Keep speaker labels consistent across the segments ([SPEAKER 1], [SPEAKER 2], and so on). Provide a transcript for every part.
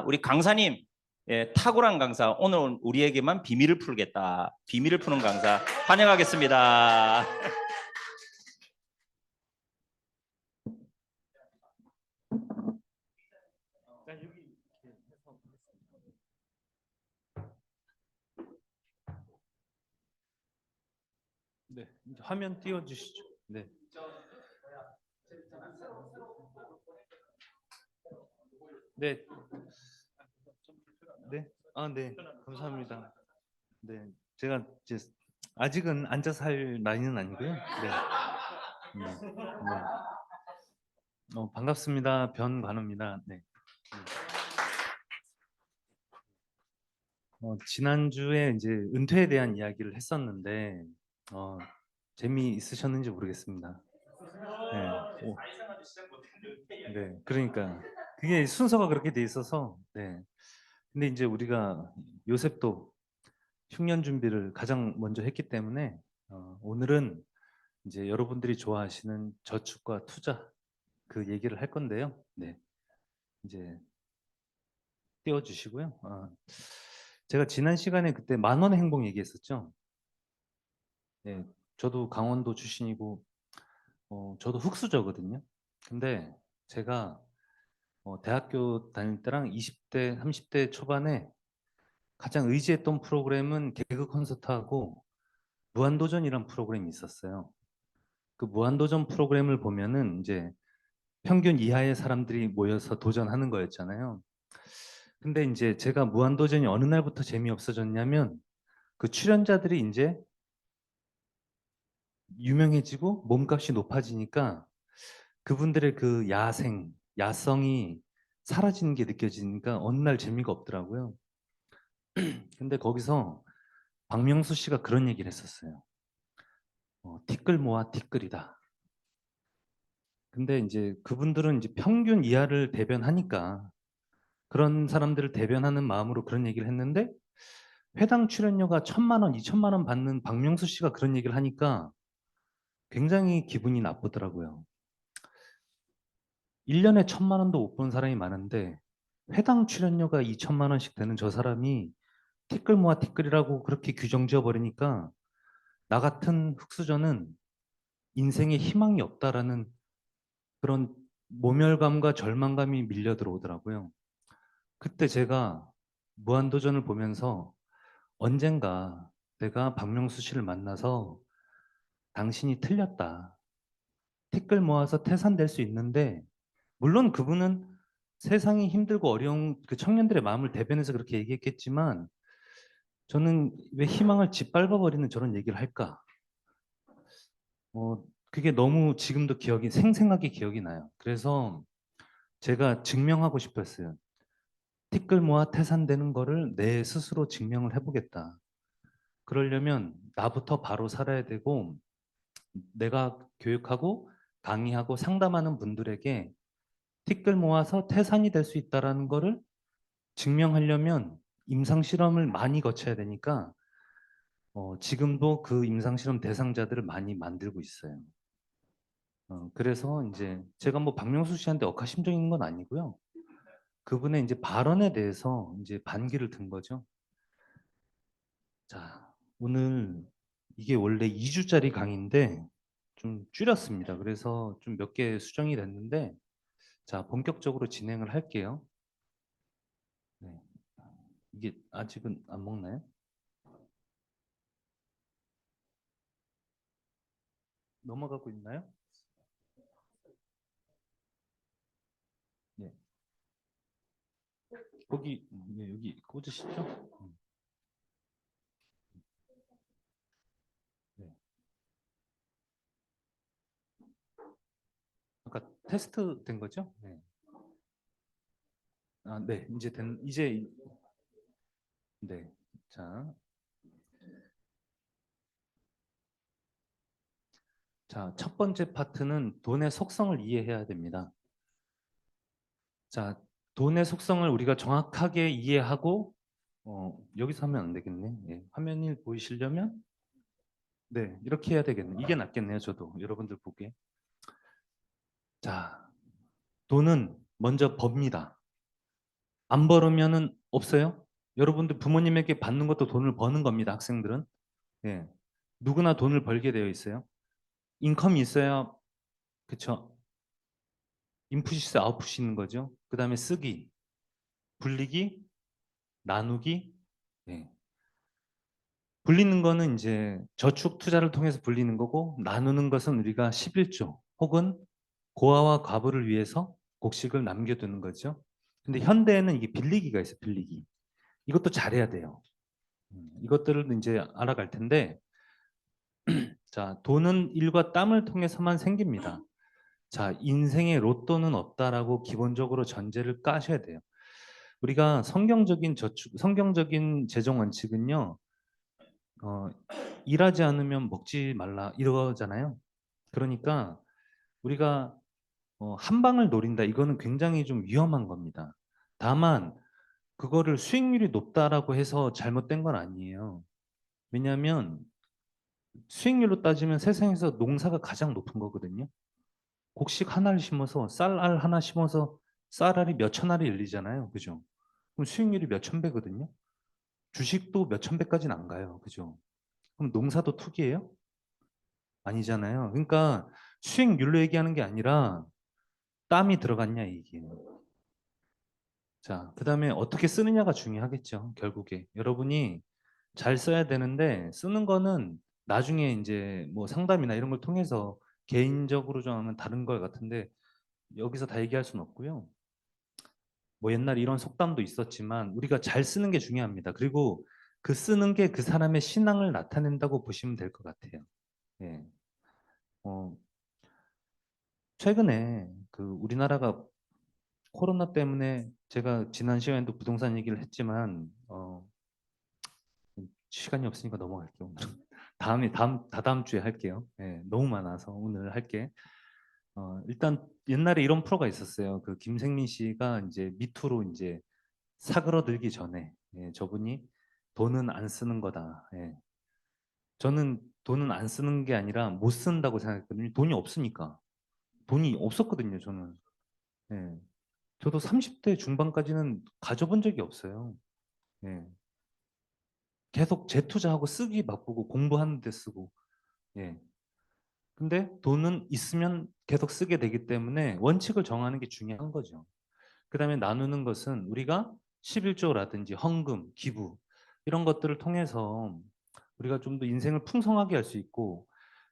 [SPEAKER 1] 우리 강사님, 탁월한 강사, 오늘 우리에게만 비밀을 풀겠다. 비밀을 푸는 강사 환영하겠습니다.
[SPEAKER 2] 네, 화면 띄워주시죠. 네. 네. 네. 네. 감사합니다. 네. 제가 이제 아직은 앉아서 할 나이는 아니고요. 네. 네. 반갑습니다. 변관우입니다. 네. 지난주에 이제 은퇴에 대한 이야기를 했었는데 재미있으셨는지 모르겠습니다. 네, 그러니까 그게 순서가 그렇게 돼 있어서 네. 근데 이제 우리가 요셉도 흉년 준비를 가장 먼저 했기 때문에 오늘은 이제 여러분들이 좋아하시는 저축과 투자 그 얘기를 할 건데요. 네, 이제 띄워주시고요. 제가 지난 시간에 그때 10,000원의 행복 얘기했었죠. 네, 저도 강원도 출신이고 저도 흙수저거든요. 근데 제가 대학교 다닐 때랑 20대, 30대 초반에 가장 의지했던 프로그램은 개그 콘서트하고 무한도전이란 프로그램이 있었어요. 그 무한도전 프로그램을 보면은 이제 평균 이하의 사람들이 모여서 도전하는 거였잖아요. 근데 이제 제가 무한도전이 어느 날부터 재미없어졌냐면 그 출연자들이 이제 유명해지고 몸값이 높아지니까 그분들의 그 야성이 사라지는 게 느껴지니까 어느 날 재미가 없더라고요. 근데 거기서 박명수 씨가 그런 얘기를 했었어요. 티끌 모아 티끌이다. 근데 이제 그분들은 이제 평균 이하를 대변하니까 그런 사람들을 대변하는 마음으로 그런 얘기를 했는데 회당 출연료가 1,000만 원, 2,000만 원 받는 박명수 씨가 그런 얘기를 하니까 굉장히 기분이 나쁘더라고요. 1년에 1,000만 원도 못 본 사람이 많은데 회당 출연료가 2,000만 원씩 되는 저 사람이 티끌 모아 티끌이라고 그렇게 규정 지어 버리니까 나 같은 흙수저는 인생에 희망이 없다라는 그런 모멸감과 절망감이 밀려 들어오더라고요. 그때 제가 무한도전을 보면서 언젠가 내가 박명수 씨를 만나서 당신이 틀렸다. 티끌 모아서 태산될 수 있는데 물론 그분은 세상이 힘들고 어려운 그 청년들의 마음을 대변해서 그렇게 얘기했겠지만 저는 왜 희망을 짓밟아버리는 저런 얘기를 할까? 그게 너무 지금도 생생하게 기억이 나요. 그래서 제가 증명하고 싶었어요. 티끌 모아 태산되는 거를 내 스스로 증명을 해보겠다. 그러려면 나부터 바로 살아야 되고 내가 교육하고 강의하고 상담하는 분들에게 티끌 모아서 태산이 될 수 있다는 거를 증명하려면 임상 실험을 많이 거쳐야 되니까 지금도 그 임상 실험 대상자들을 많이 만들고 있어요. 그래서 이제 제가 뭐 박명수 씨한테 억하심정인 건 아니고요. 그분의 이제 발언에 대해서 이제 반기를 든 거죠. 자, 오늘 이게 원래 2주짜리 강의인데 좀 줄였습니다. 그래서 좀 몇 개 수정이 됐는데 자, 본격적으로 진행을 할게요. 네. 이게 아직은 안 먹나요? 넘어가고 있나요? 네. 거기 네, 여기 꽂으시죠? 네. 아까 테스트 된 거죠? 네. 네. 네. 자, 첫 번째 파트는 돈의 속성을 이해해야 됩니다. 자, 돈의 속성을 우리가 정확하게 이해하고 여기서 하면 안 되겠네. 예, 화면이 보이시려면 네, 이렇게 해야 되겠네. 이게 낫겠네요, 저도. 여러분들 보기에. 자, 돈은 먼저 법니다. 안 벌으면은 없어요? 여러분들 부모님에게 받는 것도 돈을 버는 겁니다, 학생들은. 예. 누구나 돈을 벌게 되어 있어요. 인컴이 있어야, 그쵸? 인풋이 아웃풋이 있는 거죠. 그 다음에 쓰기, 불리기, 나누기. 예. 불리는 거는 이제 저축 투자를 통해서 불리는 거고, 나누는 것은 우리가 11조 혹은 고아와 과부를 위해서 곡식을 남겨두는 거죠. 근데 현대에는 이게 빌리기가 있어요, 빌리기. 이것도 잘해야 돼요. 이것들을 이제 알아갈 텐데, 자, 돈은 일과 땀을 통해서만 생깁니다. 자, 인생의 로또는 없다라고 기본적으로 전제를 까셔야 돼요. 우리가 성경적인 재정 원칙은요, 어, 일하지 않으면 먹지 말라 이러잖아요. 그러니까 우리가 한 방을 노린다. 이거는 굉장히 좀 위험한 겁니다. 다만 그거를 수익률이 높다라고 해서 잘못된 건 아니에요. 왜냐하면 수익률로 따지면 세상에서 농사가 가장 높은 거거든요. 곡식 하나를 심어서 쌀알 하나 심어서 쌀알이 몇 천 알이 열리잖아요. 그죠? 그럼 수익률이 몇 천 배거든요. 주식도 몇 천 배까지는 안 가요. 그죠? 그럼 농사도 투기예요? 아니잖아요. 그러니까 수익률로 얘기하는 게 아니라 땀이 들어갔냐 이게요. 자, 그다음에 어떻게 쓰느냐가 중요하겠죠. 결국에 여러분이 잘 써야 되는데 쓰는 거는 나중에 이제 뭐 상담이나 이런 걸 통해서 개인적으로 좀 하면 다른 것 같은데 여기서 다 얘기할 수는 없고요. 뭐 옛날에 이런 속담도 있었지만 우리가 잘 쓰는 게 중요합니다. 그리고 그 쓰는 게 그 사람의 신앙을 나타낸다고 보시면 될 것 같아요. 예. 어, 최근에 그 우리나라가 코로나 때문에 제가 지난 시간에도 부동산 얘기를 했지만 시간이 없으니까 넘어갈게요. 오늘은. 다다음 주에 할게요. 예, 너무 많아서 오늘 할게. 일단 옛날에 이런 프로가 있었어요. 그 김생민 씨가 이제 미투로 이제 사그러들기 전에 저분이 돈은 안 쓰는 거다. 예. 저는 돈은 안 쓰는 게 아니라 못 쓴다고 생각했거든요. 돈이 없으니까. 돈이 없었거든요, 저는. 예. 저도 30대 중반까지는 가져본 적이 없어요. 예. 계속 재투자하고 쓰기 바쁘고 공부하는 데 쓰고. 예. 근데 돈은 있으면 계속 쓰게 되기 때문에 원칙을 정하는 게 중요한 거죠. 그다음에 나누는 것은 우리가 11조라든지 헌금, 기부 이런 것들을 통해서 우리가 좀 더 인생을 풍성하게 할 수 있고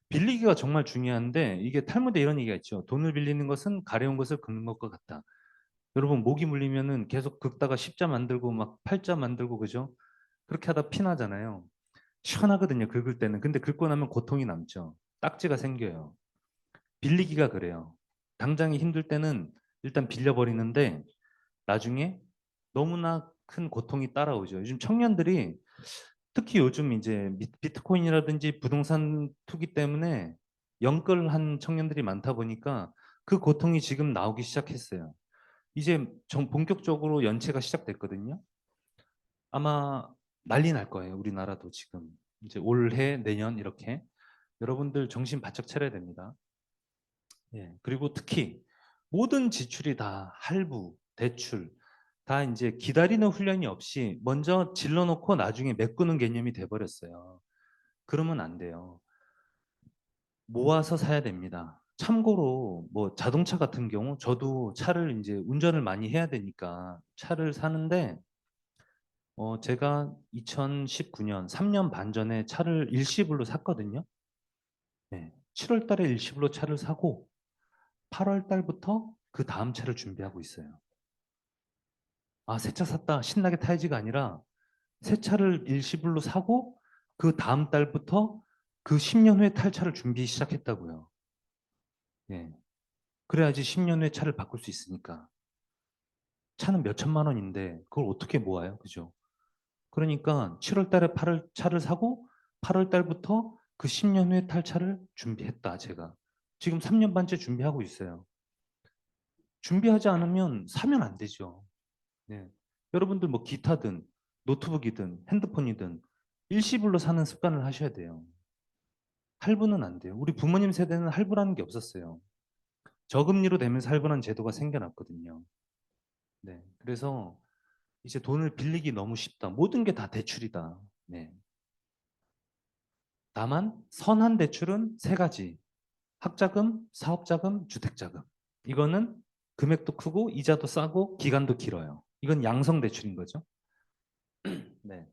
[SPEAKER 2] 빌리기가 정말 중요한데 이게 탈무드에 이런 얘기가 있죠. 돈을 빌리는 것은 가려운 것을 긁는 것과 같다. 여러분 목이 물리면은 계속 긁다가 십자 만들고 막 팔자 만들고 그죠? 그렇게 하다 피나잖아요. 시원하거든요. 긁을 때는. 근데 긁고 나면 고통이 남죠. 딱지가 생겨요. 빌리기가 그래요. 당장이 힘들 때는 일단 빌려버리는데 나중에 너무나 큰 고통이 따라오죠. 요즘 청년들이 특히 요즘 이제 비트코인이라든지 부동산 투기 때문에 영끌한 청년들이 많다 보니까 그 고통이 지금 나오기 시작했어요. 이제 본격적으로 연체가 시작됐거든요. 아마 난리 날 거예요. 우리나라도 지금 이제 올해 내년 이렇게 여러분들 정신 바짝 차려야 됩니다. 예. 그리고 특히 모든 지출이 다 할부, 대출 다 이제 기다리는 훈련이 없이 먼저 질러놓고 나중에 메꾸는 개념이 돼버렸어요. 그러면 안 돼요. 모아서 사야 됩니다. 참고로 뭐 자동차 같은 경우 저도 차를 이제 운전을 많이 해야 되니까 차를 사는데 제가 2019년 3년 반 전에 차를 일시불로 샀거든요. 네. 7월 달에 일시불로 차를 사고 8월 달부터 그 다음 차를 준비하고 있어요. 아, 새 차 샀다. 신나게 타야지가 아니라 새 차를 일시불로 사고 그 다음 달부터 그 10년 후에 탈 차를 준비 시작했다고요. 예. 그래야지 10년 후에 차를 바꿀 수 있으니까. 차는 몇 천만 원인데 그걸 어떻게 모아요? 그죠? 그러니까 7월 달에 차를 사고 8월 달부터 그 10년 후에 탈 차를 준비했다, 제가. 지금 3년 반째 준비하고 있어요. 준비하지 않으면 사면 안 되죠. 네. 여러분들 뭐 기타든 노트북이든 핸드폰이든 일시불로 사는 습관을 하셔야 돼요. 할부는 안 돼요. 우리 부모님 세대는 할부라는 게 없었어요. 저금리로 되면서 할부라는 제도가 생겨났거든요. 네. 그래서 이제 돈을 빌리기 너무 쉽다. 모든 게 다 대출이다. 네. 다만 선한 대출은 세 가지. 학자금, 사업자금, 주택자금. 이거는 금액도 크고 이자도 싸고 기간도 길어요. 이건 양성 대출인 거죠. 네.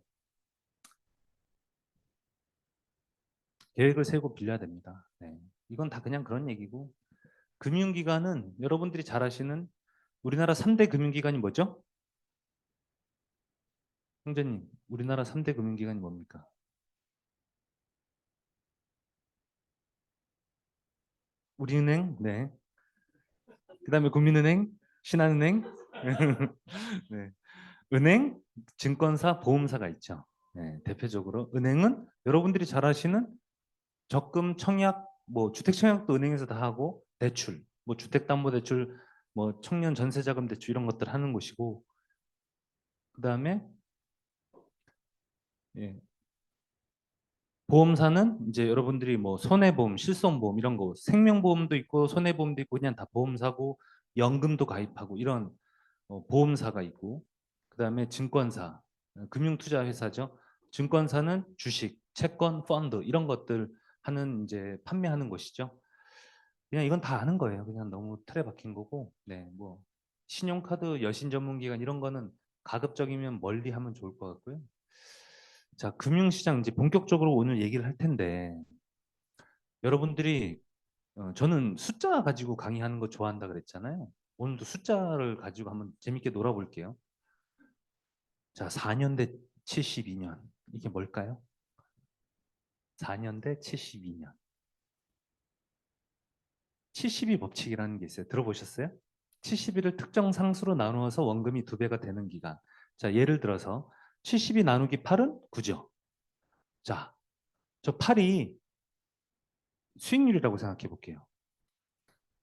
[SPEAKER 2] 계획을 세우고 빌려야 됩니다. 네. 이건 다 그냥 그런 얘기고 금융기관은 여러분들이 잘 아시는 우리나라 3대 금융기관이 뭐죠? 형제님, 우리나라 3대 금융기관이 뭡니까? 우리은행, 네. 그다음에 국민은행, 신한은행, 네. 은행, 증권사, 보험사가 있죠. 네, 대표적으로 은행은 여러분들이 잘 아시는 적금, 청약, 뭐 주택 청약도 은행에서 다 하고 대출, 뭐 주택담보대출, 뭐 청년 전세자금 대출 이런 것들 하는 곳이고 그다음에 예, 보험사는 이제 여러분들이 뭐 손해보험, 실손보험 이런 거 생명보험도 있고 손해보험도 있고 그냥 다 보험사고 연금도 가입하고 이런 보험사가 있고 그다음에 증권사, 금융투자회사죠. 증권사는 주식, 채권, 펀드 이런 것들 하는 이제 판매하는 곳이죠. 그냥 이건 다 아는 거예요. 그냥 너무 틀에 박힌 거고. 네, 뭐 신용카드, 여신 전문기관 이런 거는 가급적이면 멀리 하면 좋을 것 같고요. 자, 금융시장 이제 본격적으로 오늘 얘기를 할 텐데 여러분들이 저는 숫자 가지고 강의하는 거 좋아한다 그랬잖아요. 오늘도 숫자를 가지고 한번 재밌게 놀아볼게요. 자, 4년 대 72년. 이게 뭘까요? 4년 대 72년. 72 법칙이라는 게 있어요. 들어보셨어요? 72를 특정 상수로 나누어서 원금이 두 배가 되는 기간. 자, 예를 들어서 72 나누기 8은 9죠. 자, 저 8이 수익률이라고 생각해 볼게요.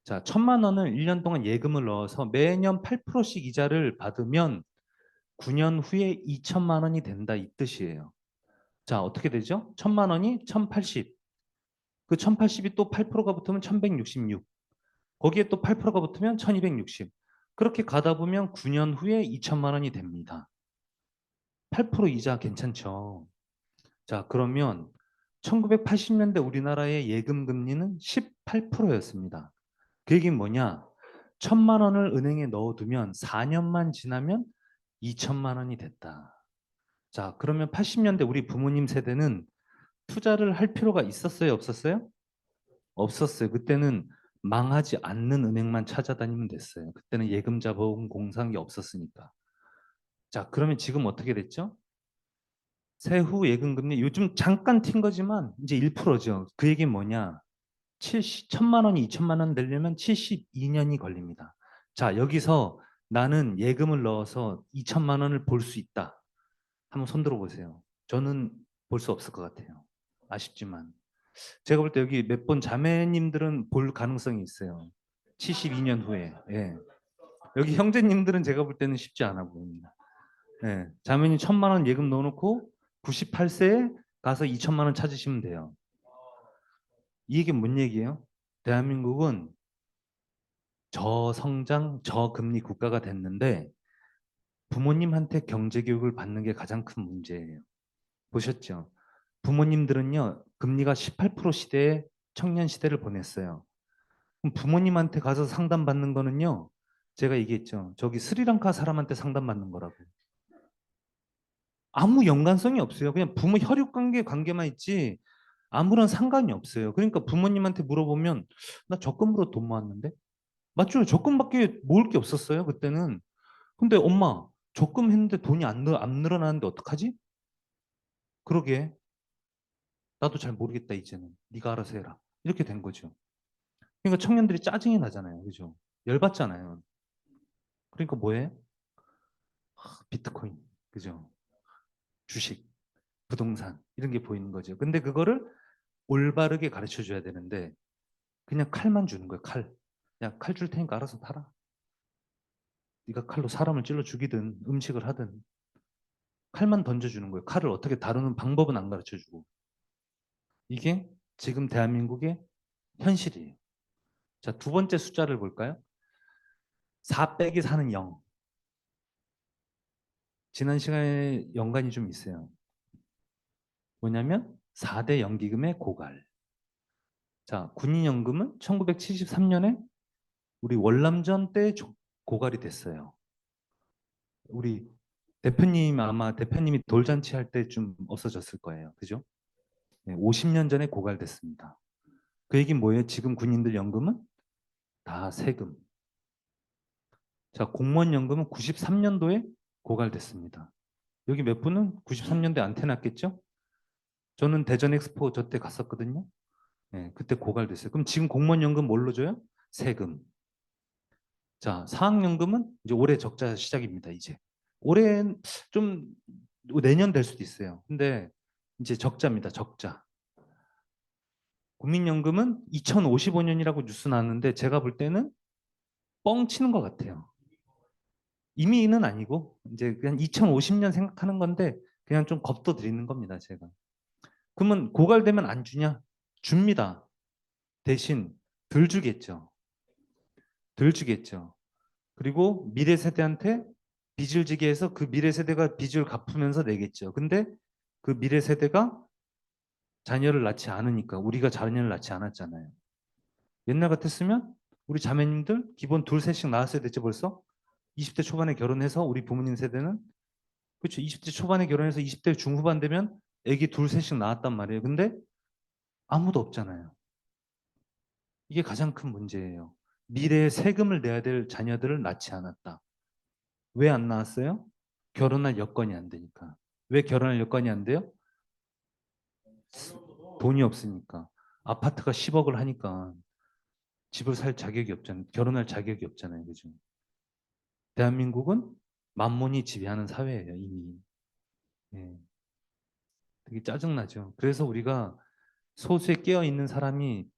[SPEAKER 2] 자, 1,000만 원을 1년 동안 예금을 넣어서 매년 8%씩 이자를 받으면 9년 후에 2천만 원이 된다 이 뜻이에요. 자, 어떻게 되죠? 1,000만 원이 1,080. 그 1,080이 또 8%가 붙으면 1,166. 거기에 또 8%가 붙으면 1,260. 그렇게 가다 보면 9년 후에 2천만 원이 됩니다. 8% 이자 괜찮죠? 자, 그러면 1980년대 우리나라의 예금 금리는 18%였습니다. 그 얘기는 뭐냐? 1,000만 원을 은행에 넣어두면 4년만 지나면 2천만 원이 됐다. 자, 그러면 80년대 우리 부모님 세대는 투자를 할 필요가 있었어요, 없었어요? 없었어요. 그때는 망하지 않는 은행만 찾아다니면 됐어요. 그때는 예금자본공사이 없었으니까. 자, 그러면 지금 어떻게 됐죠? 세후 예금금리 요즘 잠깐 튄 거지만 이제 1%죠. 그 얘기는 뭐냐? 1,000만 원이 2천만 원 되려면 72년이 걸립니다. 자, 여기서 나는 예금을 넣어서 2천만 원을 볼 수 있다. 한번 손 들어 보세요. 저는 볼 수 없을 것 같아요. 아쉽지만. 제가 볼 때 여기 몇 번 자매님들은 볼 가능성이 있어요. 72년 후에. 예. 여기 형제님들은 제가 볼 때는 쉽지 않아 보입니다. 예. 자매님 1,000만 원 예금 넣어놓고 98세에 가서 2천만 원 찾으시면 돼요. 이게 뭔 얘기예요? 대한민국은 저성장, 저금리 국가가 됐는데 부모님한테 경제 교육을 받는 게 가장 큰 문제예요. 보셨죠? 부모님들은요, 금리가 18% 시대에 청년 시대를 보냈어요. 그럼 부모님한테 가서 상담받는 거는요, 제가 얘기했죠. 저기 스리랑카 사람한테 상담받는 거라고. 아무 연관성이 없어요. 그냥 부모 혈육 관계만 있지 아무런 상관이 없어요. 그러니까 부모님한테 물어보면 나 적금으로 돈 모았는데 맞죠? 적금밖에 모을 게 없었어요. 그때는. 근데 엄마 적금 했는데 돈이 안 늘어나는데 어떡하지? 그러게 나도 잘 모르겠다 이제는. 네가 알아서 해라. 이렇게 된 거죠. 그러니까 청년들이 짜증이 나잖아요. 그죠? 열받잖아요. 그러니까 뭐해? 비트코인. 그죠? 주식, 부동산 이런 게 보이는 거죠. 근데 그거를 올바르게 가르쳐 줘야 되는데 그냥 칼만 주는 거예요. 칼. 야, 칼 줄 테니까 알아서 팔아. 네가 칼로 사람을 찔러 죽이든 음식을 하든 칼만 던져주는 거예요. 칼을 어떻게 다루는 방법은 안 가르쳐 주고. 이게 지금 대한민국의 현실이에요. 자, 두 번째 숫자를 볼까요? 4 빼기 4는 0. 지난 시간에 연관이 좀 있어요. 뭐냐면 4대 연기금의 고갈. 자, 군인연금은 1973년에 우리 월남전 때 고갈이 됐어요. 우리 대표님 아마 대표님이 돌잔치 할 때쯤 없어졌을 거예요. 그죠? 네, 50년 전에 고갈됐습니다. 그 얘기는 뭐예요? 지금 군인들 연금은 다 세금. 자, 공무원 연금은 93년도에 고갈됐습니다. 여기 몇 분은 93년도에 안 태어났겠죠? 저는 대전 엑스포 저 때 갔었거든요. 네, 그때 고갈됐어요. 그럼 지금 공무원 연금 뭘로 줘요? 세금. 자, 사학연금은 이제 올해 적자 시작입니다. 이제 올해 좀 내년 될 수도 있어요. 근데 이제 적자입니다. 적자. 국민연금은 2055년이라고 뉴스 나왔는데 제가 볼 때는 뻥 치는 것 같아요. 이미는 아니고 이제 그냥 2050년 생각하는 건데 그냥 좀 겁도 드리는 겁니다. 제가. 그러면 고갈되면 안 주냐? 줍니다. 대신 덜 주겠죠. 덜 주겠죠. 그리고 미래 세대한테 빚을 지게 해서 그 미래 세대가 빚을 갚으면서 내겠죠. 근데 그 미래 세대가 자녀를 낳지 않으니까 우리가 자녀를 낳지 않았잖아요. 옛날 같았으면 우리 자매님들 기본 둘 셋씩 낳았어야 됐죠 벌써. 20대 초반에 결혼해서 우리 부모님 세대는 그렇죠. 20대 초반에 결혼해서 20대 중후반 되면 아기 둘 셋씩 낳았단 말이에요. 근데 아무도 없잖아요. 이게 가장 큰 문제예요. 미래에 세금을 내야 될 자녀들을 낳지 않았다. 왜 안 낳았어요? 결혼할 여건이 안 되니까. 왜 결혼할 여건이 안 돼요? 돈이 없으니까. 아파트가 10억을 하니까 집을 살 자격이 없잖아요. 결혼할 자격이 없잖아요. 그죠? 대한민국은 만몬이 지배하는 사회예요, 이미. 예, 되게 짜증나죠. 그래서 우리가 소수에 깨어 있는 사람이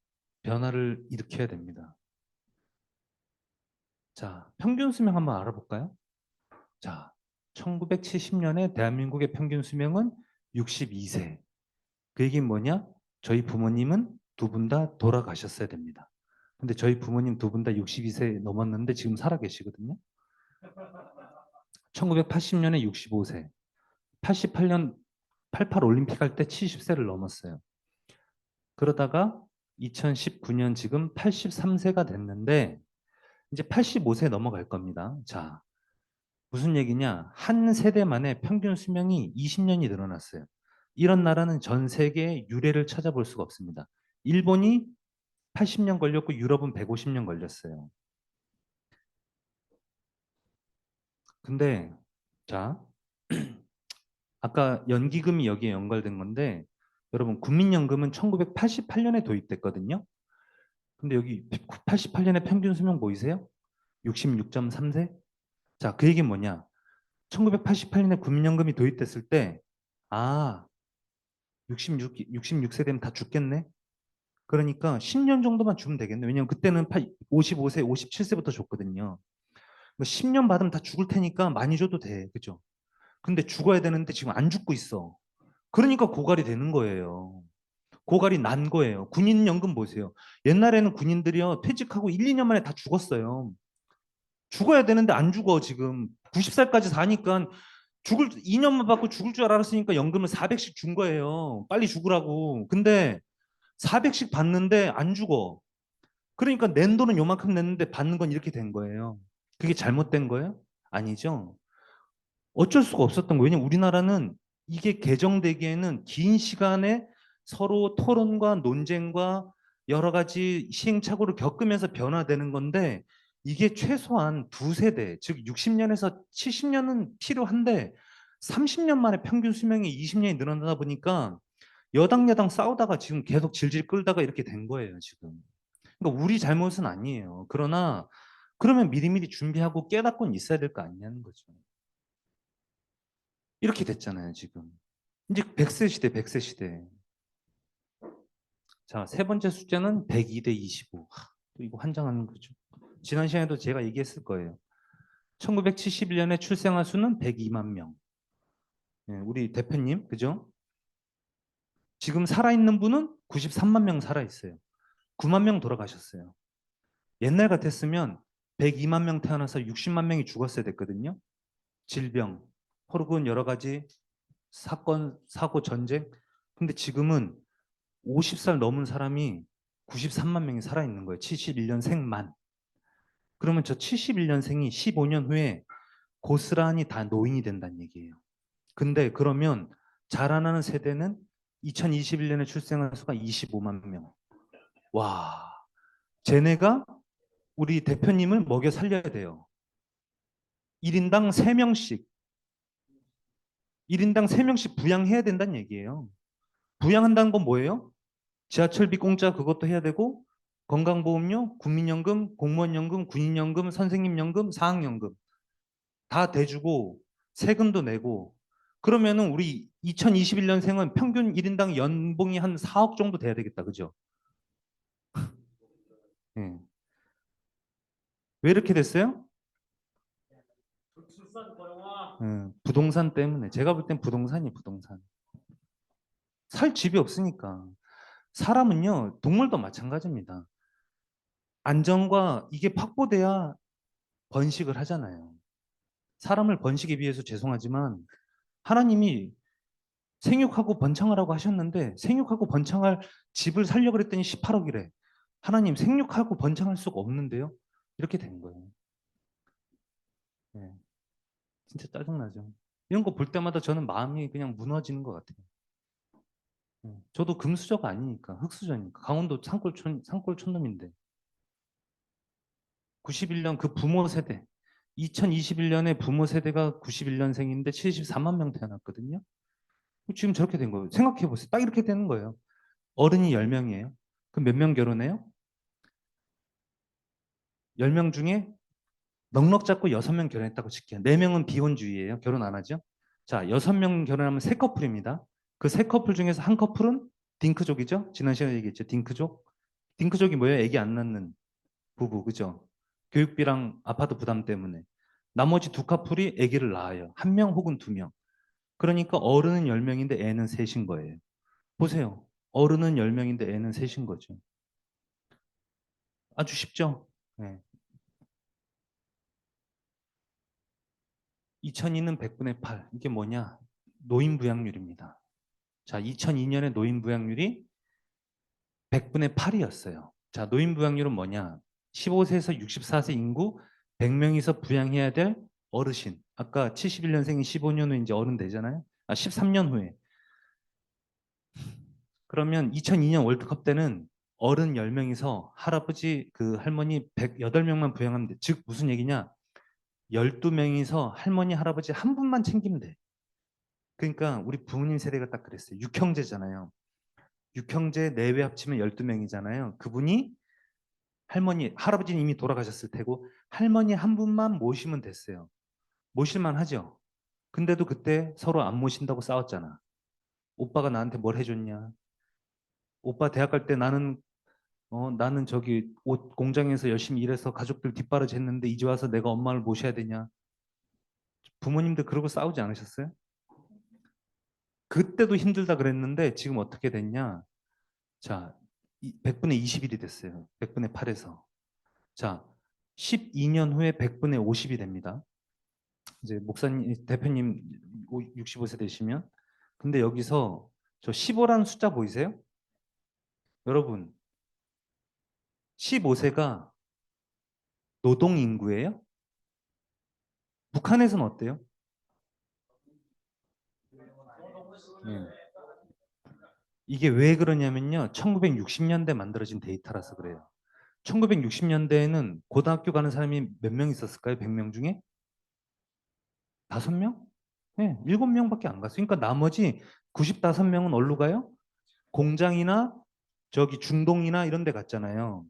[SPEAKER 2] 변화를 일으켜야 됩니다. 자, 평균 수명 한번 알아볼까요? 자, 1970년에 대한민국의 평균 수명은 62세. 그 얘기는 뭐냐? 저희 부모님은 두 분 다 돌아가셨어야 됩니다. 근데 저희 부모님 두 분 다 62세 넘었는데 지금 살아 계시거든요. 1980년에 65세, 88년 88 올림픽 할 때 70세를 넘었어요. 그러다가 2019년 지금 83세가 됐는데 이제 85세 넘어갈 겁니다. 자, 무슨 얘기냐? 한 세대 만에 평균 수명이 20년이 늘어났어요. 이런 나라는 전 세계에 유례를 찾아볼 수가 없습니다. 일본이 80년 걸렸고 유럽은 150년 걸렸어요. 근데 자, 아까 연기금이 여기에 연결된 건데 여러분 국민연금은 1988년에 도입됐거든요. 근데 여기 88년에 평균 수명 보이세요? 66.3세? 자, 그 얘기는 뭐냐? 1988년에 국민연금이 도입됐을 때 아, 66세 되면 다 죽겠네? 그러니까 10년 정도만 주면 되겠네. 왜냐면 그때는 55세, 57세부터 줬거든요. 10년 받으면 다 죽을 테니까 많이 줘도 돼. 그죠? 근데 죽어야 되는데 지금 안 죽고 있어. 그러니까 고갈이 되는 거예요. 고갈이 난 거예요. 군인연금 보세요. 옛날에는 군인들이요, 퇴직하고 1, 2년 만에 다 죽었어요. 죽어야 되는데 안 죽어, 지금. 90살까지 사니까 2년만 받고 죽을 줄 알았으니까 연금을 400씩 준 거예요. 빨리 죽으라고. 근데 400씩 받는데 안 죽어. 그러니까 낸 돈은 요만큼 냈는데 받는 건 이렇게 된 거예요. 그게 잘못된 거예요? 아니죠. 어쩔 수가 없었던 거예요. 왜냐면 우리나라는 이게 개정되기에는 긴 시간에 서로 토론과 논쟁과 여러 가지 시행착오를 겪으면서 변화되는 건데 이게 최소한 두 세대, 즉 60년에서 70년은 필요한데 30년 만에 평균 수명이 20년이 늘어나다 보니까 여당 야당 싸우다가 지금 계속 질질 끌다가 이렇게 된 거예요, 지금. 그러니까 우리 잘못은 아니에요. 그러나 그러면 미리미리 준비하고 깨닫고는 있어야 될 거 아니냐는 거죠. 이렇게 됐잖아요, 지금. 이제 100세 시대, 100세 시대. 자, 세 번째 숫자는 102대 25. 또 이거 환장하는 거죠. 지난 시간에도 제가 얘기했을 거예요. 1971년에 출생아 수는 102만 명. 예, 우리 대표님, 그죠? 지금 살아있는 분은 93만 명 살아있어요. 9만 명 돌아가셨어요. 옛날 같았으면 102만 명 태어나서 60만 명이 죽었어야 됐거든요. 질병, 혹은 여러 가지 사건, 사고, 전쟁. 근데 지금은 50살 넘은 사람이 93만 명이 살아있는 거예요. 71년생만. 그러면 저 71년생이 15년 후에 고스란히 다 노인이 된다는 얘기예요. 근데 그러면 자라나는 세대는 2021년에 출생한 수가 25만 명. 와, 쟤네가 우리 대표님을 먹여 살려야 돼요. 1인당 3명씩, 1인당 3명씩 부양해야 된다는 얘기예요. 부양한다는 건 뭐예요? 지하철비 공짜 그것도 해야 되고, 건강보험료, 국민연금, 공무원연금, 군인연금, 선생님연금, 사학연금 다 대주고 세금도 내고, 그러면은 우리 2021년생은 평균 1인당 연봉이 한 4억 정도 돼야 되겠다. 그죠? 예. 왜 이렇게 됐어요? 부동산 때문에. 제가 볼 땐 부동산이 부동산. 살 집이 없으니까. 사람은요, 동물도 마찬가지입니다. 안정과 이게 확보돼야 번식을 하잖아요. 사람을 번식에 비해서 죄송하지만 하나님이 생육하고 번창하라고 하셨는데 생육하고 번창할 집을 살려고 그랬더니 18억이래. 하나님 생육하고 번창할 수가 없는데요. 이렇게 된 거예요. 네, 진짜 짜증나죠. 이런 거 볼 때마다 저는 마음이 그냥 무너지는 것 같아요. 저도 금수저가 아니니까 흙수저니까 강원도 산골 촌놈인데 91년 그 부모 세대 2021년에 부모 세대가 91년생인데 74만 명 태어났거든요. 지금 저렇게 된 거예요. 생각해 보세요. 딱 이렇게 되는 거예요. 어른이 10명이에요. 그럼 몇 명 결혼해요? 10명 중에 넉넉 잡고 6명 결혼했다고 칠게요. 4명은 비혼주의예요. 결혼 안 하죠. 자, 6명 결혼하면 3커플입니다. 그 3커플 중에서 한 커플은 딩크족이죠. 지난 시간에 얘기했죠. 딩크족. 딩크족이 뭐예요? 애기 안 낳는 부부, 그죠? 교육비랑 아파트 부담 때문에. 나머지 두 커플이 아기를 낳아요. 한 명 혹은 2명. 그러니까 어른은 10명인데 애는 셋인 거예요. 보세요. 어른은 10명인데 애는 셋인 거죠. 아주 쉽죠? 네. 2002는 100분의 8. 이게 뭐냐? 노인 부양률입니다. 자, 2002년에 노인 부양률이 100분의 8이었어요. 자, 노인 부양률은 뭐냐? 15세에서 64세 인구 100명이서 부양해야 될 어르신. 아까 71년생이 15년 후에 이제 어른 되잖아요. 13년 후에. 그러면 2002년 월드컵 때는 어른 10명이서 할아버지 그 할머니 108명만 부양하면 돼. 즉 무슨 얘기냐? 12명이서 할머니 할아버지 한 분만 챙기면 돼. 그러니까 우리 부모님 세대가 딱 그랬어요. 6형제잖아요. 6형제 내외 합치면 12명이잖아요. 그분이 할머니, 할아버지는 이미 돌아가셨을 테고 할머니 한 분만 모시면 됐어요. 모실만 하죠. 근데도 그때 서로 안 모신다고 싸웠잖아. 오빠가 나한테 뭘 해줬냐? 오빠 대학 갈 때 나는 저기 옷 공장에서 열심히 일해서 가족들 뒷바라지 했는데 이제 와서 내가 엄마를 모셔야 되냐? 부모님들 그러고 싸우지 않으셨어요? 그때도 힘들다 그랬는데 지금 어떻게 됐냐? 자, 100분의 20일이 됐어요. 100분의 8에서. 자, 12년 후에 100분의 50이 됩니다. 이제 목사님, 대표님 65세 되시면. 근데 여기서 저 15라는 숫자 보이세요? 여러분, 15세가 노동 인구예요? 북한에서는 어때요? 네. 이게 왜 그러냐면요. 1960년대 만들어진 데이터라서 그래요. 1960년대에는 고등학교 가는 사람이 몇 명 있었을까요? 100명 중에? 5명? 네, 7명밖에 안 갔어요. 그러니까 나머지 95명은 어디로 가요? 공장이나 저기 중동이나 이런 데 갔잖아요.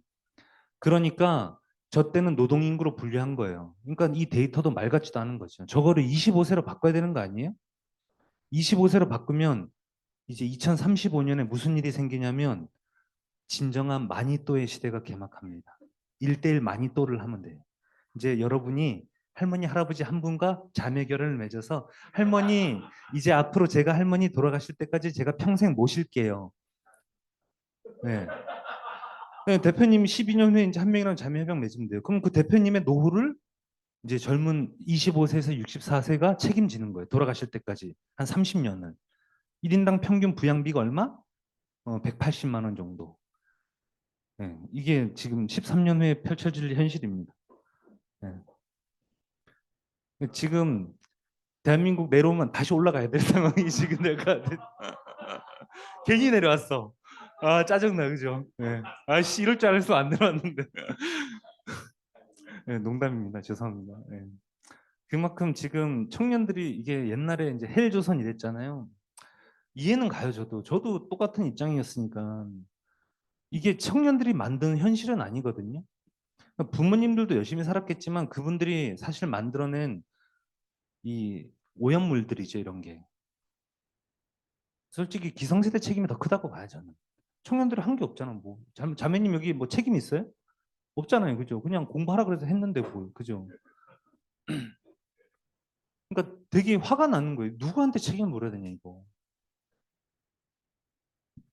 [SPEAKER 2] 그러니까 저 때는 노동인구로 분류한 거예요. 그러니까 이 데이터도 말 같지도 않은 거죠. 저거를 25세로 바꿔야 되는 거 아니에요? 25세로 바꾸면 이제 2035년에 무슨 일이 생기냐면 진정한 마니또의 시대가 개막합니다. 1대1 마니또를 하면 돼요. 이제 여러분이 할머니, 할아버지 한 분과 자매 결연을 맺어서 할머니, 이제 앞으로 제가 할머니 돌아가실 때까지 제가 평생 모실게요. 네. 네, 대표님이 12년 후에 이제 한 명이랑 자매 협약 맺으면 돼요. 그럼 그 대표님의 노후를 이제 젊은 25세에서 64세가 책임지는 거예요. 돌아가실 때까지 한 30년을. 1인당 평균 부양비가 얼마? 180만 원 정도. 예, 이게 지금 13년 후에 펼쳐질 현실입니다. 예. 지금 대한민국 내려오면 다시 올라가야 될 상황이 지금 내가 괜히 내려왔어. 아 짜증나 그죠? 예. 아씨 이럴 줄 알았으면 안 내려왔는데. 예, 농담입니다. 죄송합니다. 예. 그만큼 지금 청년들이 이게 옛날에 이제 헬조선 이랬잖아요. 이해는 가요, 저도 똑같은 입장이었으니까. 이게 청년들이 만든 현실은 아니거든요. 그러니까 부모님들도 열심히 살았겠지만 그분들이 사실 만들어낸 이 오염물들이죠, 이런 게. 솔직히 기성세대 책임이 더 크다고 봐요, 저는. 청년들이 한 게 없잖아, 뭐. 자매님 여기 뭐 책임 있어요? 없잖아요, 그죠? 그냥 공부하라 그래서 했는데 뭐, 그죠? 그러니까 되게 화가 나는 거예요. 누구한테 책임을 물어야 되냐, 이거.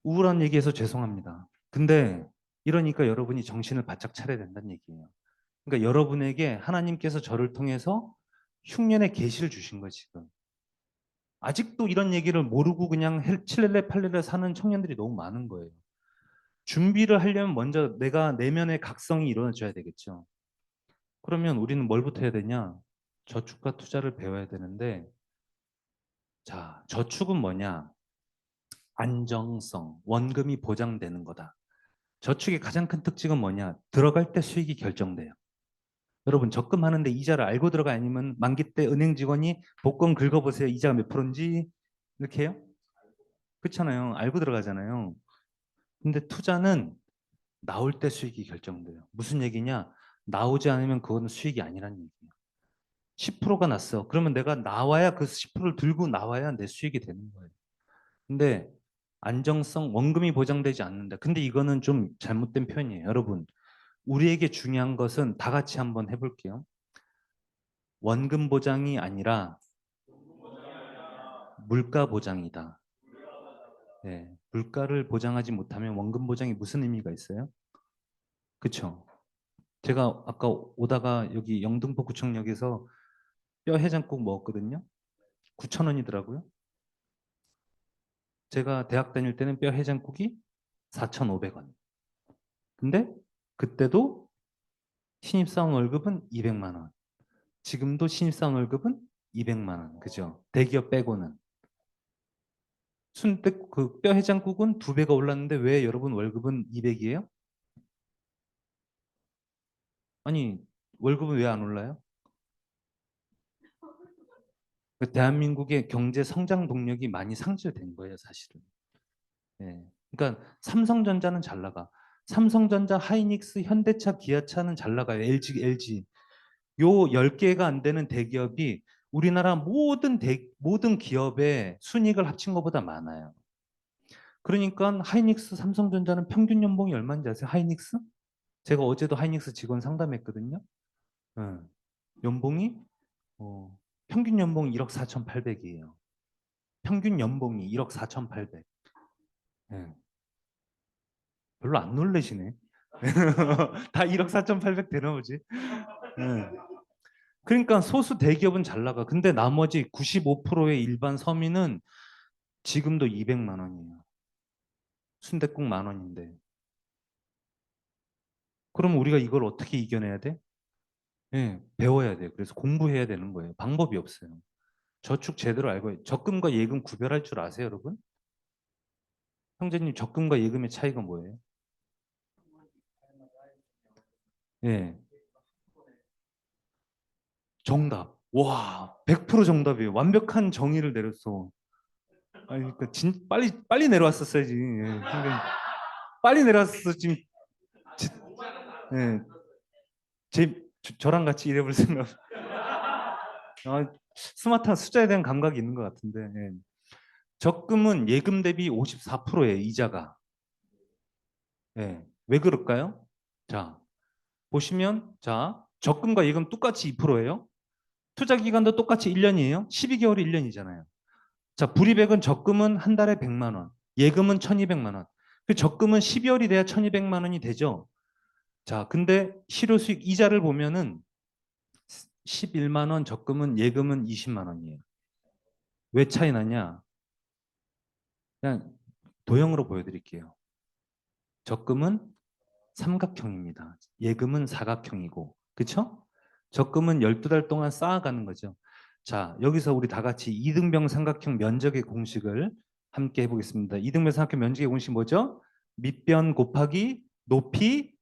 [SPEAKER 2] 우울한 얘기해서 죄송합니다. 근데 이러니까 여러분이 정신을 바짝 차려야 된다는 얘기예요. 그러니까 여러분에게 하나님께서 저를 통해서 흉년의 계시를 주신 거예요, 지금. 아직도 이런 얘기를 모르고 그냥 칠렐레 팔렐레 사는 청년들이 너무 많은 거예요. 준비를 하려면 먼저 내가 내면의 각성이 일어나줘야 되겠죠. 그러면 우리는 뭘부터 해야 되냐? 저축과 투자를 배워야 되는데, 자, 저축은 뭐냐? 안정성, 원금이 보장되는 거다. 저축의 가장 큰 특징은 뭐냐? 들어갈 때 수익이 결정돼요. 여러분 적금하는데 이자를 알고 들어가 아니면 만기 때 은행 직원이 복권 긁어보세요. 이자가 몇 프로인지 이렇게 해요? 그렇잖아요. 알고 들어가잖아요. 근데 투자는 나올 때 수익이 결정돼요. 무슨 얘기냐? 나오지 않으면 그거는 수익이 아니란 얘기예요. 10%가 났어. 그러면 내가 나와야 그 10%를 들고 나와야 내 수익이 되는 거예요. 근데 안정성, 원금이 보장되지 않는다. 근데 이거는 좀 잘못된 표현이에요. 여러분, 우리에게 중요한 것은 다 같이 한번 해볼게요. 원금 보장이 아니라 물가 보장이다. 네, 물가를 보장하지 못하면 원금 보장이 무슨 의미가 있어요? 그쵸? 제가 아까 오다가 여기 영등포 구청역에서 뼈 해장국 먹었거든요. 9,000원이더라고요. 제가 대학 다닐 때는 뼈 해장국이 4,500원. 근데 그때도 신입사원 월급은 200만 원. 지금도 신입사원 월급은 200만 원. 그죠? 대기업 빼고는. 순대 그뼈 해장국은 2배가 올랐는데 왜 여러분 월급은 200이에요? 아니 월급은 왜 안 올라요? 그 대한민국의 경제 성장 동력이 많이 상실된 거예요, 사실은. 예. 그러니까 삼성전자는 잘 나가. 삼성전자, 하이닉스, 현대차, 기아차는 잘 나가요. LG. 요 10개가 안 되는 대기업이 우리나라 모든 기업의 순이익을 합친 것보다 많아요. 그러니까 하이닉스, 삼성전자는 평균 연봉이 얼마인지 아세요? 하이닉스? 제가 어제도 하이닉스 직원 상담했거든요. 예. 연봉이 평균 연봉 1억 4,800이에요. 평균 연봉이 1억 4,800. 예. 별로 안 놀라시네. 다 1억 4,800 되나 보지. 예. 그러니까 소수 대기업은 잘 나가. 근데 나머지 95%의 일반 서민은 지금도 200만 원이에요. 순댓국 10,000원인데. 그럼 우리가 이걸 어떻게 이겨내야 돼? 예, 배워야 돼요. 그래서 공부해야 되는 거예요. 방법이 없어요. 저축 제대로 알고 적금과 예금 구별할 줄 아세요, 여러분? 형제님, 적금과 예금의 차이가 뭐예요? 예, 정답. 와, 100% 정답이에요. 완벽한 정의를 내렸어. 아니, 그러니까 빨리 내려왔었어야지. 예, 근데 빨리 내려왔어. 지금 지- 예, 저랑 같이 일해볼 생각. 스마트한 숫자에 대한 감각이 있는 것 같은데. 예. 적금은 예금 대비 54%예요, 이자가. 예. 왜 그럴까요? 자, 보시면 자, 적금과 예금 똑같이 2%예요. 투자 기간도 똑같이 1년이에요. 12개월이 1년이잖아요. 자, 불이백은 적금은 한 달에 100만 원, 예금은 1,200만 원. 그 적금은 12월이 돼야 1,200만 원이 되죠. 자, 근데 실효 수익 이자를 보면은 11만 원, 적금은 예금은 20만 원이에요. 왜 차이 나냐? 그냥 도형으로 보여드릴게요. 적금은 삼각형입니다. 예금은 사각형이고, 그쵸? 적금은 12달 동안 쌓아가는 거죠. 자, 여기서 우리 다 같이 이등병 삼각형 면적의 공식을 함께 해보겠습니다. 이등병 삼각형 면적의 공식 뭐죠? 밑변 곱하기 높이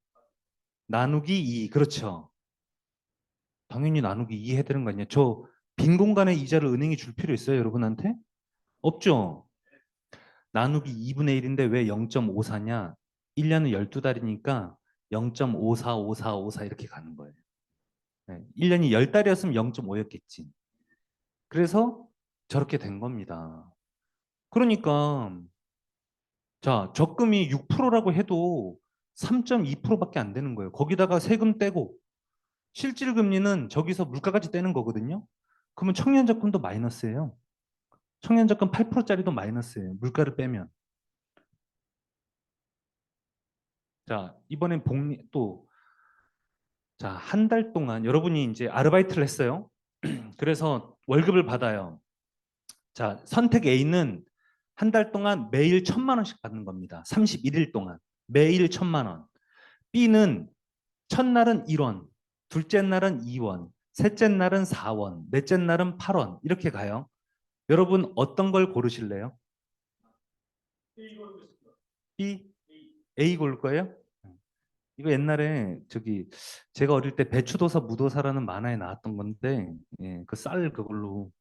[SPEAKER 2] 나누기 2. 그렇죠. 당연히 나누기 2 해야 되는 거 아니에요? 저 빈 공간에 이자를 은행이 줄 필요 있어요, 여러분한테? 없죠. 나누기 2분의 1인데 왜 0.54냐? 1년은 12달이니까 0.545454 이렇게 가는 거예요. 네, 1년이 10달이었으면 0.5였겠지. 그래서 저렇게 된 겁니다. 그러니까 자, 적금이 6%라고 해도 3.2%밖에 안 되는 거예요. 거기다가 세금 떼고 실질 금리는 저기서 물가까지 떼는 거거든요. 그러면 청년 적금도 마이너스예요. 청년 적금 8%짜리도 마이너스예요. 물가를 빼면. 자, 이번엔 복리 또 자, 한 달 동안 여러분이 이제 아르바이트를 했어요. 그래서 월급을 받아요. 자, 선택 A는 한 달 동안 매일 1,000만 원씩 받는 겁니다. 31일 동안 매일 1,000만 원. B는 첫날은 1원, 둘째 날은 2원, 셋째 날은 4원, 넷째 날은 8원 이렇게 가요. 여러분 어떤 걸 고르실래요? B, A 고를 거예요? 이거 옛날에 저기 제가 어릴 때 배추도사 무도사라는 만화에 나왔던 건데 예, 그 쌀 그걸로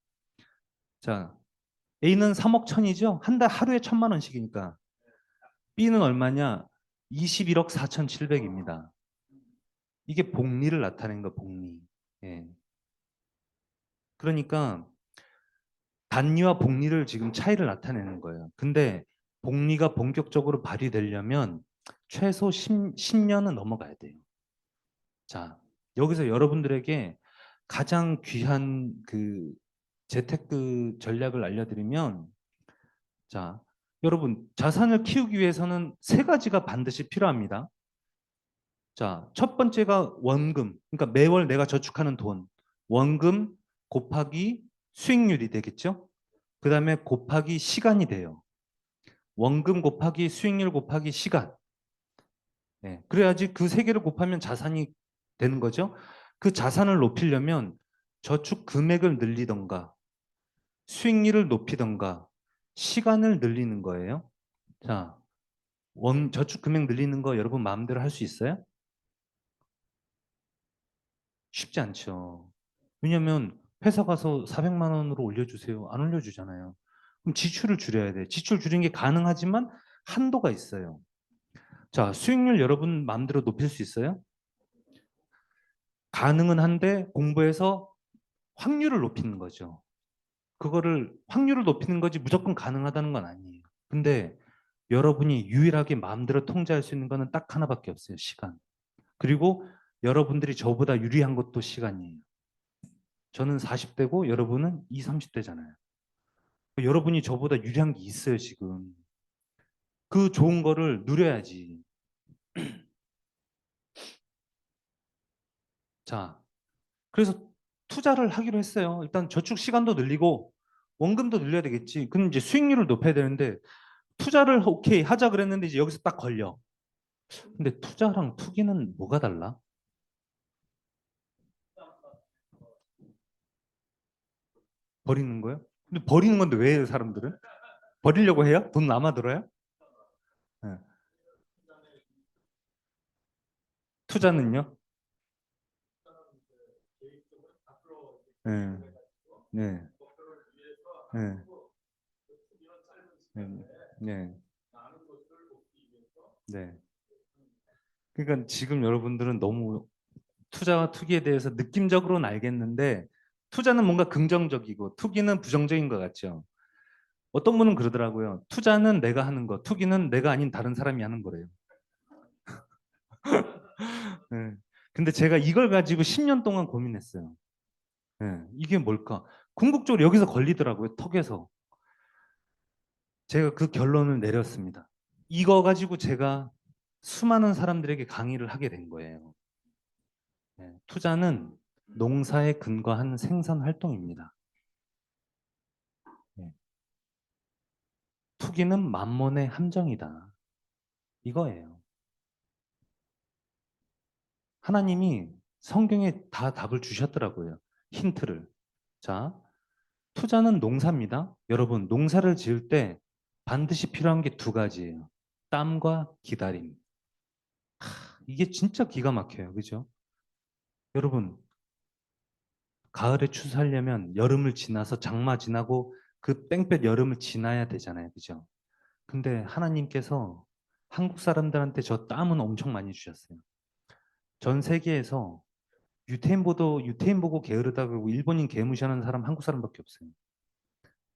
[SPEAKER 2] 자 A는 3억 천이죠. 한 달 하루에 1,000만 원씩이니까 B는 얼마냐? 21억 4,700입니다. 이게 복리를 나타낸 거 복리. 예. 그러니까 단리와 복리를 지금 차이를 나타내는 거예요. 근데 복리가 본격적으로 발휘되려면 최소 10년은 넘어가야 돼요. 자, 여기서 여러분들에게 가장 귀한 그 재테크 전략을 알려드리면 자, 여러분 자산을 키우기 위해서는 세 가지가 반드시 필요합니다. 자, 첫 번째가 원금. 그러니까 매월 내가 저축하는 돈. 원금 곱하기 수익률이 되겠죠? 그 다음에 곱하기 시간이 돼요. 원금 곱하기 수익률 곱하기 시간. 네, 그래야지 그 세 개를 곱하면 자산이 되는 거죠. 그 자산을 높이려면 저축 금액을 늘리던가 수익률을 높이던가 시간을 늘리는 거예요. 자, 저축 금액 늘리는 거 여러분 마음대로 할 수 있어요? 쉽지 않죠. 왜냐면 회사 가서 400만 원으로 올려주세요. 안 올려주잖아요. 그럼 지출을 줄여야 돼. 지출 줄이는 게 가능하지만 한도가 있어요. 자, 수익률 여러분 마음대로 높일 수 있어요? 가능은 한데 공부해서 확률을 높이는 거죠. 그거를 확률을 높이는 거지 무조건 가능하다는 건 아니에요. 근데 여러분이 유일하게 마음대로 통제할 수 있는 거는 딱 하나밖에 없어요. 시간. 그리고 여러분들이 저보다 유리한 것도 시간이에요. 저는 40대고 여러분은 20, 30대잖아요. 여러분이 저보다 유리한 게 있어요, 지금. 그 좋은 거를 누려야지. 자, 그래서 투자를 하기로 했어요. 일단 저축 시간도 늘리고 원금도 늘려야 되겠지. 그럼 이제 수익률을 높여야 되는데 투자를 오케이 하자 그랬는데 이제 여기서 딱 걸려. 근데 투자랑 투기는 뭐가 달라? 버리는 거예요? 근데 버리는 건데 왜 해요, 사람들은? 버리려고 해요? 돈 남아 들어요? 네. 투자는요? 네. 네. 네. 네. 네. 네. 그러니까 지금 여러분들은 너무 투자와 투기에 대해서 느낌적으로는 알겠는데 투자는 뭔가 긍정적이고 투기는 부정적인 것 같죠. 어떤 분은 그러더라고요. 투자는 내가 하는 거, 투기는 내가 아닌 다른 사람이 하는 거래요. 네. 근데 제가 이걸 가지고 10년 동안 고민했어요. 네. 이게 뭘까? 궁극적으로 여기서 걸리더라고요. 턱에서. 제가 그 결론을 내렸습니다. 이거 가지고 제가 수많은 사람들에게 강의를 하게 된 거예요. 네. 투자는 농사에 근거한 생산 활동입니다. 예. 투기는 만몬의 함정이다. 이거예요. 하나님이 성경에 다 답을 주셨더라고요. 힌트를. 자, 투자는 농사입니다. 여러분, 농사를 지을 때 반드시 필요한 게 두 가지예요. 땀과 기다림. 이게 진짜 기가 막혀요. 그죠? 여러분, 가을에 추수하려면 여름을 지나서 장마 지나고 그 뺑볕 여름을 지나야 되잖아요. 그죠? 근데 하나님께서 한국 사람들한테 저 땀은 엄청 많이 주셨어요. 전 세계에서 유태인 보고 게으르다 그러고 일본인 개무시하는 사람 한국 사람밖에 없어요.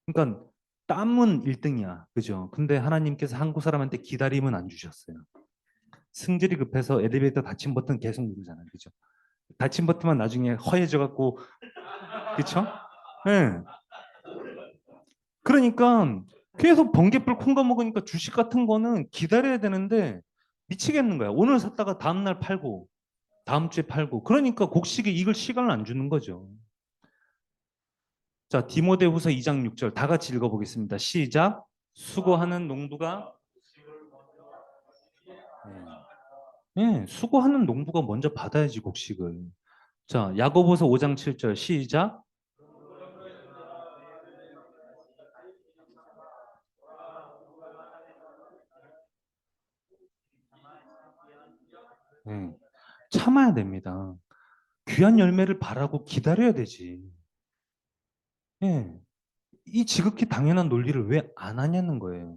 [SPEAKER 2] 그러니까 땀은 1등이야. 그죠? 근데 하나님께서 한국 사람한테 기다림은 안 주셨어요. 승질이 급해서 엘리베이터 닫힌 버튼 계속 누르잖아요. 그죠? 닫힌 버튼만 나중에 허해져 갖고 그쵸? 예. 그러니까 계속 번개불 콩가 먹으니까 주식 같은 거는 기다려야 되는데 미치겠는 거야. 오늘 샀다가 다음날 팔고 다음 주에 팔고 그러니까 곡식에 이걸 시간을 안 주는 거죠. 자, 디모데후서 2장 6절 다 같이 읽어보겠습니다. 시작. 수고하는 농부가 수고하는 농부가 먼저 받아야지 곡식을. 자, 야고보서 5장 7절 시작. 예, 참아야 됩니다. 귀한 열매를 바라고 기다려야 되지. 예, 이 지극히 당연한 논리를 왜 안 하냐는 거예요.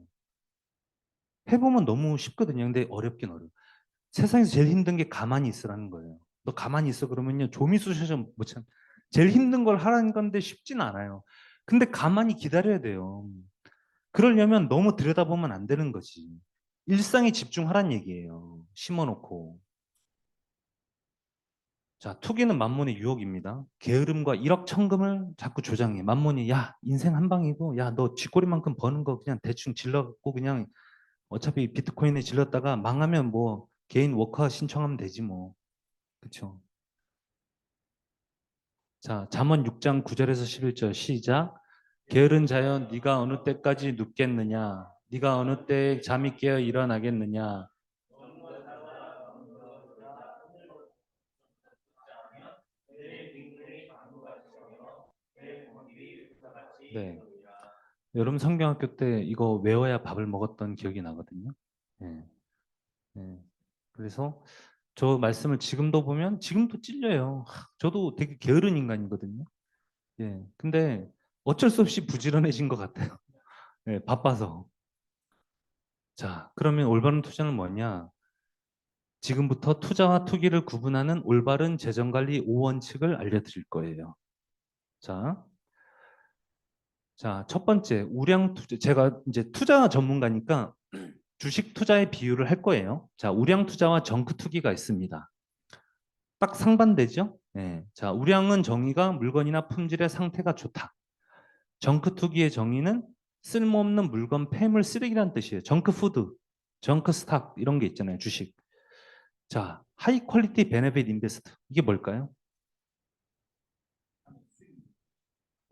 [SPEAKER 2] 해보면 너무 쉽거든요. 근데 어렵긴 어려워. 세상에서 제일 힘든 게 가만히 있으라는 거예요. 너 가만히 있어 그러면요. 조미수셔서 뭐 참 제일 힘든 걸 하라는 건데 쉽진 않아요. 근데 가만히 기다려야 돼요. 그러려면 너무 들여다보면 안 되는 거지. 일상에 집중하란 얘기예요. 심어놓고. 자, 투기는 만몬의 유혹입니다. 게으름과 일확천금을 자꾸 조장해. 만몬이 야 인생 한 방이고 야 너 쥐꼬리만큼 버는 거 그냥 대충 질러갖고 그냥 어차피 비트코인에 질렀다가 망하면 뭐 개인 워커 신청하면 되지 뭐. 그쵸? 자, 잠언 6장 9절에서 11절 시작. 게으른 자여 네가 어느 때까지 눕겠느냐? 네가 어느 때 잠이 깨어 일어나겠느냐? 네. 여름 성경학교 때 이거 외워야 밥을 먹었던 기억이 나거든요. 예. 예. 그래서 저 말씀을 지금도 보면 지금도 찔려요. 저도 되게 게으른 인간이거든요. 예. 근데 어쩔 수 없이 부지런해진 것 같아요. 예, 바빠서. 자, 그러면 올바른 투자는 뭐냐? 지금부터 투자와 투기를 구분하는 올바른 재정관리 5원칙을 알려드릴 거예요. 자, 자, 첫 번째, 우량 투자. 제가 이제 투자 전문가니까 주식 투자의 비유를 할 거예요. 자, 우량 투자와 정크 투기가 있습니다. 딱 상반되죠? 네. 자, 우량은 정의가 물건이나 품질의 상태가 좋다. 정크 투기의 정의는 쓸모없는 물건, 폐물, 쓰레기란 뜻이에요. 정크 푸드, 정크 스탁 이런 게 있잖아요. 주식. 자, 하이 퀄리티 베네핏 인베스트. 이게 뭘까요?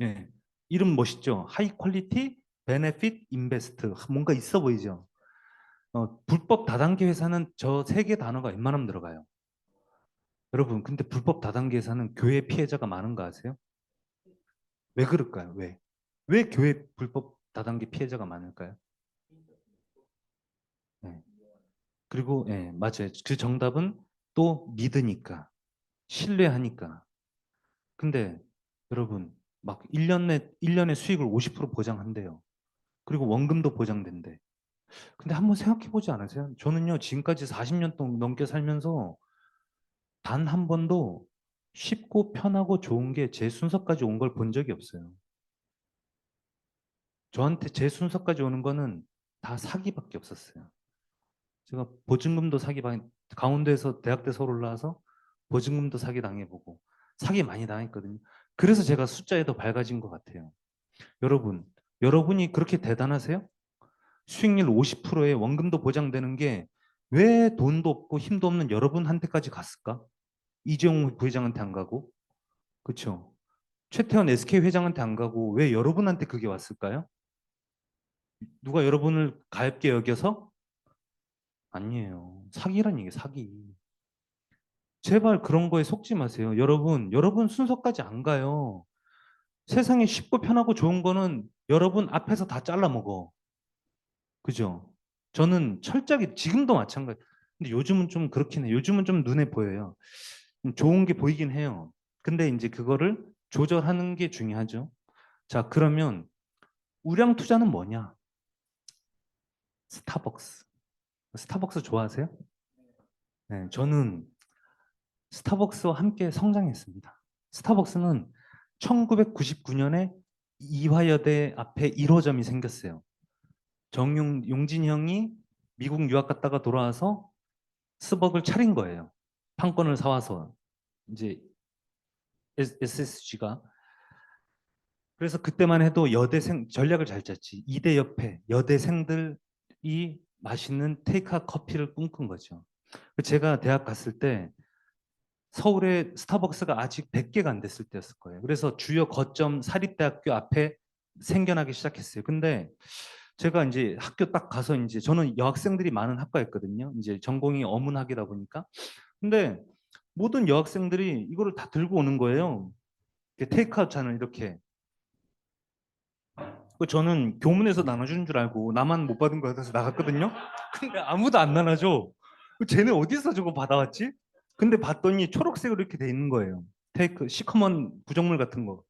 [SPEAKER 2] 예. 이름 멋있죠? 하이 퀄리티 베네핏 인베스트. 뭔가 있어 보이죠? 불법 다단계 회사는 저 세 개 단어가 웬만하면 들어가요. 여러분, 근데 불법 다단계 회사는 교회 피해자가 많은 거 아세요? 왜 그럴까요? 왜? 왜 교회 불법 다단계 피해자가 많을까요? 네. 그리고 예, 맞아요. 그 정답은 또 믿으니까, 신뢰하니까. 근데 여러분, 막 1년에 수익을 50% 보장한대요. 그리고 원금도 보장된대. 근데 한번 생각해 보지 않으세요? 저는요, 지금까지 40년 동안 넘게 살면서 단 한 번도 쉽고 편하고 좋은 게 제 순서까지 온 걸 본 적이 없어요. 저한테 제 순서까지 오는 거는 다 사기밖에 없었어요. 제가 보증금도 사기 강원도에서 대학때 서울 올라와서 보증금도 사기 당해보고 사기 많이 당했거든요. 그래서 제가 숫자에 더 밝아진 것 같아요. 여러분, 여러분이 그렇게 대단하세요? 수익률 50%에 원금도 보장되는 게 왜 돈도 없고 힘도 없는 여러분한테까지 갔을까? 이재용 부회장한테 안 가고 그렇죠? 최태원 SK 회장한테 안 가고 왜 여러분한테 그게 왔을까요? 누가 여러분을 가엾게 여겨서? 아니에요. 사기란 얘기 사기. 제발 그런 거에 속지 마세요. 여러분 순서까지 안 가요. 세상에 쉽고 편하고 좋은 거는 여러분 앞에서 다 잘라 먹어. 그죠? 저는 철저하게 지금도 마찬가지. 근데 요즘은 좀 그렇긴 해요. 요즘은 좀 눈에 보여요. 좋은 게 보이긴 해요. 근데 이제 그거를 조절하는 게 중요하죠. 자, 그러면 우량 투자는 뭐냐? 스타벅스. 스타벅스 좋아하세요? 네, 저는 스타벅스와 함께 성장했습니다. 스타벅스는 1999년에 이화여대 앞에 1호점이 생겼어요. 용진 형이 미국 유학 갔다가 돌아와서 스벅을 차린 거예요. 판권을 사와서 이제 SSG가. 그래서 그때만 해도 여대생 전략을 잘 짰지. 이대 옆에 여대생들이 맛있는 테이크아웃 커피를 꿈꾼 거죠. 제가 대학 갔을 때 서울에 스타벅스가 아직 100개가 안 됐을 때였을 거예요. 그래서 주요 거점 사립대학교 앞에 생겨나기 시작했어요. 근데 제가 이제 학교 딱 가서 이제 저는 여학생들이 많은 학과였거든요. 이제 전공이 어문학이다 보니까. 근데 모든 여학생들이 이거를 다 들고 오는 거예요. 테이크아웃 잔을 이렇게. 저는 교문에서 나눠주는 줄 알고 나만 못 받은 거 같아서 나갔거든요. 근데 아무도 안 나눠줘. 쟤네 어디서 저거 받아왔지? 근데 봤더니 초록색으로 이렇게 돼 있는 거예요. 테이크 시커먼 구정물 같은 거.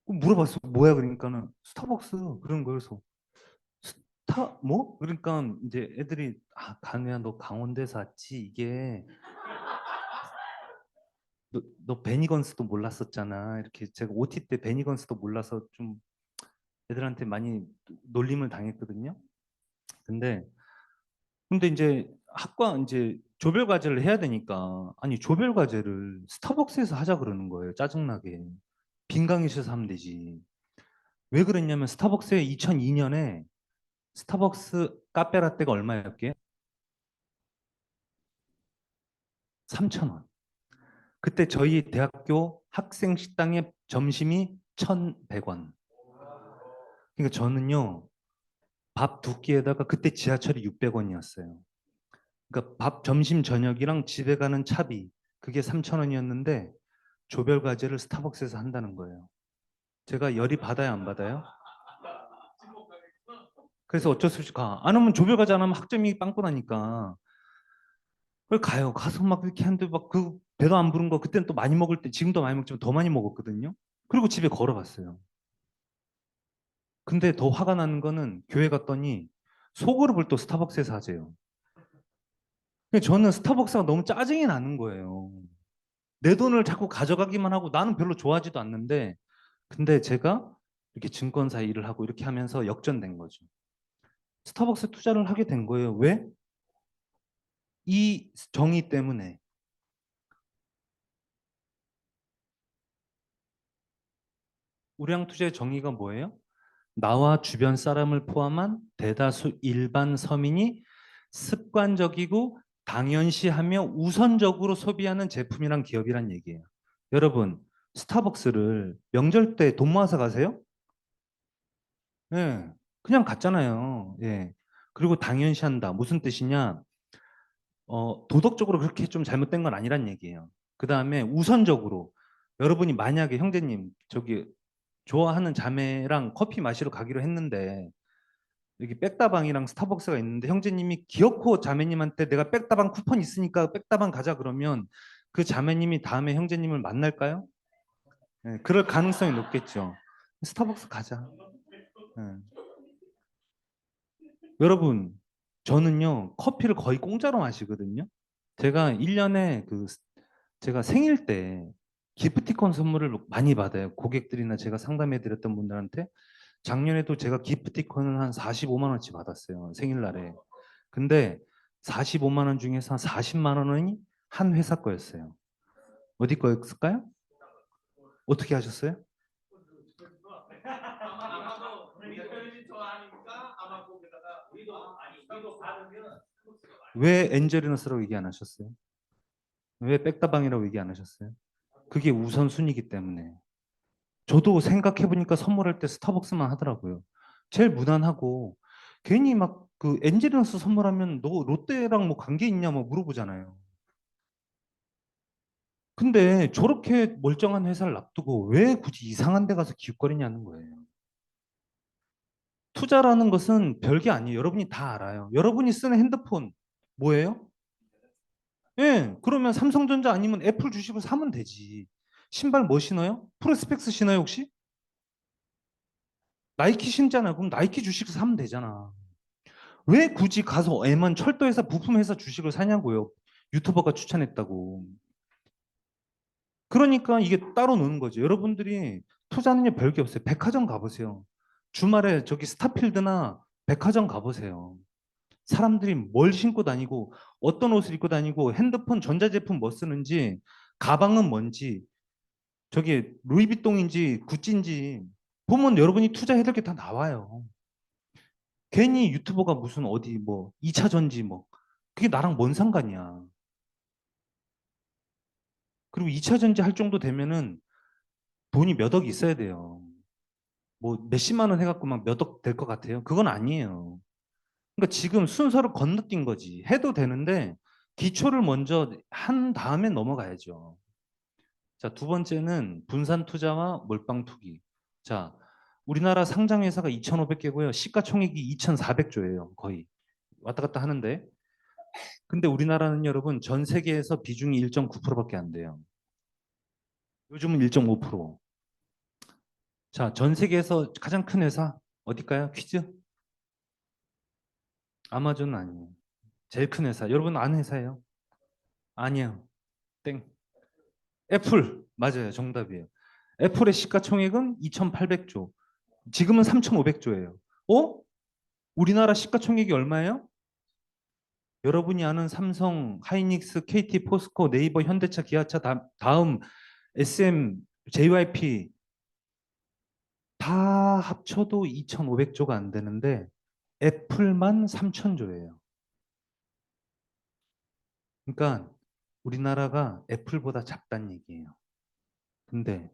[SPEAKER 2] 물어봤어. 뭐야? 그러니까는 스타벅스 그런 거여서 스타 뭐? 그러니까 이제 애들이 간우야 너 강원도에서 왔지? 이게 너 베니건스도 몰랐었잖아. 이렇게 제가 OT 때 베니건스도 몰라서 좀 애들한테 많이 놀림을 당했거든요. 근데 이제 학과 이제 조별 과제를 해야 되니까 아니 조별 과제를 스타벅스에서 하자 그러는 거예요. 짜증나게. 빈 강의실에서 하면 되지. 왜 그랬냐면 스타벅스에 2002년에 스타벅스 카페라떼가 얼마였게? 3,000원. 그때 저희 대학교 학생 식당의 점심이 1,100원. 그러니까 저는요. 밥 두 끼에다가 그때 지하철이 600원이었어요. 그러니까 밥 점심 저녁이랑 집에 가는 차비 그게 3,000원이었는데 조별 과제를 스타벅스에서 한다는 거예요. 제가 열이 받아야 안 받아요? 그래서 어쩔 수 없이 가. 안 하면 조별 과제 안 하면 학점이 빵꾸 나니까. 그걸 가요. 가서 막 이렇게 하는데 막 그 배도 안 부른 거 그때는 또 많이 먹을 때 지금도 많이 먹지만 더 많이 먹었거든요. 그리고 집에 걸어갔어요. 근데 더 화가 나는 거는 교회 갔더니 소그룹을 또 스타벅스에서 하재요. 근데 저는 스타벅스가 너무 짜증이 나는 거예요. 내 돈을 자꾸 가져가기만 하고 나는 별로 좋아하지도 않는데 근데 제가 이렇게 증권사 일을 하고 이렇게 하면서 역전된 거죠. 스타벅스 투자를 하게 된 거예요. 왜? 이 정의 때문에. 우량 투자의 정의가 뭐예요? 나와 주변 사람을 포함한 대다수 일반 서민이 습관적이고 당연시하며 우선적으로 소비하는 제품이란 기업이란 얘기예요. 여러분, 스타벅스를 명절 때 돈 모아서 가세요? 예, 그냥 갔잖아요. 예. 그리고 당연시한다. 무슨 뜻이냐? 도덕적으로 그렇게 좀 잘못된 건 아니란 얘기예요. 그 다음에 우선적으로 여러분이 만약에 형제님 저기 좋아하는 자매랑 커피 마시러 가기로 했는데 여기 백다방이랑 스타벅스가 있는데 형제님이 기어코 자매님한테 내가 백다방 쿠폰 있으니까 백다방 가자 그러면 그 자매님이 다음에 형제님을 만날까요? 네, 그럴 가능성이 높겠죠. 스타벅스 가자. 네. 여러분, 저는요 커피를 거의 공짜로 마시거든요. 제가 1년에 제가 생일 때 기프티콘 선물을 많이 받아요. 고객들이나 제가 상담해 드렸던 분들한테 작년에도 제가 기프티콘을 한 45만 원치 받았어요. 생일날에. 근데 45만 원 중에서 한 40만 원이 한 회사 거였어요. 어디 거였을까요? 어떻게 하셨어요? 왜 엔젤리너스라고 얘기 안 하셨어요? 왜 백다방이라고 얘기 안 하셨어요? 그게 우선순위이기 때문에. 저도 생각해 보니까 선물할 때 스타벅스만 하더라고요. 제일 무난하고 괜히 막 그 엔지니어스 선물하면 너 롯데랑 뭐 관계 있냐 뭐 물어보잖아요. 근데 저렇게 멀쩡한 회사를 놔두고 왜 굳이 이상한 데 가서 기웃거리냐는 거예요. 투자라는 것은 별게 아니에요. 여러분이 다 알아요. 여러분이 쓰는 핸드폰 뭐예요? 예, 그러면 삼성전자 아니면 애플 주식을 사면 되지. 신발 뭐 신어요? 프로스펙스 신어요, 혹시? 나이키 신잖아. 그럼 나이키 주식 사면 되잖아. 왜 굳이 가서 애만 철도회사, 부품회사 주식을 사냐고요. 유튜버가 추천했다고. 그러니까 이게 따로 노는 거죠. 여러분들이 투자는요, 별게 없어요. 백화점 가보세요. 주말에 저기 스타필드나 백화점 가보세요. 사람들이 뭘 신고 다니고 어떤 옷을 입고 다니고 핸드폰 전자제품 뭐 쓰는지 가방은 뭔지 저기 루이비통인지 구찌인지 보면 여러분이 투자해야 될 게 다 나와요. 괜히 유튜버가 무슨 어디 뭐 2차 전지 뭐 그게 나랑 뭔 상관이야. 그리고 2차 전지 할 정도 되면은 돈이 몇 억 있어야 돼요. 뭐 몇십만 원 해갖고 막 몇 억 될 것 같아요. 그건 아니에요. 그러니까 지금 순서를 건너뛴 거지. 해도 되는데 기초를 먼저 한 다음에 넘어가야죠. 자, 두 번째는 분산 투자와 몰빵 투기. 자, 우리나라 상장 회사가 2,500개고요. 시가총액이 2,400조예요. 거의 왔다 갔다 하는데. 근데 우리나라는 여러분 전 세계에서 비중이 1.9%밖에 안 돼요. 요즘은 1.5%. 자, 전 세계에서 가장 큰 회사 어딜까요? 퀴즈? 아마존 아니에요. 제일 큰 회사. 여러분 아는 회사예요? 아니에요. 땡. 애플. 맞아요. 정답이에요. 애플의 시가총액은 2,800조. 지금은 3,500조예요. 어? 우리나라 시가총액이 얼마예요? 여러분이 아는 삼성, 하이닉스, KT, 포스코, 네이버, 현대차, 기아차 다음 SM, JYP 다 합쳐도 2,500조가 안 되는데 애플만 3,000조예요. 그러니까 우리나라가 애플보다 작다는 얘기예요. 근데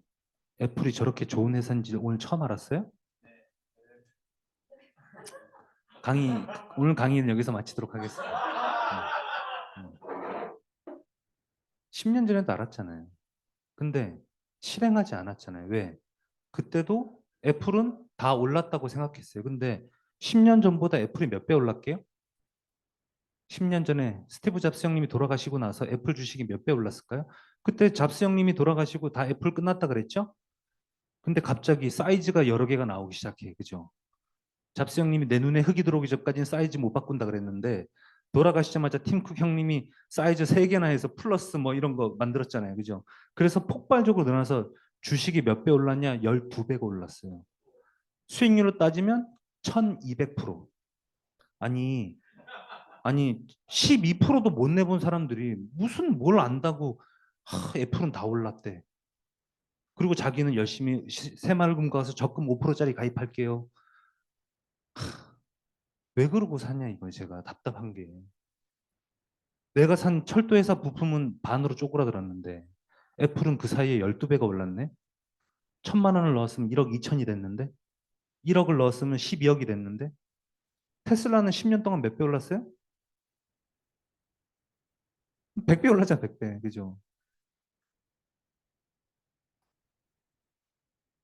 [SPEAKER 2] 애플이 저렇게 좋은 회사인지 오늘 처음 알았어요? 강의 오늘 강의는 여기서 마치도록 하겠습니다. 음, 음. 10년 전에도 알았잖아요. 근데 실행하지 않았잖아요. 왜? 그때도 애플은 다 올랐다고 생각했어요. 근데 10년 전보다 애플이 몇 배 올랐게요? 10년 전에 스티브 잡스 형님이 돌아가시고 나서 애플 주식이 몇 배 올랐을까요? 그때 잡스 형님이 돌아가시고 다 애플 끝났다 그랬죠? 근데 갑자기 사이즈가 여러 개가 나오기 시작해. 그죠? 잡스 형님이 내 눈에 흙이 들어오기 전까지는 사이즈 못 바꾼다 그랬는데 돌아가시자마자 팀쿡 형님이 사이즈 3개나 해서 플러스 뭐 이런 거 만들었잖아요. 그죠? 그래서 폭발적으로 늘어나서 주식이 몇 배 올랐냐? 12배가 올랐어요. 수익률로 따지면 1200%. 아니, 아니 12%도 못 내본 사람들이 무슨 뭘 안다고 애플은 다 올랐대. 그리고 자기는 열심히 새마을금 가서 적금 5%짜리 가입할게요. 왜 그러고 사냐 이거 제가 답답한 게. 내가 산 철도회사 부품은 반으로 쪼그라들었는데 애플은 그 사이에 12배가 올랐네. 1,000만 원을 넣었으면 1억 2천이 됐는데 1억을 넣었으면 12억이 됐는데 테슬라는 10년 동안 몇 배 올랐어요? 100배 올랐잖아, 100배. 그죠?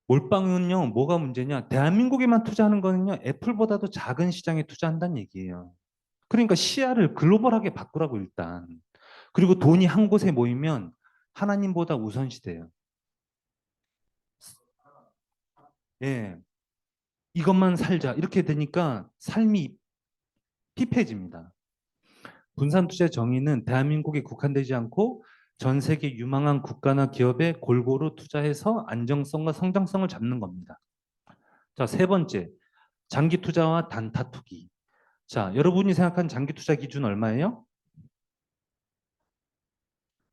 [SPEAKER 2] 몰빵은요, 뭐가 문제냐? 대한민국에만 투자하는 거는요, 애플보다도 작은 시장에 투자한다는 얘기예요. 그러니까 시야를 글로벌하게 바꾸라고 일단. 그리고 돈이 한 곳에 모이면 하나님보다 우선시돼요. 예. 이것만 살자. 이렇게 되니까 삶이 피폐해집니다. 분산 투자의 정의는 대한민국에 국한되지 않고 전 세계 유망한 국가나 기업에 골고루 투자해서 안정성과 성장성을 잡는 겁니다. 자, 세 번째, 장기 투자와 단타 투기. 자, 여러분이 생각한 장기 투자 기준 얼마예요?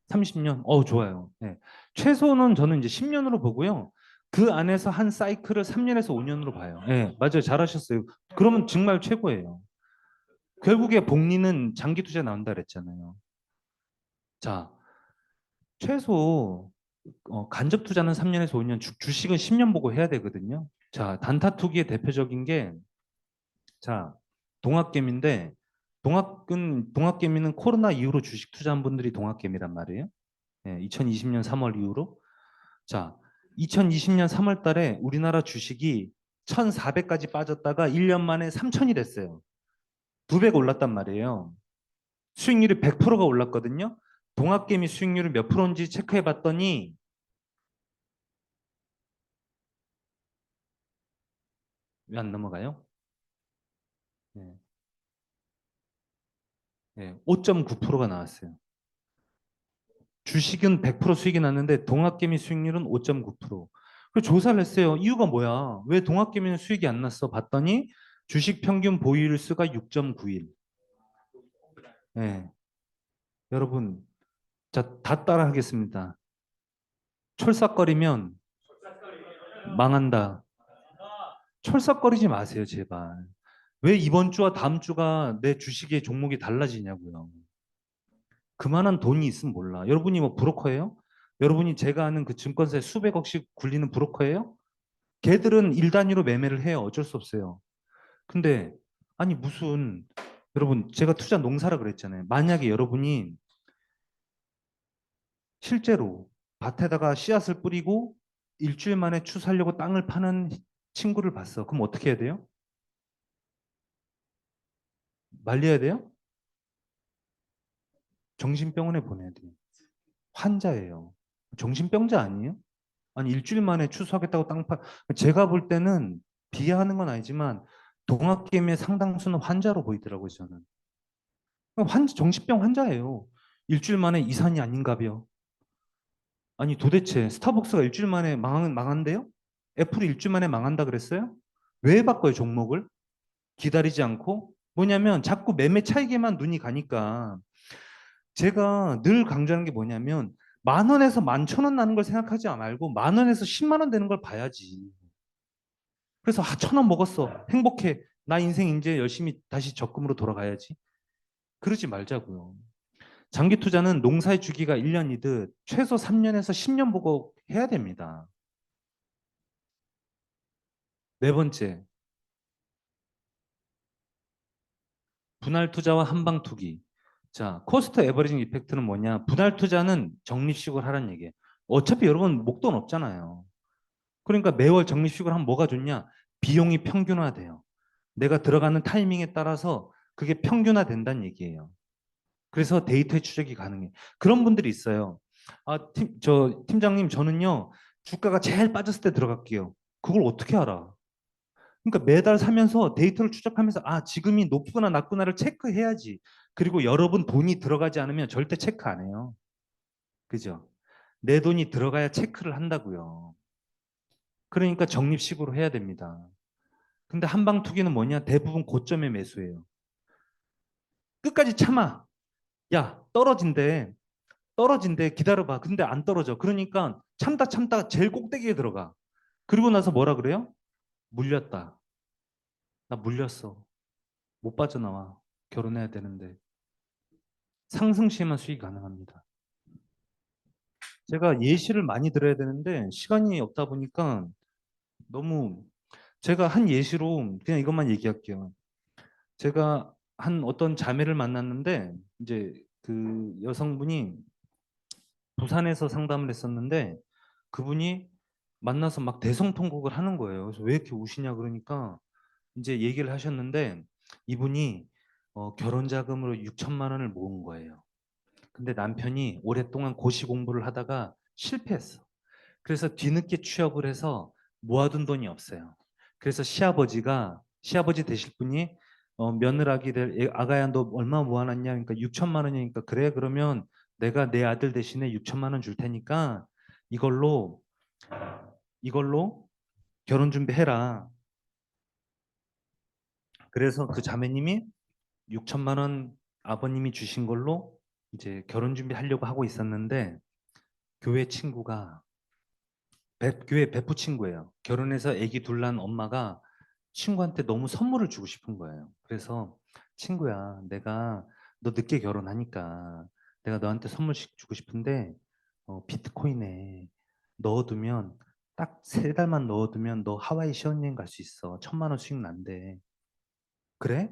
[SPEAKER 2] 30년. 좋아요. 네. 최소는 저는 이제 10년으로 보고요. 그 안에서 한 사이클을 3년에서 5년으로 봐요. 네, 맞아요. 잘하셨어요. 그러면 정말 최고예요. 결국에 복리는 장기 투자 나온다 그랬잖아요. 자, 최소 간접 투자는 3년에서 5년, 주식은 10년 보고 해야 되거든요. 자, 단타 투기의 대표적인 게, 자, 동학개미인데, 동학개미는 코로나 이후로 주식 투자한 분들이 동학개미란 말이에요. 2020년 3월 이후로. 자, 2020년 3월 달에 우리나라 주식이 1,400까지 빠졌다가 1년 만에 3,000이 됐어요. 2배가 올랐단 말이에요. 수익률이 100%가 올랐거든요. 동학개미 수익률이 몇 프로인지 체크해 봤더니 왜 안 넘어가요? 네, 5.9%가 나왔어요. 주식은 100% 수익이 났는데 동학개미 수익률은 5.9%. 그 조사를 했어요. 이유가 뭐야? 왜 동학개미는 수익이 안 났어? 봤더니 주식 평균 보유일 수가 6.9일. 네, 여러분, 자, 다 따라 하겠습니다. 철삭거리면 망한다. 철삭거리지 마세요, 제발. 왜 이번 주와 다음 주가 내 주식의 종목이 달라지냐고요. 그만한 돈이 있으면 몰라. 여러분이 뭐 브로커예요? 여러분이 제가 아는 그 증권사에 수백억씩 굴리는 브로커예요? 걔들은 일 단위로 매매를 해요. 어쩔 수 없어요. 근데 아니 무슨 여러분 제가 투자 농사라 그랬잖아요. 만약에 여러분이 실제로 밭에다가 씨앗을 뿌리고 일주일 만에 추수하려고 땅을 파는 친구를 봤어. 그럼 어떻게 해야 돼요? 말려야 돼요? 정신병원에 보내야 돼요. 환자예요. 정신병자 아니에요? 아니 일주일 만에 추수하겠다고 땅 파. 제가 볼 때는 비하하는 건 아니지만 동학개미의 상당수는 환자로 보이더라고요 저는. 정신병 환자예요. 일주일 만에 이산이 아닌가벼. 아니 도대체 스타벅스가 일주일 만에 망한대요? 애플이 일주일 만에 망한다 그랬어요? 왜 바꿔요 종목을? 기다리지 않고? 뭐냐면 자꾸 매매 차익에만 눈이 가니까 제가 늘 강조하는 게 뭐냐면 10,000원에서 11,000원 나는 걸 생각하지 말고 10,000원에서 10만 원 되는 걸 봐야지. 그래서 1,000원 먹었어. 행복해. 나 인생 이제 열심히 다시 적금으로 돌아가야지. 그러지 말자고요. 장기 투자는 농사의 주기가 1년이듯 최소 3년에서 10년 보고 해야 됩니다. 네 번째, 분할 투자와 한방 투기. 자, 코스트 에버리징 이펙트는 뭐냐? 분할 투자는 적립식으로 하라는 얘기예요. 어차피 여러분 목돈 없잖아요. 그러니까 매월 적립식으로 하면 뭐가 좋냐? 비용이 평균화돼요. 내가 들어가는 타이밍에 따라서 그게 평균화된다는 얘기예요. 그래서 데이터의 추적이 가능해. 그런 분들이 있어요. 팀장님, 저는요, 주가가 제일 빠졌을 때 들어갈게요. 그걸 어떻게 알아? 그러니까 매달 사면서 데이터를 추적하면서, 지금이 높구나, 낮구나를 체크해야지. 그리고 여러분 돈이 들어가지 않으면 절대 체크 안 해요. 그죠? 내 돈이 들어가야 체크를 한다고요. 그러니까 적립식으로 해야 됩니다. 근데 한방 투기는 뭐냐? 대부분 고점에 매수해요. 끝까지 참아. 야, 떨어진대 기다려봐. 근데 안 떨어져. 그러니까 참다 제일 꼭대기에 들어가. 그리고 나서 뭐라 그래요? 물렸다. 나 물렸어. 못 빠져나와. 결혼해야 되는데. 상승 시에만 수익 가능합니다. 제가 예시를 많이 들어야 되는데 시간이 없다 보니까 너무 제가 한 예시로 그냥 이것만 얘기할게요. 제가 한 어떤 자매를 만났는데 이제 그 여성분이 부산에서 상담을 했었는데 그분이 만나서 막 대성통곡을 하는 거예요. 그래서 왜 이렇게 우시냐 그러니까 이제 얘기를 하셨는데 이분이 결혼 자금으로 6천만 원을 모은 거예요. 근데 남편이 오랫동안 고시 공부를 하다가 실패했어. 그래서 뒤늦게 취업을 해서 모아둔 돈이 없어요. 그래서 시아버지 되실 분이 며느라기 될 아가야 너 얼마 모아놨냐? 그러니까 6천만 원이니까 그래 그러면 내가 내 아들 대신에 6천만 원 줄 테니까 이걸로 이걸로 결혼 준비해라. 그래서 그 자매님이 6천만 원 아버님이 주신 걸로 이제 결혼 준비하려고 하고 있었는데 교회 친구가 교회 베프 친구예요. 결혼해서 아기 둘 낳은 엄마가 친구한테 너무 선물을 주고 싶은 거예요. 그래서 친구야, 내가 너 늦게 결혼하니까 내가 너한테 선물씩 주고 싶은데 비트코인에 넣어두면 딱 3달만 넣어두면 너 하와이 시원여행 갈 수 있어. 1,000만 원 수익 난대. 그래?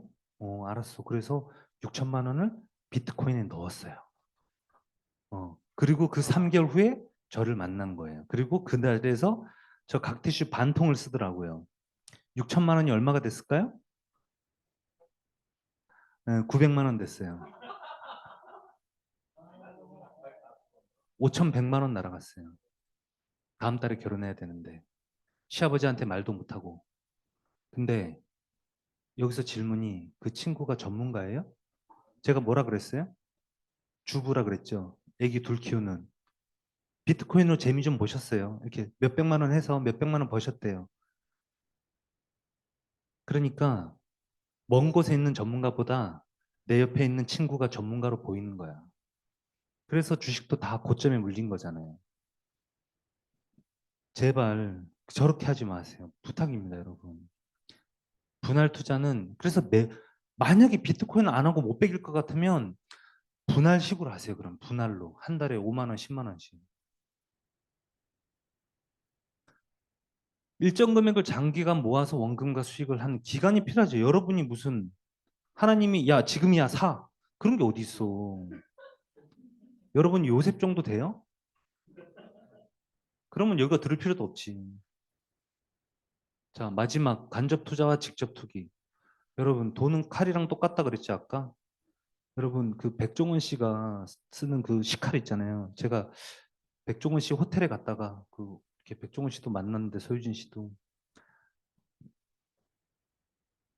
[SPEAKER 2] 알았어. 그래서 6천만 원을 비트코인에 넣었어요. 그리고 그 3개월 후에 저를 만난 거예요. 그리고 그날에서 저 각티슈 반 통을 쓰더라고요. 6천만 원이 얼마가 됐을까요? 900만 원 됐어요. 5,100만 원 날아갔어요. 다음 달에 결혼해야 되는데 시아버지한테 말도 못하고. 근데 여기서 질문이 그 친구가 전문가예요? 제가 뭐라 그랬어요? 주부라 그랬죠. 애기 둘 키우는. 비트코인으로 재미 좀 보셨어요. 이렇게 몇백만 원 해서 몇백만 원 버셨대요. 그러니까 먼 곳에 있는 전문가보다 내 옆에 있는 친구가 전문가로 보이는 거야. 그래서 주식도 다 고점에 물린 거잖아요. 제발 저렇게 하지 마세요. 부탁입니다, 여러분. 분할 투자는 그래서 만약에 비트코인 안 하고 못 베길 것 같으면 분할식으로 하세요. 그럼 분할로 한 달에 5만 원, 10만 원씩. 일정 금액을 장기간 모아서 원금과 수익을 하는 기간이 필요하죠. 여러분이 무슨 하나님이 야 지금이야 사 그런 게 어디 있어? 여러분 요셉 정도 돼요? 그러면 여기가 들을 필요도 없지. 자 마지막 간접 투자와 직접 투기. 여러분 돈은 칼이랑 똑같다 그랬지 아까? 여러분 그 백종원 씨가 쓰는 그 식칼 있잖아요. 제가 백종원 씨 호텔에 갔다가 그 이렇게 백종원 씨도 만났는데 소유진 씨도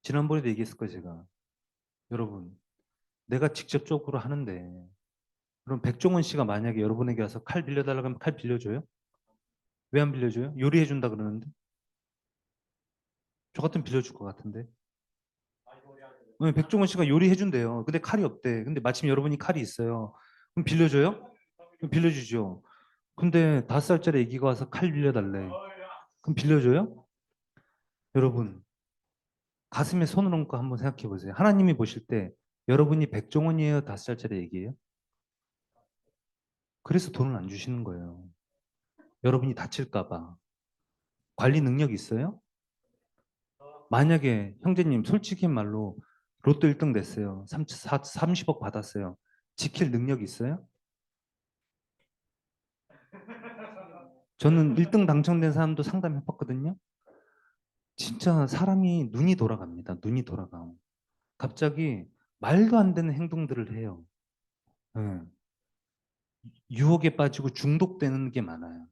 [SPEAKER 2] 지난번에도 얘기했을 거예요 제가. 여러분 내가 직접적으로 하는데 그럼 백종원 씨가 만약에 여러분에게 와서 칼 빌려달라고 하면 칼 빌려줘요? 왜 안 빌려줘요? 요리해준다 그러는데 저 같으면 빌려줄 것 같은데. 네, 백종원 씨가 요리해준대요. 근데 칼이 없대. 근데 마침 여러분이 칼이 있어요. 그럼 빌려줘요? 그럼 빌려주죠. 근데 5살짜리 애기가 와서 칼 빌려달래. 그럼 빌려줘요? 여러분 가슴에 손을 얹고 한번 생각해 보세요. 하나님이 보실 때 여러분이 백종원이에요? 5살짜리 애기예요? 그래서 돈을 안 주시는 거예요. 여러분이 다칠까 봐. 관리 능력 있어요? 만약에 형제님 솔직히 말로 로또 1등 됐어요. 30억 받았어요. 지킬 능력 있어요? 저는 1등 당첨된 사람도 상담해봤거든요. 진짜 사람이 눈이 돌아갑니다. 눈이 돌아가. 갑자기 말도 안 되는 행동들을 해요. 예. 유혹에 빠지고 중독되는 게 많아요.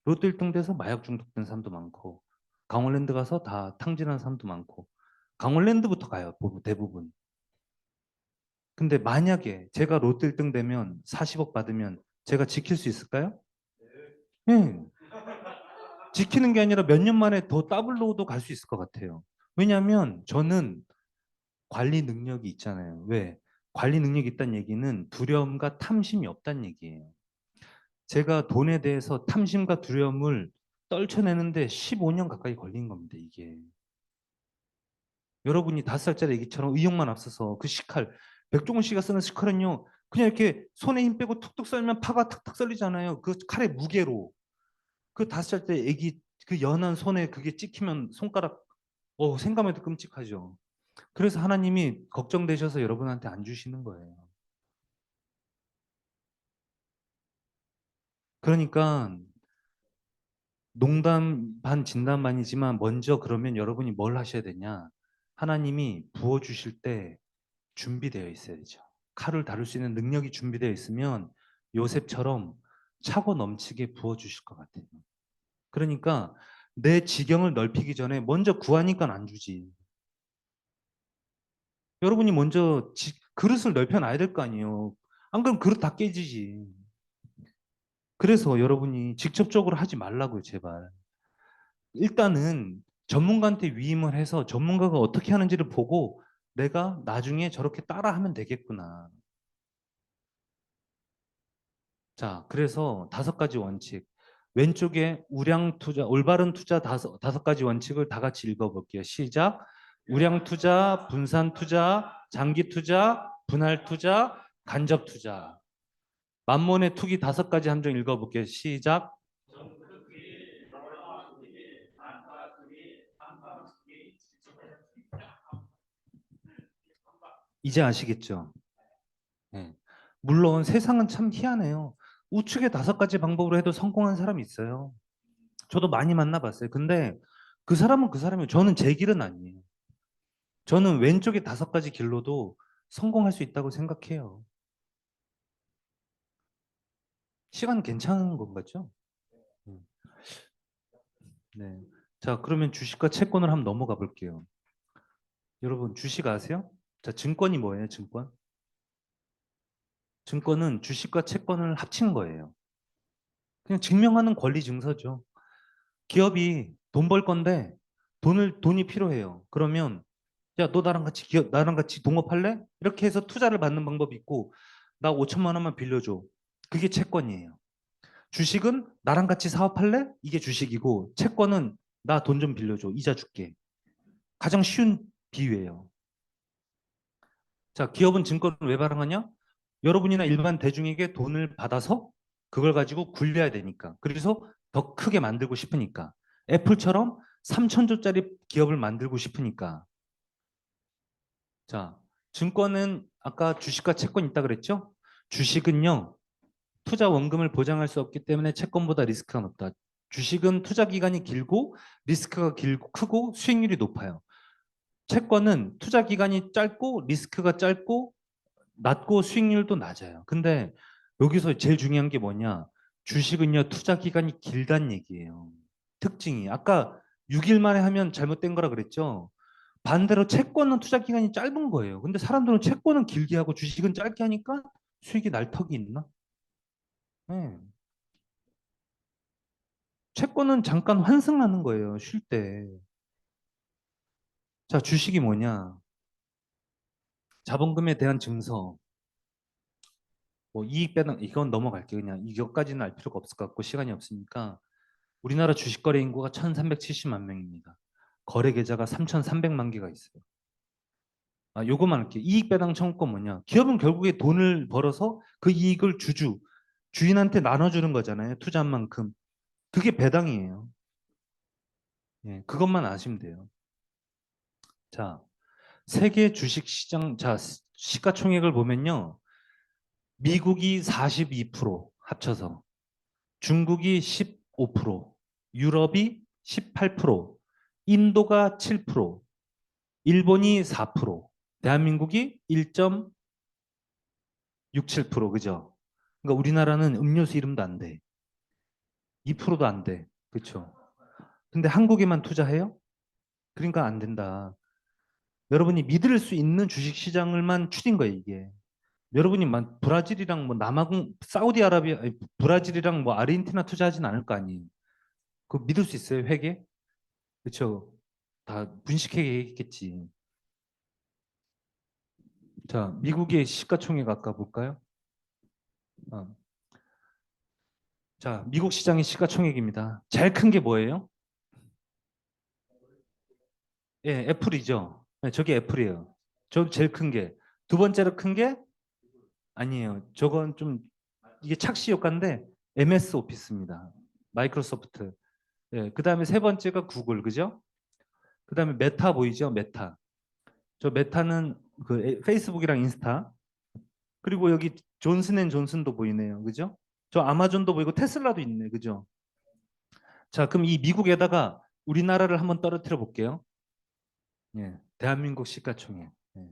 [SPEAKER 2] 로또 1등 돼서 마약 중독된 사람도 많고 강원랜드 가서 다 탕진한 사람도 많고 강원랜드부터 가요. 대부분. 근데 만약에 제가 로또 1등 되면 40억 받으면 제가 지킬 수 있을까요? 네. 지키는 게 아니라 몇 년 만에 더 더블로도 갈 수 있을 것 같아요. 왜냐하면 저는 관리 능력이 있잖아요. 왜? 관리 능력이 있다는 얘기는 두려움과 탐심이 없다는 얘기예요. 제가 돈에 대해서 탐심과 두려움을 떨쳐내는데 15년 가까이 걸린 겁니다, 이게. 여러분이 5살짜리 애기처럼 의욕만 앞서서 그 식칼, 백종원 씨가 쓰는 식칼은요, 그냥 이렇게 손에 힘 빼고 툭툭 썰면 파가 탁탁 썰리잖아요. 그 칼의 무게로. 그 5살짜리 애기 그 연한 손에 그게 찍히면 손가락, 생각해도 끔찍하죠. 그래서 하나님이 걱정되셔서 여러분한테 안 주시는 거예요. 그러니까 농담 반 진담 반이지만 먼저 그러면 여러분이 뭘 하셔야 되냐? 하나님이 부어 주실 때 준비되어 있어야죠. 칼을 다룰 수 있는 능력이 준비되어 있으면 요셉처럼 차고 넘치게 부어 주실 것 같아요. 그러니까 내 지경을 넓히기 전에 먼저 구하니까 안 주지. 여러분이 먼저 그릇을 넓혀놔야 될 거 아니에요. 안 그러면 그릇 다 깨지지. 그래서 여러분이 직접적으로 하지 말라고요, 제발. 일단은 전문가한테 위임을 해서 전문가가 어떻게 하는지를 보고 내가 나중에 저렇게 따라하면 되겠구나. 자, 그래서 5가지 원칙. 왼쪽에 우량 투자, 올바른 투자 다섯 가지 원칙을 다 같이 읽어볼게요. 시작. 우량 투자, 분산 투자, 장기 투자, 분할 투자, 간접 투자. 만몬의 투기 5가지 함정 읽어볼게요. 시작. 이제 아시겠죠? 예. 물론 세상은 참 희한해요. 우측의 5가지 방법으로 해도 성공한 사람이 있어요. 저도 많이 만나봤어요. 근데 그 사람은 그 사람이에요. 저는 제 길은 아니에요. 저는 왼쪽의 5가지 길로도 성공할 수 있다고 생각해요. 시간 괜찮은 건 거죠? 음, 네. 자, 그러면 주식과 채권을 한번 넘어가 볼게요. 여러분, 주식 아세요? 자, 증권이 뭐예요, 증권? 증권은 주식과 채권을 합친 거예요. 그냥 증명하는 권리 증서죠. 기업이 돈 벌 건데 돈이 필요해요. 그러면 야, 너 나랑 같이 동업할래? 이렇게 해서 투자를 받는 방법이 있고 나 5천만 원만 빌려줘. 그게 채권이에요. 주식은 나랑 같이 사업할래? 이게 주식이고 채권은 나 돈 좀 빌려줘. 이자 줄게. 가장 쉬운 비유예요. 자, 기업은 증권을 왜 발행하냐? 여러분이나 일반 대중에게 돈을 받아서 그걸 가지고 굴려야 되니까. 그래서 더 크게 만들고 싶으니까. 애플처럼 3천조짜리 기업을 만들고 싶으니까. 자, 증권은 아까 주식과 채권 있다 그랬죠? 주식은요, 투자 원금을 보장할 수 없기 때문에 채권보다 리스크가 높다. 주식은 투자 기간이 길고 리스크가 길고 크고 수익률이 높아요. 채권은 투자 기간이 짧고 리스크가 짧고 낮고 수익률도 낮아요. 근데 여기서 제일 중요한 게 뭐냐? 주식은요, 투자 기간이 길다는 얘기예요. 특징이. 아까 6일 만에 하면 잘못된 거라 그랬죠? 반대로 채권은 투자 기간이 짧은 거예요. 근데 사람들은 채권은 길게 하고 주식은 짧게 하니까 수익이 날 턱이 있나? 네. 채권은 잠깐 환승하는 거예요. 쉴 때. 자, 주식이 뭐냐? 자본금에 대한 증서, 뭐 이익 배당, 이건 넘어갈게요. 그냥 이것까지는 알 필요가 없을 것 같고 시간이 없으니까 우리나라 주식 거래 인구가 1,370만 명입니다. 거래 계좌가 3,300만 개가 있어요. 아, 요거만 할게요. 이익 배당 청구권 뭐냐? 기업은 결국에 돈을 벌어서 그 이익을 주인한테 나눠주는 거잖아요. 투자한 만큼. 그게 배당이에요. 예, 그것만 아시면 돼요. 자, 세계 주식 시장, 자, 시가총액을 보면요. 미국이 42% 합쳐서, 중국이 15%, 유럽이 18%, 인도가 7%, 일본이 4%, 대한민국이 1.67%, 그죠? 그러니까 우리나라는 음료수 이름도 안 돼. 2%도 안 돼. 그렇죠? 근데 한국에만 투자해요? 그러니까 안 된다. 여러분이 믿을 수 있는 주식 시장을만 추린 거예요, 이게. 여러분이 브라질이랑 뭐 사우디아라비아, 아니, 브라질이랑 뭐 아르헨티나 투자하진 않을 거 아니에요. 그거 믿을 수 있어요, 회계? 그렇죠? 다 분식회계겠지. 자, 미국의 시가총액 아까 볼까요? 어. 자, 미국 시장의 시가총액입니다. 제일 큰 게 뭐예요? 예, 애플이죠. 네, 저게 애플이에요. 저 제일 큰 게. 두 번째로 큰 게 아니에요. 저건 좀 이게 착시 효과인데 MS 오피스입니다. 마이크로소프트. 예, 그다음에 세 번째가 구글, 그죠? 그다음에 메타 보이죠? 메타. 저 메타는 페이스북이랑 인스타. 그리고 여기 존슨앤존슨도 보이네요. 그죠? 저 아마존도 보이고 테슬라도 있네. 그죠? 자, 그럼 이 미국에다가 우리나라를 한번 떨어뜨려 볼게요. 예, 대한민국 시가총액. 예.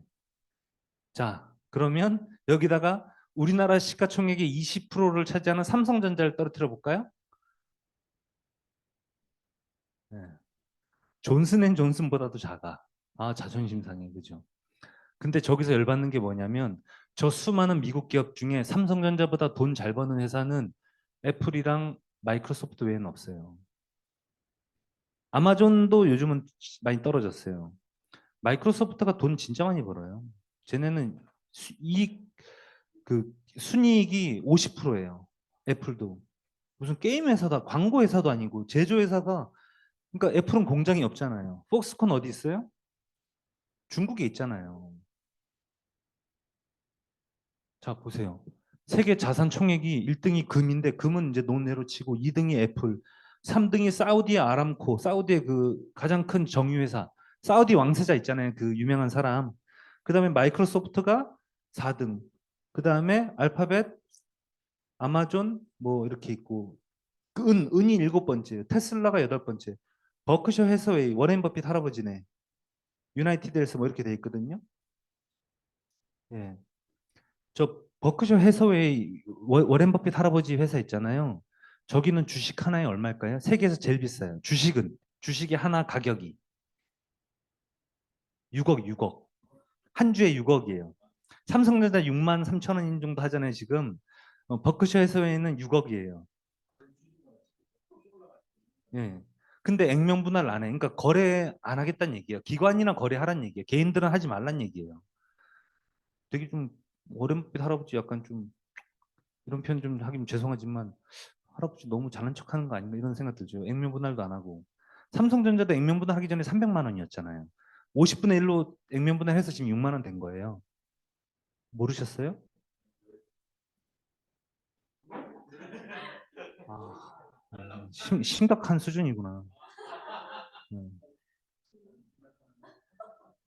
[SPEAKER 2] 자, 그러면 여기다가 우리나라 시가총액의 20%를 차지하는 삼성전자를 떨어뜨려 볼까요? 예. 존슨앤존슨보다도 작아. 아, 자존심 상해. 그죠? 근데 저기서 열받는 게 뭐냐면 저 수많은 미국 기업 중에 삼성전자보다 돈 잘 버는 회사는 애플이랑 마이크로소프트 외에는 없어요. 아마존도 요즘은 많이 떨어졌어요. 마이크로소프트가 돈 진짜 많이 벌어요. 쟤네는 이익 그 순이익이 50%예요. 애플도. 무슨 게임 회사다, 광고 회사도 아니고 제조 회사가 그러니까 애플은 공장이 없잖아요. 폭스콘 어디 있어요? 중국에 있잖아요. 자, 보세요. 세계 자산 총액이 1등이 금인데 금은 이제 논외로 치고 2등이 애플, 3등이 사우디 아람코, 사우디의 그 가장 큰 정유회사, 사우디 왕세자 있잖아요. 그 유명한 사람. 그 다음에 마이크로소프트가 4등. 그 다음에 알파벳, 아마존 뭐 이렇게 있고 그 은이 7번째, 테슬라가 8번째, 버크셔 해서웨이, 워렌 버핏 할아버지네. 유나이티드에서 뭐 이렇게 돼 있거든요. 예. 저 버크셔 해서웨이 워렌 버핏 할아버지 회사 있잖아요. 저기는 주식 하나에 얼마일까요? 세계에서 제일 비싸요. 주식이 하나 가격이 6억. 한 주에 6억이에요. 삼성전자 6만 3천 원 정도 하잖아요, 지금. 버크셔 해서웨이는 6억이에요. 예. 근데 액면 분할 안 해. 그러니까 거래 안 하겠다는 얘기예요. 기관이나 거래하라는 얘기예요. 개인들은 하지 말란 얘기예요. 되게 좀 워렌 버핏 할아버지 약간 좀 이런 표현 좀 하긴 죄송하지만 할아버지 너무 잘난 척하는 거 아닌가 이런 생각 들죠. 액면 분할도 안 하고. 삼성전자도 액면 분할하기 전에 300만 원이었잖아요. 50분의 1로 액면 분할해서 지금 6만 원 된 거예요. 모르셨어요? 아, 심각한 수준이구나. 음.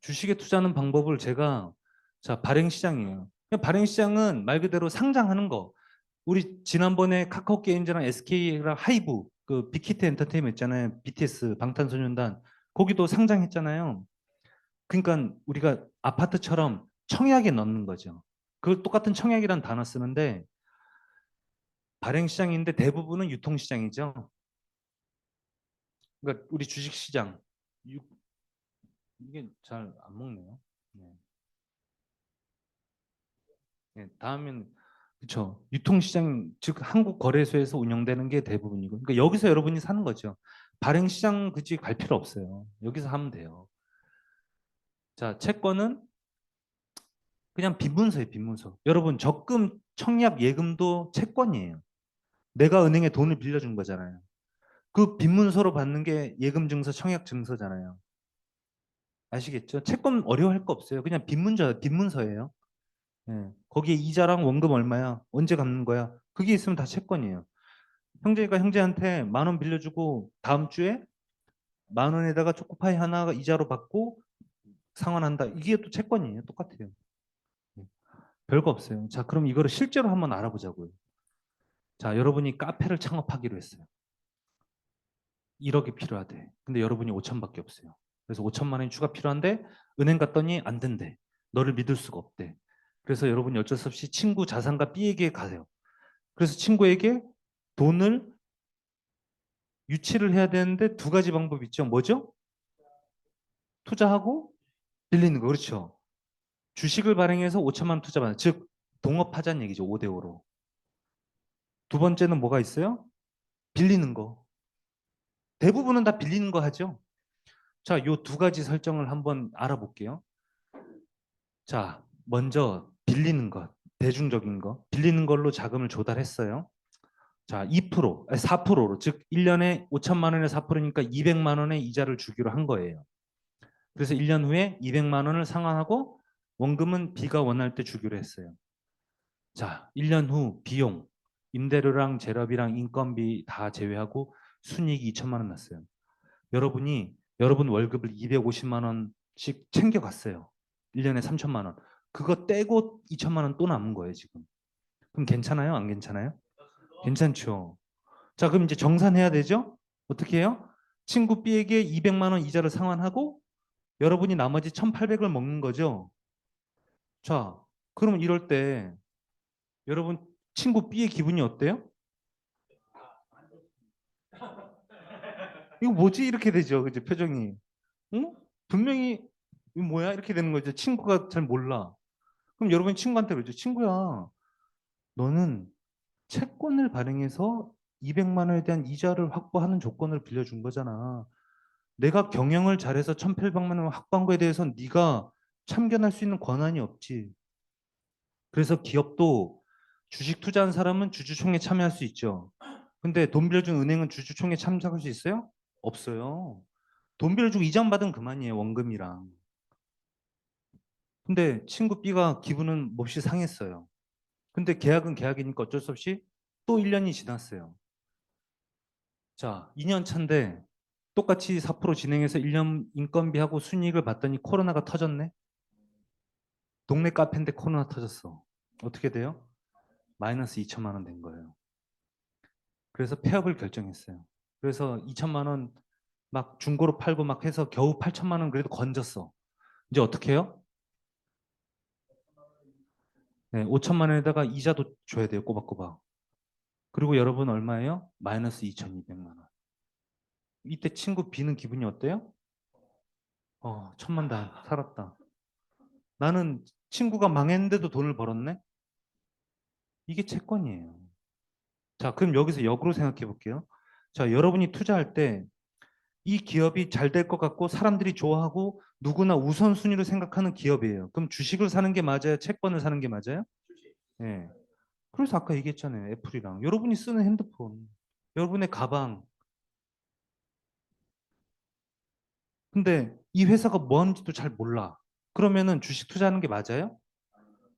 [SPEAKER 2] 주식에 투자하는 방법을 제가 자 발행시장이에요. 발행시장은 말 그대로 상장하는 거. 우리 지난번에 카카오 게임즈랑 SK랑 하이브 그 빅히트 엔터테인먼트 있잖아요. BTS 방탄소년단 거기도 상장했잖아요. 그러니까 우리가 아파트처럼 청약에 넣는 거죠. 그 똑같은 청약이란 단어 쓰는데 발행시장인데 대부분은 유통시장이죠. 그러니까 우리 주식시장 이게 잘 안 먹네요. 네. 네, 다음엔 그렇죠. 유통시장 즉 한국 거래소에서 운영되는 게 대부분이고, 그러니까 여기서 여러분이 사는 거죠. 발행시장 굳이 갈 필요 없어요. 여기서 하면 돼요. 자, 채권은 그냥 빈문서예요, 빈문서. 여러분 적금, 청약, 예금도 채권이에요. 내가 은행에 돈을 빌려준 거잖아요. 그 빈문서로 받는 게 예금증서, 청약증서잖아요. 아시겠죠? 채권 어려워할 거 없어요. 그냥 빈문서예요. 예. 거기에 이자랑 원금 얼마야? 언제 갚는 거야? 그게 있으면 다 채권이에요. 형제가 형제한테 10,000원 빌려주고 다음 주에 10,000원에다가 초코파이 하나 이자로 받고 상환한다. 이게 또 채권이에요. 똑같아요. 예. 별거 없어요. 자, 그럼 이거를 실제로 한번 알아보자고요. 자, 여러분이 카페를 창업하기로 했어요. 1억이 필요하대. 근데 여러분이 5천밖에 없어요. 그래서 5천만 원이 추가 필요한데 은행 갔더니 안 된대. 너를 믿을 수가 없대. 그래서 여러분이 어쩔 수 없이 친구 자산가 B에게 가세요. 그래서 친구에게 돈을 유치를 해야 되는데 두 가지 방법이 있죠. 뭐죠? 투자하고 빌리는 거. 그렇죠. 주식을 발행해서 5천만 원 투자받는, 즉 동업하자는 얘기죠. 5대5로. 두 번째는 뭐가 있어요? 빌리는 거. 대부분은 다 빌리는 거 하죠. 자, 요 두 가지 설정을 한번 알아볼게요. 자, 먼저 빌리는 것, 대중적인 거. 빌리는 걸로 자금을 조달했어요. 자, 2%, 아니 4%로, 즉 1년에 5천만 원에 4%니까 200만 원의 이자를 주기로 한 거예요. 그래서 1년 후에 200만 원을 상환하고 원금은 B가 원할 때 주기로 했어요. 자, 1년 후 비용, 임대료랑 재료비랑 인건비 다 제외하고 순이익이 2천만 원 났어요. 여러분 월급을 250만 원씩 챙겨갔어요. 1년에 3천만 원. 그거 떼고 2천만 원 또 남은 거예요, 지금. 그럼 괜찮아요? 안 괜찮아요? 괜찮죠. 자, 그럼 이제 정산해야 되죠? 어떻게 해요? 친구 B에게 200만 원 이자를 상환하고 여러분이 나머지 1,800을 먹는 거죠. 자, 그럼 이럴 때 여러분 친구 B의 기분이 어때요? 이거 뭐지? 이렇게 되죠. 그죠? 표정이. 응? 분명히 이거 뭐야? 이렇게 되는 거죠. 친구가 잘 몰라. 그럼 여러분이 친구한테 그러죠. 친구야, 너는 채권을 발행해서 200만 원에 대한 이자를 확보하는 조건을 빌려준 거잖아. 내가 경영을 잘해서 1,800만 원 확보한 거에 대해서 네가 참견할 수 있는 권한이 없지. 그래서 기업도 주식 투자한 사람은 주주총회 참여할 수 있죠. 근데 돈 빌려준 은행은 주주총회 참석할 수 있어요? 없어요. 돈 빌려주고 이자만 받으면 그만이에요. 원금이랑. 근데 친구 B가 기분은 몹시 상했어요. 근데 계약은 계약이니까 어쩔 수 없이 또 1년이 지났어요. 자, 2년 차인데 똑같이 4% 진행해서 1년 인건비하고 순이익을 받더니 코로나가 터졌네. 동네 카페인데 코로나 터졌어. 어떻게 돼요? 마이너스 2천만 원 된 거예요. 그래서 폐업을 결정했어요. 그래서 2천만 원 막 중고로 팔고 막 해서 겨우 8천만 원 그래도 건졌어. 이제 어떻게 해요? 네, 5천만 원에다가 이자도 줘야 돼요. 꼬박꼬박. 그리고 여러분 얼마예요? 마이너스 2,200만 원. 이때 친구 비는 기분이 어때요? 천만 다행 살았다. 나는 친구가 망했는데도 돈을 벌었네? 이게 채권이에요. 자, 그럼 여기서 역으로 생각해 볼게요. 자, 여러분이 투자할 때 이 기업이 잘 될 것 같고 사람들이 좋아하고 누구나 우선순위로 생각하는 기업이에요. 그럼 주식을 사는 게 맞아요? 채권을 사는 게 맞아요? 예. 그래서 아까 얘기했잖아요. 애플이랑. 여러분이 쓰는 핸드폰, 여러분의 가방. 근데 이 회사가 뭐 하는지도 잘 몰라. 그러면은 주식 투자하는 게 맞아요?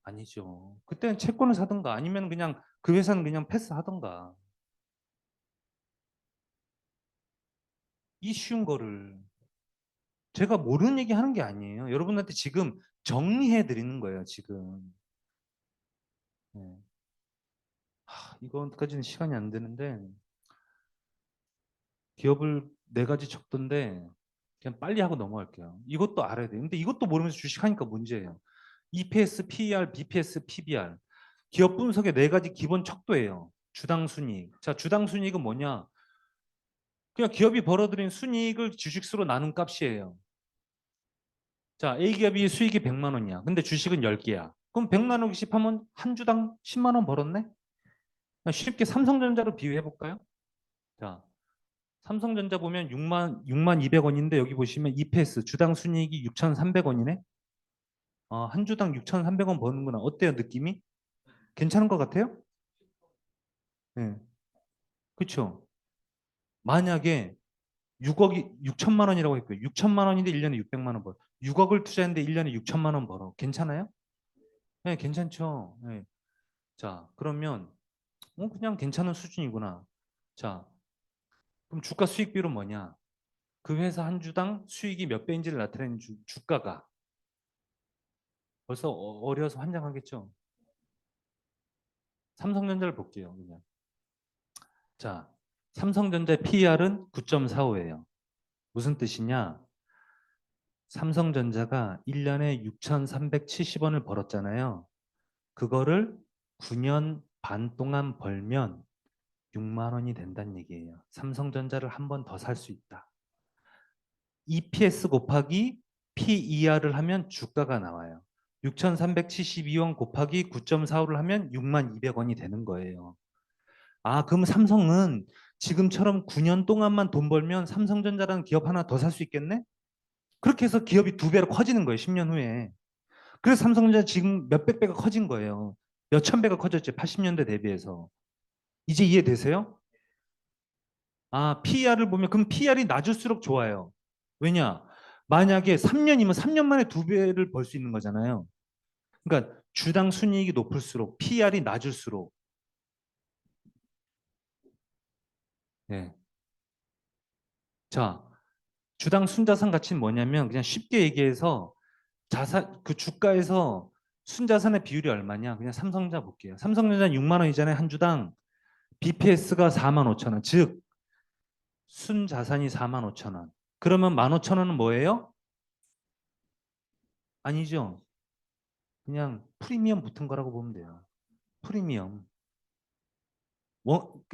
[SPEAKER 2] 아니죠. 그때는 채권을 사든가 아니면 그냥 그 회사는 그냥 패스하든가. 이 쉬운 거를 제가 모르는 얘기 하는 게 아니에요. 여러분한테 지금 정리해 드리는 거예요, 지금. 네. 이거까지는 시간이 안 되는데 기업을 네 가지 쳤던데 그냥 빨리 하고 넘어갈게요. 이것도 알아야 돼요. 근데 이것도 모르면서 주식하니까 문제예요. EPS, PER, BPS, PBR. 기업 분석의 네 가지 기본 척도예요. 주당 순이익. 자, 주당 순이익은 뭐냐? 그냥 기업이 벌어들인 순이익을 주식수로 나눈 값이에요. 자, A기업이 수익이 100만 원이야. 근데 주식은 10개야. 그럼 100만 원씩 하면 한 주당 10만 원 벌었네? 쉽게 삼성전자로 비유해 볼까요? 자, 삼성전자 보면 6만 200원인데 여기 보시면 EPS 주당 순이익이 6,300원이네. 한 주당 6,300원 버는구나. 어때요, 느낌이? 괜찮은 것 같아요? 네. 그렇죠. 만약에 6억이 6천만 원이라고 했고요. 6천만 원인데 1년에 600만 원 벌어. 6억을 투자했는데 1년에 6천만 원 벌어. 괜찮아요? 네, 괜찮죠. 네. 자, 그러면 그냥 괜찮은 수준이구나. 자, 그럼 주가 수익 비율은 뭐냐? 그 회사 한 주당 수익이 몇 배인지를 나타내는 주가가 벌써 어려서 환장하겠죠. 삼성전자를 볼게요. 그냥. 자, 삼성전자 PER은 9.45예요. 무슨 뜻이냐? 삼성전자가 1년에 6,370원을 벌었잖아요. 그거를 9년 반 동안 벌면 6만 원이 된다는 얘기예요. 삼성전자를 한 번 더 살 수 있다. EPS 곱하기 PER을 하면 주가가 나와요. 6,372원 곱하기 9.45를 하면 6만 200원이 되는 거예요. 그럼 삼성은 지금처럼 9년 동안만 돈 벌면 삼성전자라는 기업 하나 더 살 수 있겠네? 그렇게 해서 기업이 두 배로 커지는 거예요, 10년 후에. 그래서 삼성전자 지금 몇백 배가 커진 거예요. 몇천 배가 커졌죠, 80년대 대비해서. 이제 이해되세요? PER을 보면 그럼 PER이 낮을수록 좋아요. 왜냐? 만약에 3년이면 3년 만에 두 배를 벌 수 있는 거잖아요. 그러니까 주당 순이익이 높을수록 PER이 낮을수록 네. 자, 주당 순자산 가치는 뭐냐면 그냥 쉽게 얘기해서 자산 그 주가에서 순자산의 비율이 얼마냐? 그냥 삼성전자 볼게요. 삼성전자 6만 원이잖아요. 한 주당. BPS가 4만 5천 원. 즉 순자산이 4만 5천 원. 그러면 1만 5천 원은 뭐예요? 아니죠. 그냥 프리미엄 붙은 거라고 보면 돼요. 프리미엄.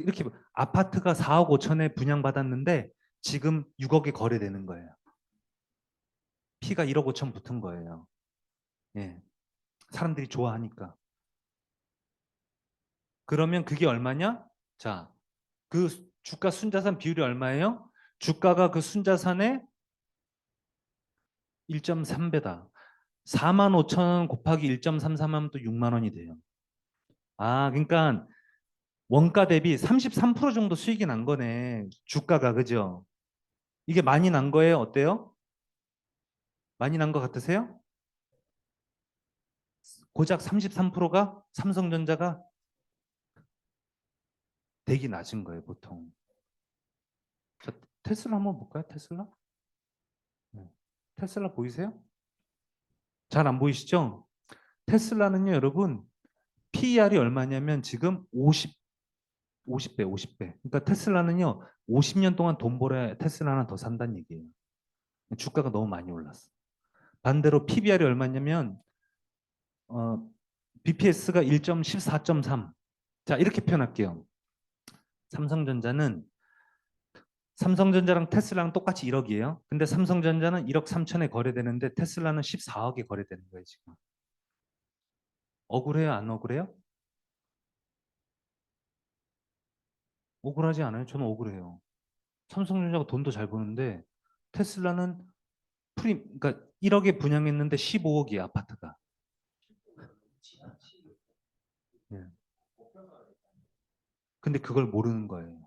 [SPEAKER 2] 이렇게 아파트가 4억 5천에 분양받았는데 지금 6억에 거래되는 거예요. 피가 1억 5천 붙은 거예요. 예. 사람들이 좋아하니까. 그러면 그게 얼마냐? 자, 그 주가 순자산 비율이 얼마예요? 주가가 그 순자산의 1.3배다. 4만 5천 원 곱하기 1.33 하면 또 6만 원이 돼요. 그러니까 원가 대비 33% 정도 수익이 난 거네. 주가가 그죠? 이게 많이 난 거예요? 어때요? 많이 난 것 같으세요? 고작 33%가 삼성전자가 되게 낮은 거예요, 보통. 자, 테슬라 한번 볼까요? 테슬라? 네. 테슬라 보이세요? 잘 안 보이시죠? 테슬라는요, 여러분, PER이 얼마냐면 지금 50배, 50배. 그러니까 테슬라는요, 50년 동안 돈 벌어야 테슬라 하나 더 산다는 얘기예요. 주가가 너무 많이 올랐어. 반대로 PBR이 얼마냐면 BPS가 1.14.3. 자, 이렇게 표현할게요. 삼성전자는 삼성전자랑 테슬라랑 똑같이 1억이에요. 근데 삼성전자는 1억 3천에 거래되는데 테슬라는 14억에 거래되는 거예요, 지금. 억울해요, 안 억울해요? 억울하지 않아요? 저는 억울해요. 삼성전자가 돈도 잘 버는데 테슬라는 그러니까 1억에 분양했는데 15억이에요, 아파트가. 예. 근데 그걸 모르는 거예요.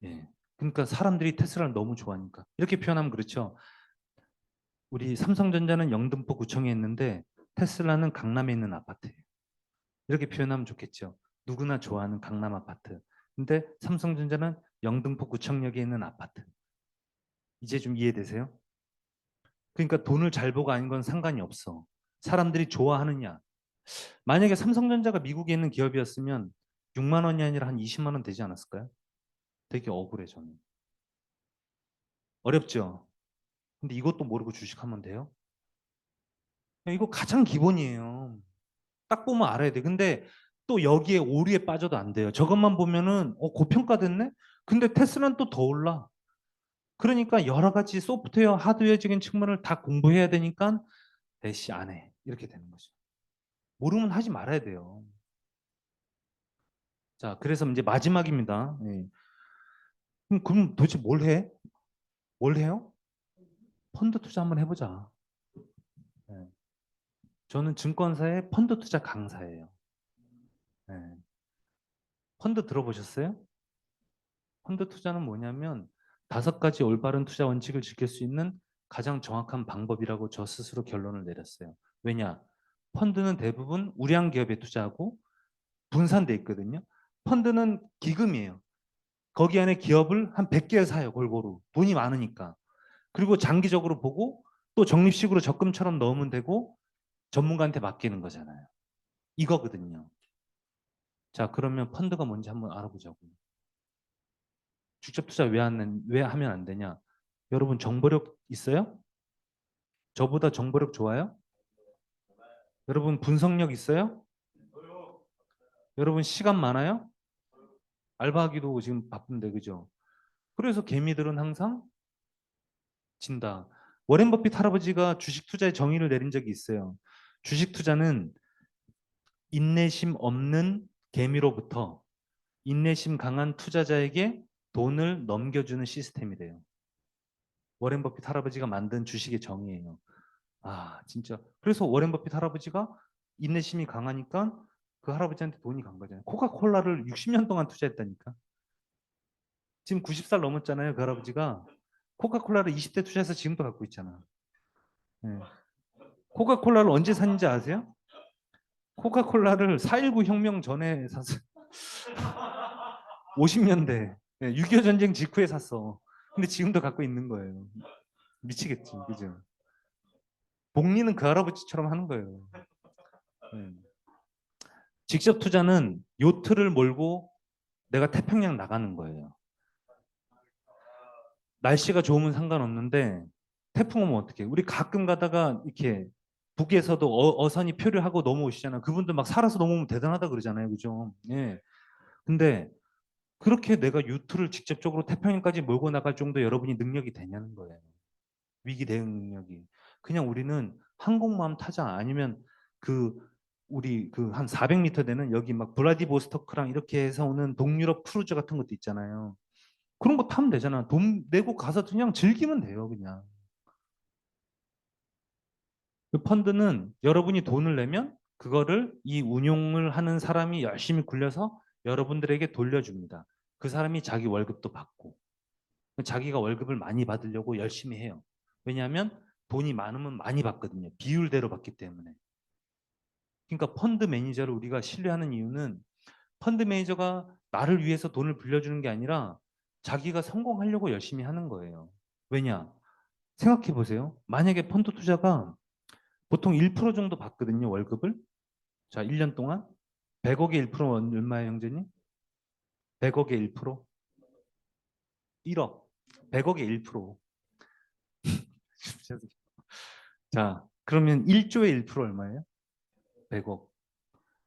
[SPEAKER 2] 예. 그러니까 사람들이 테슬라를 너무 좋아하니까. 이렇게 표현하면 그렇죠. 우리 삼성전자는 영등포 구청에 있는데 테슬라는 강남에 있는 아파트예요. 이렇게 표현하면 좋겠죠. 누구나 좋아하는 강남 아파트. 근데 삼성전자는 영등포 구청역에 있는 아파트. 이제 좀 이해되세요? 그러니까 돈을 잘 보고 아닌 건 상관이 없어. 사람들이 좋아하느냐. 만약에 삼성전자가 미국에 있는 기업이었으면 6만 원이 아니라 한 20만 원 되지 않았을까요? 되게 억울해 저는. 어렵죠? 근데 이것도 모르고 주식하면 돼요? 이거 가장 기본이에요. 딱 보면 알아야 돼. 근데 또 여기에 오류에 빠져도 안 돼요. 저것만 보면은 고평가됐네? 근데 테슬라는 또 더 올라. 그러니까 여러 가지 소프트웨어, 하드웨어적인 측면을 다 공부해야 되니까 대시 안 해. 이렇게 되는 거죠. 모르면 하지 말아야 돼요. 자, 그래서 이제 마지막입니다. 예. 그럼 도대체 뭘 해? 뭘 해요? 펀드 투자 한번 해보자. 예. 저는 증권사의 펀드 투자 강사예요. 예. 펀드 들어보셨어요? 펀드 투자는 뭐냐면 5가지 올바른 투자 원칙을 지킬 수 있는 가장 정확한 방법이라고 저 스스로 결론을 내렸어요. 왜냐? 펀드는 대부분 우량 기업에 투자하고 분산돼 있거든요. 펀드는 기금이에요. 거기 안에 기업을 한 100개 사요, 골고루. 돈이 많으니까. 그리고 장기적으로 보고 또 적립식으로 적금처럼 넣으면 되고 전문가한테 맡기는 거잖아요. 이거거든요. 자, 그러면 펀드가 뭔지 한번 알아보자고요. 직접 투자 왜 하면 안 되냐? 여러분 정보력 있어요? 저보다 정보력 좋아요? 여러분 분석력 있어요? 여러분 시간 많아요? 알바하기도 지금 바쁜데 그죠? 그래서 개미들은 항상 진다. 워렌 버핏 할아버지가 주식 투자의 정의를 내린 적이 있어요. 주식 투자는 인내심 없는 개미로부터 인내심 강한 투자자에게 돈을 넘겨주는 시스템이래요. 워렌 버핏 할아버지가 만든 주식의 정의예요. 아, 진짜. 그래서 워렌 버핏 할아버지가 인내심이 강하니까 그 할아버지한테 돈이 간 거잖아요. 코카콜라를 60년 동안 투자했다니까. 지금 90살 넘었잖아요, 그 할아버지가. 코카콜라를 20대 투자해서 지금도 갖고 있잖아. 네. 코카콜라를 언제 샀는지 아세요? 코카콜라를 4.19 혁명 전에 샀어요. 50년대. 6.25 전쟁 직후에 샀어. 근데 지금도 갖고 있는 거예요. 미치겠지, 그죠? 복리는 그 할아버지처럼 하는 거예요. 네. 직접 투자는 요트를 몰고 내가 태평양 나가는 거예요. 날씨가 좋으면 상관없는데 태풍 오면 어떡해? 우리 가끔 가다가 이렇게 북에서도 어선이 표류하고 넘어오시잖아요. 그분들 막 살아서 넘어오면 대단하다 그러잖아요. 그죠? 예. 근데 그렇게 내가 요트를 직접적으로 태평양까지 몰고 나갈 정도 여러분이 능력이 되냐는 거예요. 위기 대응 능력이. 그냥 우리는 항공모함 타자 아니면 그 우리 그 한 400m 되는 여기 막 블라디보스토크랑 이렇게 해서 오는 동유럽 크루즈 같은 것도 있잖아요. 그런 거 타면 되잖아. 돈 내고 가서 그냥 즐기면 돼요, 그냥. 그 펀드는 여러분이 돈을 내면 그거를 이 운용을 하는 사람이 열심히 굴려서 여러분들에게 돌려줍니다. 그 사람이 자기 월급도 받고 자기가 월급을 많이 받으려고 열심히 해요. 왜냐하면 돈이 많으면 많이 받거든요. 비율대로 받기 때문에. 그러니까 펀드 매니저를 우리가 신뢰하는 이유는 펀드 매니저가 나를 위해서 돈을 빌려주는 게 아니라 자기가 성공하려고 열심히 하는 거예요. 왜냐? 생각해 보세요. 만약에 펀드 투자가 보통 1% 정도 받거든요, 월급을. 자, 1년 동안 100억에 1% 얼마예요, 형제님? 100억에 1%? 1억. 100억에 1%. 자, 그러면 1조에 1% 얼마예요? 100억.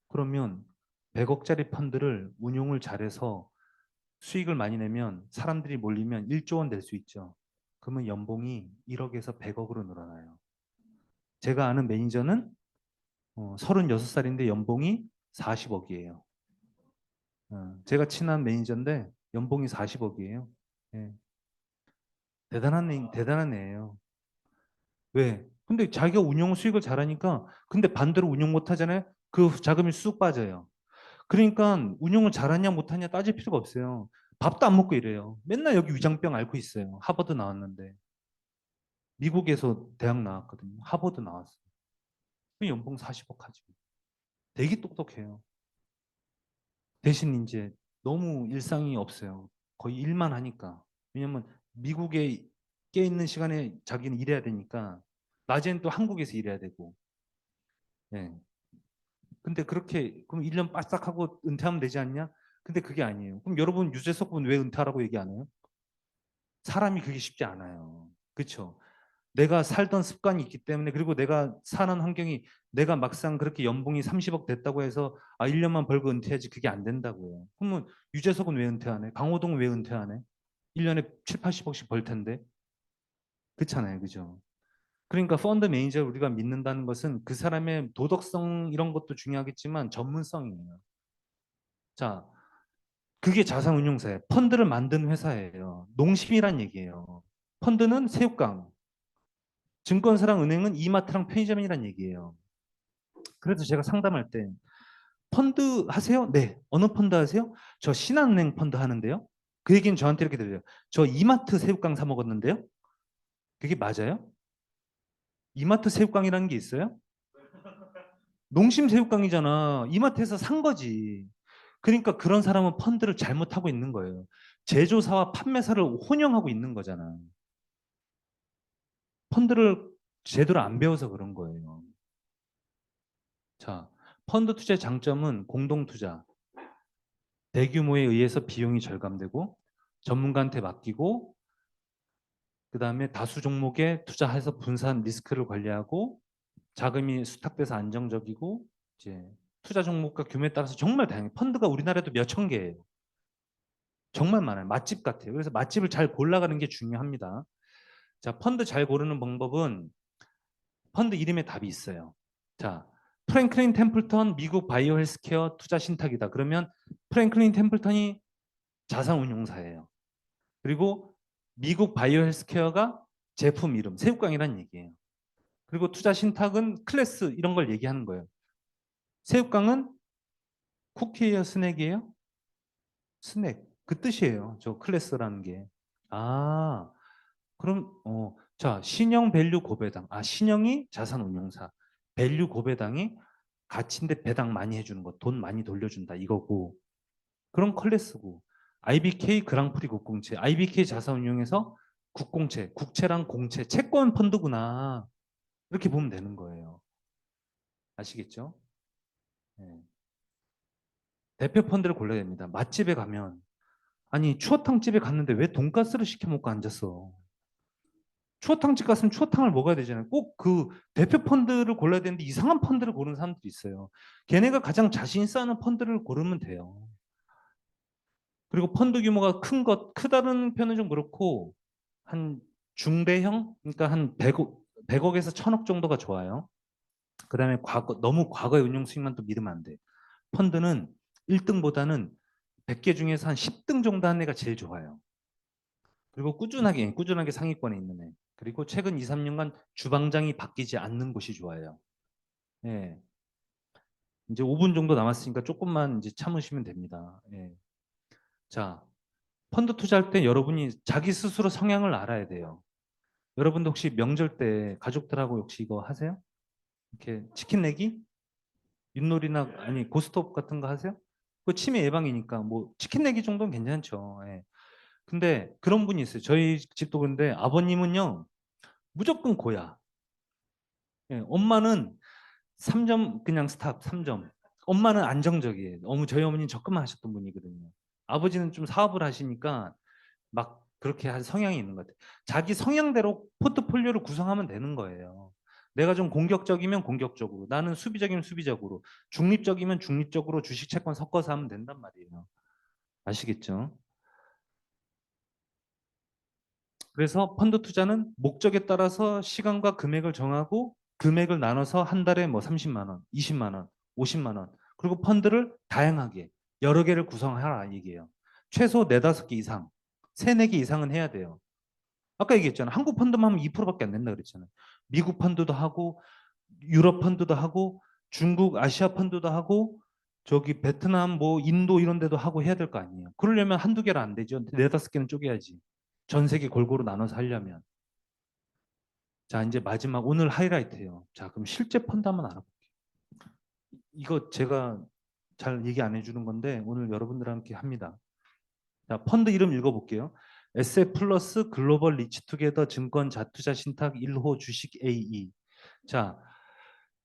[SPEAKER 2] 그러면 100억짜리 펀드를 운용을 잘해서 수익을 많이 내면 사람들이 몰리면 1조 원 낼 수 있죠. 그러면 연봉이 1억에서 100억으로 늘어나요. 제가 아는 매니저는 36살인데 연봉이 40억이에요. 제가 친한 매니저인데 연봉이 40억이에요. 대단한 애예요. 왜? 근데 자기가 운용 수익을 잘하니까 근데 반대로 운용 못하잖아요. 그 자금이 쑥 빠져요. 그러니까 운용을 잘하냐 못하냐 따질 필요가 없어요. 밥도 안 먹고 이래요. 맨날 여기 위장병 앓고 있어요. 하버드 나왔는데. 미국에서 대학 나왔거든요. 하버드 나왔어요. 그 연봉 40억 하지. 되게 똑똑해요. 대신 이제 너무 일상이 없어요. 거의 일만 하니까. 왜냐면 미국에 깨 있는 시간에 자기는 일해야 되니까 낮에는 또 한국에서 일해야 되고. 예. 근데 그렇게 그럼 1년 바싹 하고 은퇴하면 되지 않냐? 근데 그게 아니에요. 그럼 여러분 유재석 분 왜 은퇴하라고 얘기 안 해요? 사람이 그게 쉽지 않아요. 그렇죠? 내가 살던 습관이 있기 때문에 그리고 내가 사는 환경이 내가 막상 그렇게 연봉이 30억 됐다고 해서 1년만 벌고 은퇴하지 그게 안 된다고요. 그러면 유재석은 왜 은퇴 안 해? 강호동은 왜 은퇴 안 해? 1년에 7, 80억씩 벌 텐데. 그렇잖아요. 그죠? 그러니까 펀드 매니저를 우리가 믿는다는 것은 그 사람의 도덕성 이런 것도 중요하겠지만 전문성이에요. 자, 그게 자산운용사예요. 펀드를 만든 회사예요. 농심이란 얘기예요. 펀드는 새우깡, 증권사랑 은행은 이마트랑 편의점이란 얘기예요. 그래서 제가 상담할 때 펀드 하세요? 네. 어느 펀드 하세요? 저 신한은행 펀드 하는데요. 그 얘기는 저한테 이렇게 들려요. 저 이마트 새우깡 사 먹었는데요. 그게 맞아요? 이마트 새우깡이라는 게 있어요? 농심 새우깡이잖아. 이마트에서 산 거지. 그러니까 그런 사람은 펀드를 잘못하고 있는 거예요. 제조사와 판매사를 혼용하고 있는 거잖아. 펀드를 제대로 안 배워서 그런 거예요. 자, 펀드 투자의 장점은 공동 투자. 대규모에 의해서 비용이 절감되고 전문가한테 맡기고 그다음에 다수 종목에 투자해서 분산 리스크를 관리하고 자금이 수탁돼서 안정적이고 이제 투자 종목과 규모에 따라서 정말 다양해요. 펀드가 우리나라에도 몇 천 개예요. 정말 많아요. 맛집 같아요. 그래서 맛집을 잘 골라가는 게 중요합니다. 자, 펀드 잘 고르는 방법은 펀드 이름에 답이 있어요. 자, 프랭클린 템플턴 미국 바이오 헬스케어 투자 신탁이다. 그러면 프랭클린 템플턴이 자산운용사예요. 그리고 미국 바이오 헬스케어가 제품 이름, 새우깡이란 얘기예요. 그리고 투자 신탁은 클래스 이런 걸 얘기하는 거예요. 새우깡은 쿠키예요, 스낵이에요? 스낵. 그 뜻이에요. 저 클래스라는 게. 아, 그럼 자, 신형 밸류 고배당. 신형이 자산운용사. 밸류 고배당이 가치인데 배당 많이 해주는 거, 돈 많이 돌려준다 이거고. 그런 클래스고. IBK 그랑프리 국공채. IBK 자산운용에서 국공채, 국채랑 공채, 채권 펀드구나. 이렇게 보면 되는 거예요. 아시겠죠? 네. 대표 펀드를 골라야 됩니다. 맛집에 가면 아니 추어탕집에 갔는데 왜 돈가스를 시켜 먹고 앉았어? 추어탕집 갔으면 추어탕을 먹어야 되잖아요. 꼭 그 대표 펀드를 골라야 되는데 이상한 펀드를 고르는 사람들이 있어요. 걔네가 가장 자신 있어 하는 펀드를 고르면 돼요. 그리고 펀드 규모가 크다는 편은 좀 그렇고 한 중대형, 그러니까 한 100억에서 1000억 정도가 좋아요. 그다음에 너무 과거의 운용 수익만 또 믿으면 안 돼. 펀드는 1등보다는 100개 중에서 한 10등 정도 한 애가 제일 좋아요. 그리고 꾸준하게 상위권에 있는 애. 그리고 최근 2, 3년간 주방장이 바뀌지 않는 곳이 좋아요. 예. 이제 5분 정도 남았으니까 조금만 이제 참으시면 됩니다. 예. 자, 펀드 투자할 때 여러분이 자기 스스로 성향을 알아야 돼요. 여러분도 혹시 명절 때 가족들하고 혹시 이거 하세요? 이렇게 치킨 내기? 윷놀이나 아니 고스톱 같은 거 하세요? 그 치매 예방이니까 뭐 치킨 내기 정도는 괜찮죠. 예. 근데 그런 분이 있어요. 저희 집도 그런데 아버님은요 무조건 고야. 예, 엄마는 3점 그냥 스탑 3점. 엄마는 안정적이에요. 저희 어머니는 적금만 하셨던 분이거든요. 아버지는 좀 사업을 하시니까 막 그렇게 한 성향이 있는 것 같아요. 자기 성향대로 포트폴리오를 구성하면 되는 거예요. 내가 좀 공격적이면 공격적으로, 나는 수비적이면 수비적으로, 중립적이면 중립적으로 주식 채권 섞어서 하면 된단 말이에요. 아시겠죠? 그래서 펀드 투자는 목적에 따라서 시간과 금액을 정하고 금액을 나눠서 한 달에 뭐 30만 원, 20만 원, 50만 원. 그리고 펀드를 다양하게 여러 개를 구성하라 얘기예요. 최소 4-5개 이상, 3-4개 이상은 해야 돼요. 아까 얘기했잖아요. 한국 펀드만 하면 2%밖에 안 된다 그랬잖아요. 미국 펀드도 하고 유럽 펀드도 하고 중국 아시아 펀드도 하고 저기 베트남 뭐 인도 이런 데도 하고 해야 될 거 아니에요. 그러려면 한두 개는 안 되죠. 4-5개는 쪼개야지. 전 세계 골고루 나눠서 하려면. 자, 이제 마지막 오늘 하이라이트예요. 자, 그럼 실제 펀드 한번 알아볼게요. 이거 제가 잘 얘기 안 해주는 건데 오늘 여러분들과 함께 합니다. 자, 펀드 이름 읽어볼게요. SF 플러스 글로벌 리치투게더 증권 자투자 신탁 1호 주식 AE. 자,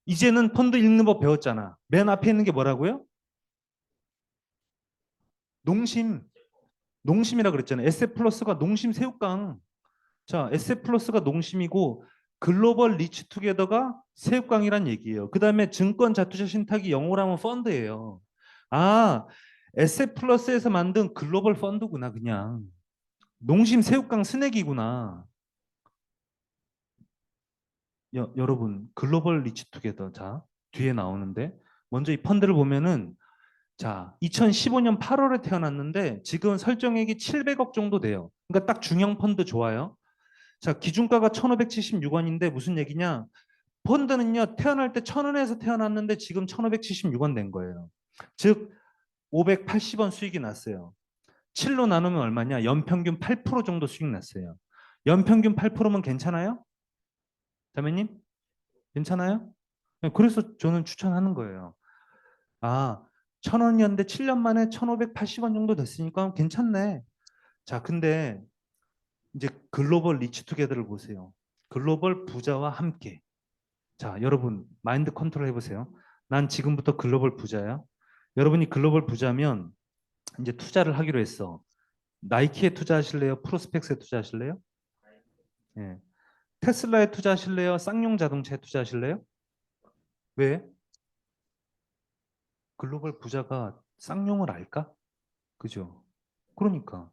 [SPEAKER 2] 이제는 펀드 읽는 법 배웠잖아. 맨 앞에 있는 게 뭐라고요? 농심. 농심이라 그랬잖아요. SF 플러스가 농심 새우깡. 자, SF 플러스가 농심이고 글로벌 리치 투게더가 새우깡이란 얘기예요. 그다음에 증권 자투자 신탁이 영어로 하면 펀드예요. 아, SF 플러스에서 만든 글로벌 펀드구나 그냥. 농심 새우깡 스낵이구나. 여러분 글로벌 리치 투게더 자 뒤에 나오는데 먼저 이 펀드를 보면은 자 2015년 8월에 태어났는데 지금 설정액이 700억 정도 돼요. 그러니까 딱 중형 펀드 좋아요. 자 기준가가 1,576원인데 무슨 얘기냐? 펀드는요 태어날 때 1,000원에서 태어났는데 지금 1,576원 된 거예요. 즉 580원 수익이 났어요. 7로 나누면 얼마냐? 연평균 8% 정도 수익 났어요. 연평균 8%면 괜찮아요? 자매님? 괜찮아요? 네, 그래서 저는 추천하는 거예요. 아, 1,000원이었는데 7년 만에 1,580원 정도 됐으니까 괜찮네. 자, 근데 이제 글로벌 리치 투게더를 보세요. 글로벌 부자와 함께. 자, 여러분 마인드 컨트롤 해보세요. 난 지금부터 글로벌 부자야. 여러분이 글로벌 부자면 이제 투자를 하기로 했어. 나이키에 투자하실래요? 프로스펙스에 투자하실래요? 예. 테슬라에 투자하실래요? 쌍용 자동차에 투자하실래요? 왜? 글로벌 부자가 쌍용을 알까? 그죠? 그러니까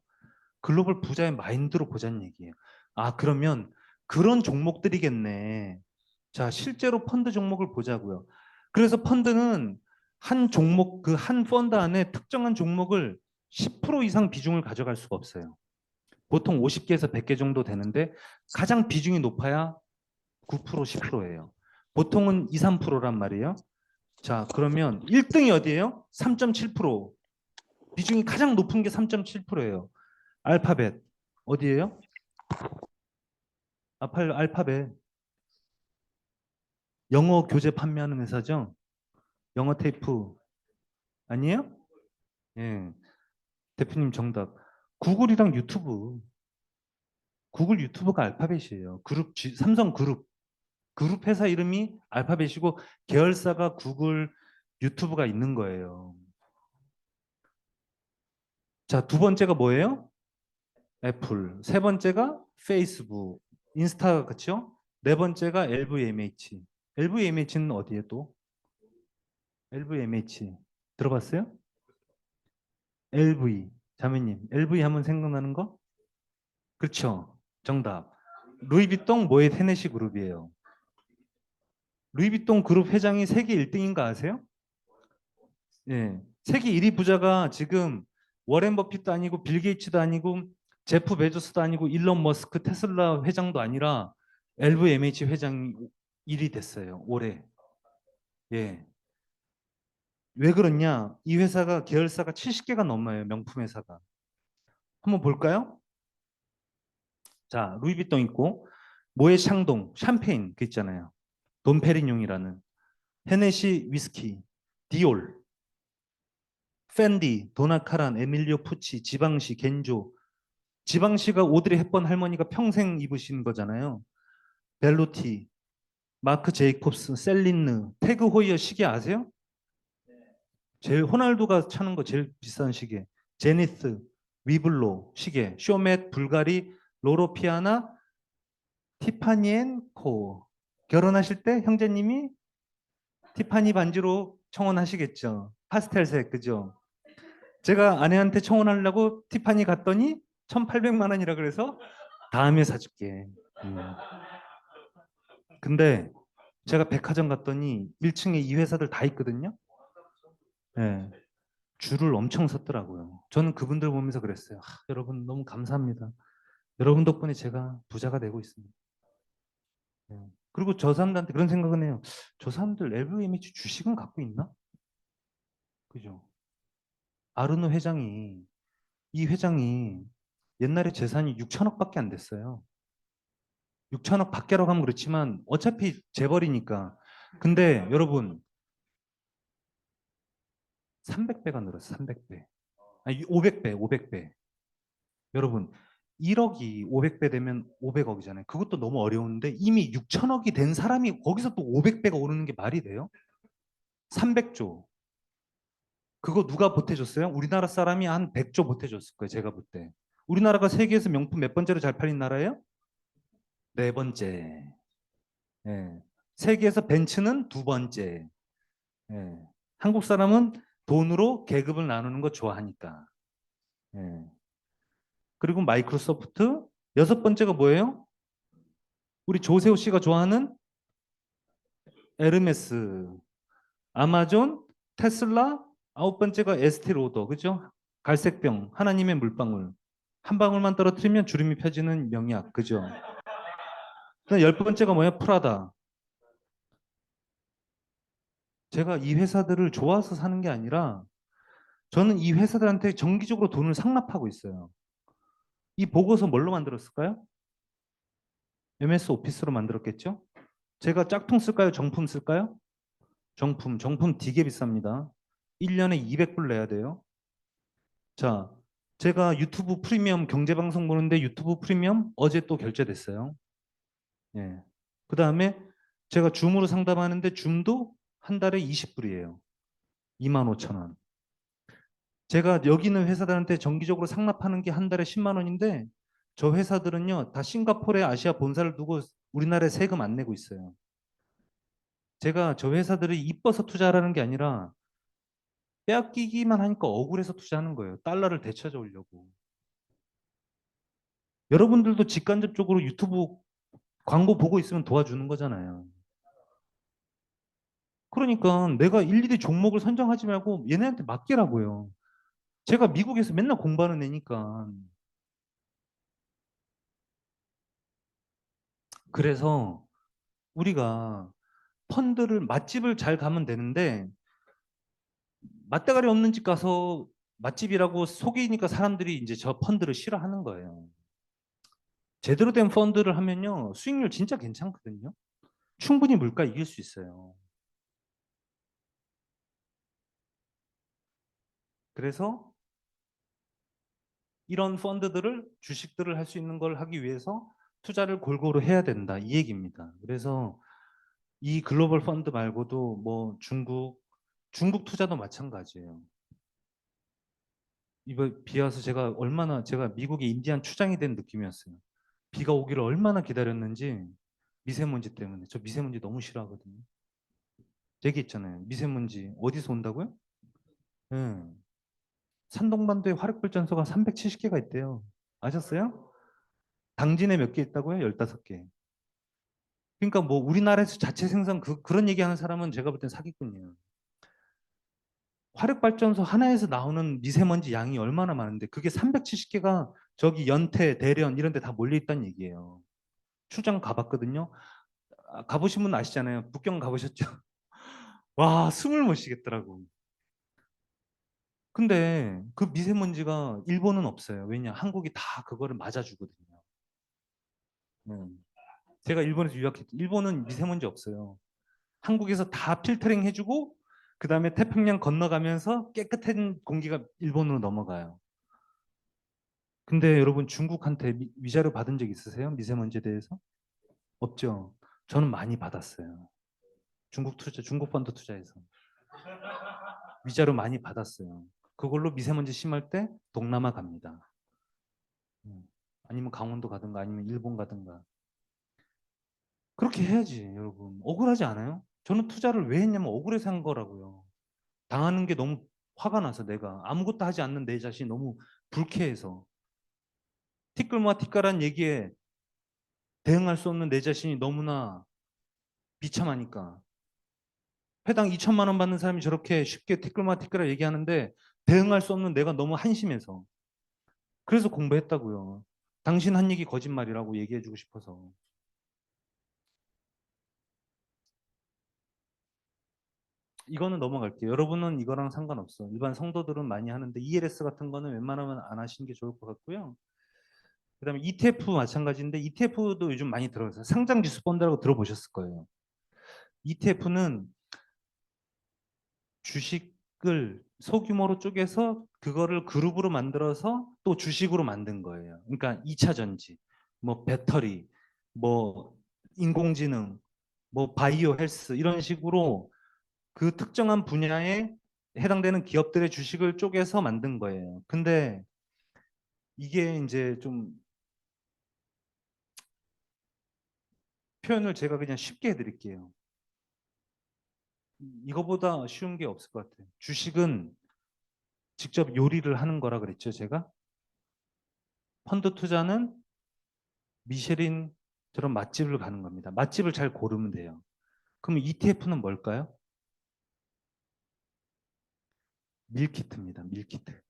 [SPEAKER 2] 글로벌 부자의 마인드로 보자는 얘기예요. 아, 그러면 그런 종목들이겠네. 자, 실제로 펀드 종목을 보자고요. 그래서 펀드는 한 종목, 그 한 펀드 안에 특정한 종목을 10% 이상 비중을 가져갈 수가 없어요. 보통 50개에서 100개 정도 되는데 가장 비중이 높아야 9%, 10%예요. 보통은 2, 3%란 말이에요. 자, 그러면 1등이 어디예요? 3.7%. 비중이 가장 높은 게 3.7%예요. 알파벳 어디예요? 알파벳 영어 교재 판매하는 회사죠? 영어 테이프 아니에요? 예, 대표님 정답. 구글이랑 유튜브. 구글 유튜브가 알파벳이에요. 삼성 그룹 회사 이름이 알파벳이고 계열사가 구글 유튜브가 있는 거예요. 자, 두 번째가 뭐예요? 애플. 세 번째가 페이스북, 인스타 그렇죠? 네 번째가 LVMH. LVMH는 어디에 또? LVMH 들어봤어요? LV 자매님 LV 하면 생각나는 거? 그렇죠. 정답. 루이비통 모에 테네시 그룹이에요. 루이비통 그룹 회장이 세계 1등인 거 아세요? 예. 세계 1위 부자가 지금 워렌 버핏도 아니고 빌 게이츠도 아니고 제프 베조스도 아니고 일론 머스크 테슬라 회장도 아니라 LVMH 회장이 1위 됐어요. 올해. 예. 왜 그러냐? 이 회사가 계열사가 70개가 넘어요. 명품 회사가. 한번 볼까요? 자, 루이비통 있고 모에 샹동, 샴페인 그 있잖아요. 돈페리뇽이라는 헤네시 위스키, 디올, 펜디, 도나카란, 에밀리오 푸치, 지방시, 겐조. 지방시가 오드리 헵번 할머니가 평생 입으신 거잖아요. 벨루티, 마크 제이콥스, 셀린느, 태그 호이어 시계 아세요? 제일 호날두가 차는 거 제일 비싼 시계. 제니스, 위블로 시계, 쇼멧, 불가리, 로로피아나, 티파니 앤 코. 결혼하실 때 형제님이 티파니 반지로 청혼하시겠죠. 파스텔색, 그죠? 제가 아내한테 청혼하려고 티파니 갔더니 1,800만 원이라 그래서 다음에 사줄게. 음. 근데 제가 백화점 갔더니 1층에 이 회사들 다 있거든요. 예. 줄을 엄청 섰더라고요. 저는 그분들 보면서 그랬어요. 여러분 너무 감사합니다. 여러분 덕분에 제가 부자가 되고 있습니다. 예. 그리고 저 사람들한테 그런 생각은 해요. 저 사람들 LVMH 주식은 갖고 있나? 그죠? 아르노 회장이 이 회장이 옛날에 재산이 6천억밖에 안 됐어요. 6천억 밖에라고 하면 그렇지만 어차피 재벌이니까. 근데 여러분 300배가 늘었어. 300배. 아니 500배, 500배. 여러분 1억이 500배 되면 500억이잖아요. 그것도 너무 어려운데 이미 6천억이 된 사람이 거기서 또 500배가 오르는 게 말이 돼요? 300조. 그거 누가 보태줬어요? 우리나라 사람이 한 100조 보태줬을 거예요. 제가 볼 때. 우리나라가 세계에서 명품 몇 번째로 잘 팔린 나라예요? 네 번째. 예. 세계에서 벤츠는 두 번째. 예. 한국 사람은 돈으로 계급을 나누는 거 좋아하니까. 예. 그리고 마이크로소프트 여섯 번째가 뭐예요? 우리 조세호 씨가 좋아하는 에르메스, 아마존, 테슬라, 아홉 번째가 에스티로더, 그죠? 갈색병, 하나님의 물방울. 한 방울만 떨어뜨리면 주름이 펴지는 명약, 그죠? 그다음 열 번째가 뭐예요? 프라다. 제가 이 회사들을 좋아서 사는 게 아니라 저는 이 회사들한테 정기적으로 돈을 상납하고 있어요. 이 보고서 뭘로 만들었을까요? MS 오피스로 만들었겠죠? 제가 짝퉁 쓸까요? 정품 쓸까요? 정품, 정품 되게 비쌉니다. 1년에 200불 내야 돼요. 자, 제가 유튜브 프리미엄 경제방송 보는데 유튜브 프리미엄 어제 또 결제됐어요. 예. 그 다음에 제가 줌으로 상담하는데 줌도 한 달에 20불이에요. 2만 5천 원. 제가 여기 있는 회사들한테 정기적으로 상납하는 게 한 달에 10만 원인데 저 회사들은요 다 싱가포르에 아시아 본사를 두고 우리나라에 세금 안 내고 있어요. 제가 저 회사들이 이뻐서 투자하라는 게 아니라 빼앗기기만 하니까 억울해서 투자하는 거예요. 달러를 되찾아 오려고. 여러분들도 직간접적으로 유튜브 광고 보고 있으면 도와주는 거잖아요. 그러니까 내가 일일이 종목을 선정하지 말고 얘네한테 맡기라고요. 제가 미국에서 맨날 공부하는 애니까. 그래서 우리가 펀드를 맛집을 잘 가면 되는데 맛대가리 없는 집 가서 맛집이라고 속이니까 사람들이 이제 저 펀드를 싫어하는 거예요. 제대로 된 펀드를 하면요 수익률 진짜 괜찮거든요. 충분히 물가 이길 수 있어요. 그래서 이런 펀드들을 주식들을 할 수 있는 걸 하기 위해서 투자를 골고루 해야 된다 이 얘기입니다. 그래서 이 글로벌 펀드 말고도 뭐 중국 투자도 마찬가지예요. 이번 비 와서 제가 미국에 인디안 추장이 된 느낌이었어요. 비가 오기를 얼마나 기다렸는지 미세먼지 때문에 저 미세먼지 너무 싫어하거든요. 얘기했잖아요. 미세먼지 어디서 온다고요? 예. 산동반도에 화력발전소가 370개가 있대요. 아셨어요? 당진에 몇 개 있다고요? 15개. 그러니까 뭐 우리나라에서 자체 생산 그런 얘기하는 사람은 제가 볼 땐 사기꾼이에요. 화력발전소 하나에서 나오는 미세먼지 양이 얼마나 많은데 그게 370개가 저기 연태, 대련 이런 데 다 몰려 있다는 얘기예요. 출장 가봤거든요. 가보신 분 아시잖아요. 북경 가보셨죠? 와, 숨을 못 쉬겠더라고. 근데 그 미세먼지가 일본은 없어요. 왜냐? 한국이 다 그거를 맞아주거든요. 제가 일본에서 유학했 일본은 미세먼지 없어요. 한국에서 다 필터링 해주고 그 다음에 태평양 건너가면서 깨끗한 공기가 일본으로 넘어가요. 근데 여러분 중국한테 위자료 받은 적 있으세요? 미세먼지에 대해서? 없죠. 저는 많이 받았어요. 중국 펀드 투자해서 위자료 많이 받았어요. 그걸로 미세먼지 심할 때 동남아 갑니다. 아니면 강원도 가든가 아니면 일본 가든가. 그렇게 해야지, 여러분. 억울하지 않아요? 저는 투자를 왜 했냐면 억울해서 한 거라고요. 당하는 게 너무 화가 나서 내가 아무것도 하지 않는 내 자신이 너무 불쾌해서 티끌모아 티끌한 얘기에 대응할 수 없는 내 자신이 너무나 비참하니까 회당 2천만 원 받는 사람이 저렇게 쉽게 티끌모아 티끌아 얘기하는데 대응할 수 없는 내가 너무 한심해서 그래서 공부했다고요. 당신 한 얘기 거짓말이라고 얘기해주고 싶어서. 이거는 넘어갈게요. 여러분은 이거랑 상관없어. 일반 성도들은 많이 하는데 ELS 같은 거는 웬만하면 안 하시는 게 좋을 것 같고요. 그다음에 ETF 마찬가지인데 ETF도 요즘 많이 들어가서 상장지수 펀드라고 들어보셨을 거예요. ETF는 주식을 소규모로 쪼개서 그거를 그룹으로 만들어서 또 주식으로 만든 거예요. 그러니까 2차 전지, 뭐 배터리, 뭐 인공지능, 뭐 바이오 헬스 이런 식으로 그 특정한 분야에 해당되는 기업들의 주식을 쪼개서 만든 거예요. 근데 이게 이제 좀 표현을 제가 그냥 쉽게 해드릴게요. 이거보다 쉬운 게 없을 것 같아요. 주식은 직접 요리를 하는 거라 그랬죠, 제가. 펀드 투자는 미쉐린처럼 맛집을 가는 겁니다. 맛집을 잘 고르면 돼요. 그럼 ETF는 뭘까요? 밀키트입니다. 밀키트.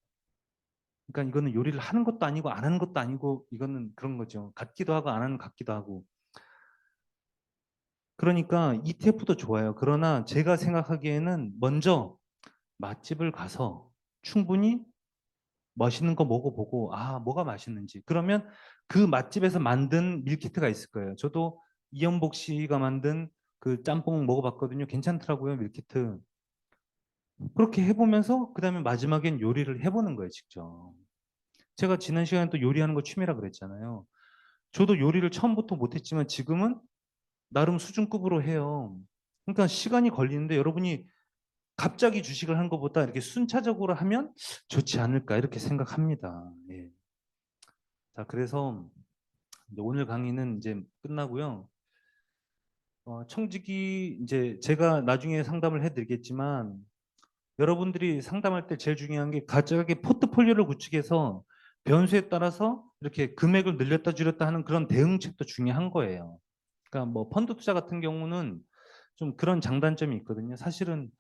[SPEAKER 2] 그러니까 이거는 요리를 하는 것도 아니고 안 하는 것도 아니고 이거는 그런 거죠. 같기도 하고 안 하는 것 같기도 하고. 그러니까 ETF도 좋아요. 그러나 제가 생각하기에는 먼저 맛집을 가서 충분히 맛있는 거 먹어보고 아 뭐가 맛있는지 그러면 그 맛집에서 만든 밀키트가 있을 거예요. 저도 이연복 씨가 만든 그 짬뽕 먹어봤거든요. 괜찮더라고요 밀키트. 그렇게 해보면서 그 다음에 마지막엔 요리를 해보는 거예요 직접. 제가 지난 시간에 또 요리하는 거 취미라 그랬잖아요. 저도 요리를 처음부터 못했지만 지금은 나름 수준급으로 해요. 그러니까 시간이 걸리는데 여러분이 갑자기 주식을 한 것보다 이렇게 순차적으로 하면 좋지 않을까 이렇게 생각합니다. 예. 자, 그래서 이제 오늘 강의는 이제 끝나고요. 청직이 이제 제가 나중에 상담을 해드리겠지만 여러분들이 상담할 때 제일 중요한 게 각각의 포트폴리오를 구축해서 변수에 따라서 이렇게 금액을 늘렸다 줄였다 하는 그런 대응책도 중요한 거예요. 그러니까 뭐 펀드 투자 같은 경우는 좀 그런 장단점이 있거든요. 사실은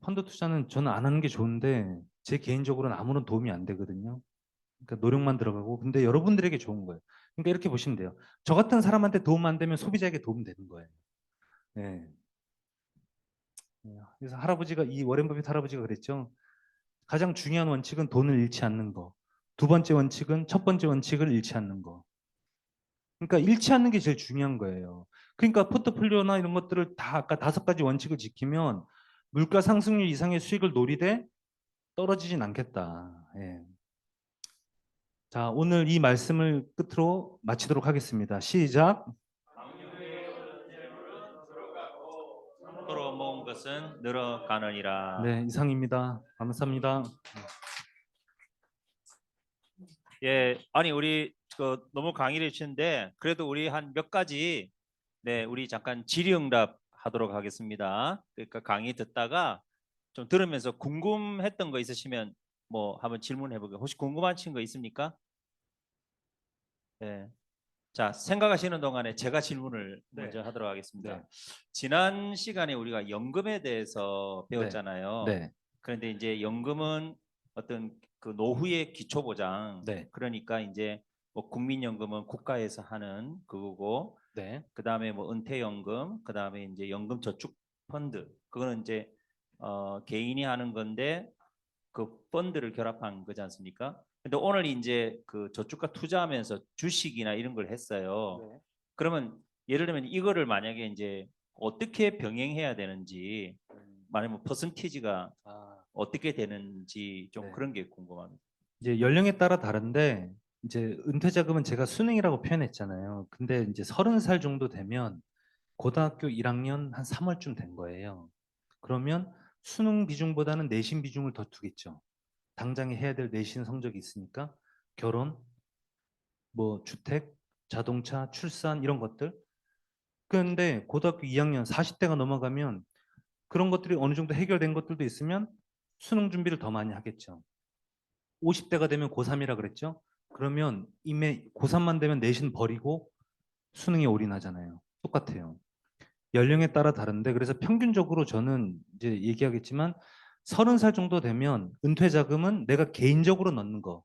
[SPEAKER 2] 펀드 투자는 저는 안 하는 게 좋은데 제 개인적으로는 아무런 도움이 안 되거든요. 그러니까 노력만 들어가고 근데 여러분들에게 좋은 거예요. 그러니까 이렇게 보시면 돼요. 저 같은 사람한테 도움 안 되면 소비자에게 도움 되는 거예요. 네. 그래서 할아버지가 이 워렌 버핏 할아버지가 그랬죠. 가장 중요한 원칙은 돈을 잃지 않는 거. 두 번째 원칙은 첫 번째 원칙을 잃지 않는 거. 그러니까 잃지 않는 게 제일 중요한 거예요. 그러니까 포트폴리오나 이런 것들을 다 아까 5가지 원칙을 지키면 물가 상승률 이상의 수익을 노리되 떨어지진 않겠다. 예. 자, 오늘 이 말씀을 끝으로 마치도록 하겠습니다. 시작.
[SPEAKER 1] 서로 모은 것은 늘어가느니라.
[SPEAKER 2] 네, 이상입니다. 감사합니다.
[SPEAKER 1] 예, 아니 우리 그 너무 강의를 해주시는데 그래도 우리 한 몇 가지 네, 우리 잠깐 질의응답 하도록 하겠습니다. 그러니까 강의 듣다가 좀 들으면서 궁금했던 거 있으시면 뭐 한번 질문해 보게. 혹시 궁금하신 거 있습니까? 네. 자, 생각하시는 동안에 제가 질문을
[SPEAKER 2] 네.
[SPEAKER 1] 먼저 하도록 하겠습니다.
[SPEAKER 2] 네.
[SPEAKER 1] 지난 시간에 우리가 연금에 대해서
[SPEAKER 2] 네.
[SPEAKER 1] 배웠잖아요.
[SPEAKER 2] 네.
[SPEAKER 1] 그런데 이제 연금은 어떤 그 노후의 기초보장.
[SPEAKER 2] 네.
[SPEAKER 1] 그러니까 이제 뭐 국민연금은 국가에서 하는 그거고,
[SPEAKER 2] 네.
[SPEAKER 1] 그 다음에 뭐 은퇴연금, 그 다음에 이제 연금저축펀드. 그거는 이제 개인이 하는 건데 그 펀드를 결합한 거지 않습니까? 근데 오늘 이제 그 저축과 투자하면서 주식이나 이런 걸 했어요.
[SPEAKER 2] 네.
[SPEAKER 1] 그러면 예를 들면 이거를 만약에 이제 어떻게 병행해야 되는지, 만약에 뭐 퍼센티지가
[SPEAKER 2] 아,
[SPEAKER 1] 어떻게 되는지 좀
[SPEAKER 2] 네.
[SPEAKER 1] 그런 게 궁금합니다.
[SPEAKER 2] 이제 연령에 따라 다른데 이제 은퇴 자금은 제가 순행이라고 표현했잖아요. 근데 이제 30살 정도 되면 고등학교 1학년 한 3월쯤 된 거예요. 그러면 수능 비중보다는 내신 비중을 더 두겠죠. 당장에 해야 될 내신 성적이 있으니까 결혼, 뭐 주택, 자동차, 출산 이런 것들. 그런데 고등학교 2학년 40대가 넘어가면 그런 것들이 어느 정도 해결된 것들도 있으면 수능 준비를 더 많이 하겠죠. 50대가 되면 고3이라 그랬죠. 그러면 이미 고3만 되면 내신 버리고 수능에 올인하잖아요. 똑같아요. 연령에 따라 다른데 그래서 평균적으로 저는 이제 얘기하겠지만 30살 정도 되면 은퇴 자금은 내가 개인적으로 넣는 거,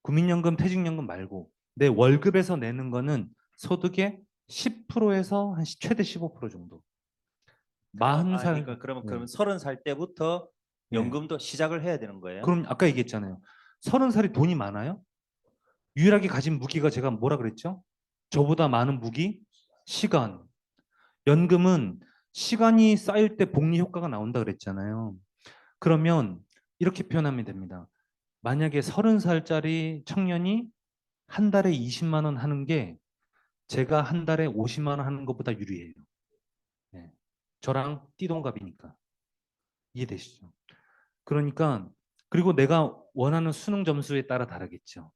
[SPEAKER 2] 국민연금, 퇴직연금 말고 내 월급에서 내는 거는 소득의 10%에서 한 최대 15% 정도.
[SPEAKER 1] 그러니까
[SPEAKER 2] 40살,
[SPEAKER 1] 그러면 30살 때부터
[SPEAKER 2] 네.
[SPEAKER 1] 연금도 시작을 해야 되는 거예요?
[SPEAKER 2] 그럼 아까 얘기했잖아요. 30살이 돈이 많아요? 유일하게 가진 무기가 제가 뭐라 그랬죠? 저보다 많은 무기? 시간. 연금은 시간이 쌓일 때 복리 효과가 나온다 그랬잖아요. 그러면 이렇게 표현하면 됩니다. 만약에 30살짜리 청년이 한 달에 20만 원 하는 게 제가 한 달에 50만 원 하는 것보다 유리해요. 네. 저랑 띠동갑이니까. 이해되시죠? 그러니까 그리고 내가 원하는 수능 점수에 따라 다르겠죠.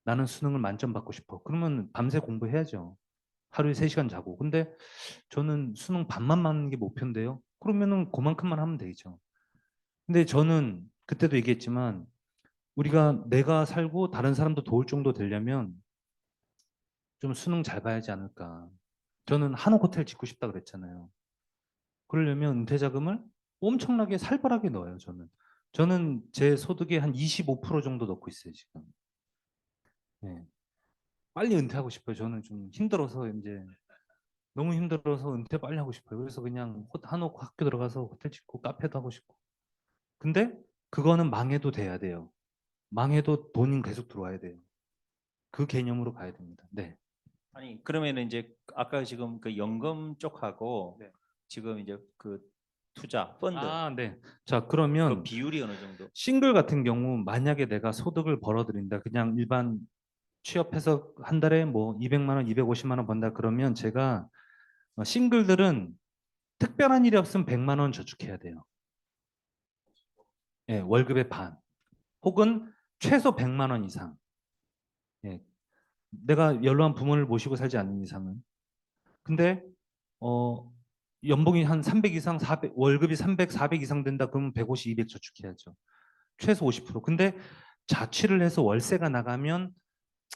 [SPEAKER 2] 나는 수능을 만점 받고 싶어. 그러면 밤새 공부해야죠. 하루에 3시간 자고. 근데 저는 수능 반만 맞는 게 목표인데요. 그러면은 그만큼만 하면 되죠. 근데 저는 그때도 얘기했지만 우리가 내가 살고 다른 사람도 도울 정도 되려면 좀 수능 잘 봐야지 않을까. 저는 한옥 호텔 짓고 싶다 그랬잖아요. 그러려면 은퇴 자금을 엄청나게 살벌하게 넣어요, 저는. 저는 제 소득의 한 25% 정도 넣고 있어요, 지금. 네. 빨리 은퇴하고 싶어요. 저는 좀 힘들어서 이제 너무 힘들어서 은퇴 빨리 하고 싶어요. 그래서 그냥 한옥 학교 들어가서 호텔 짓고 카페도 하고 싶고. 근데 그거는 망해도 돼야 돼요. 망해도 돈이 계속 들어와야 돼요. 그 개념으로 가야 됩니다. 네.
[SPEAKER 1] 아니 그러면은 이제 아까 지금 그 연금 쪽하고
[SPEAKER 2] 네.
[SPEAKER 1] 지금 이제 그 투자 펀드
[SPEAKER 2] 네. 자,
[SPEAKER 1] 그
[SPEAKER 2] 그러면
[SPEAKER 1] 비율이 어느 정도?
[SPEAKER 2] 싱글 같은 경우 만약에 내가 소득을 벌어들인다. 그냥 일반 취업해서 한 달에 뭐 200만 원, 250만 원 번다 그러면 제가 싱글들은 특별한 일이 없으면 100만 원 저축해야 돼요. 예, 월급의 반. 혹은 최소 100만 원 이상. 예, 내가 연로한 부모를 모시고 살지 않는 이상은. 근데 어 연봉이 한 300 이상, 400, 월급이 300, 400 이상 된다 그러면 150, 200 저축해야죠. 최소 50%. 근데 자취를 해서 월세가 나가면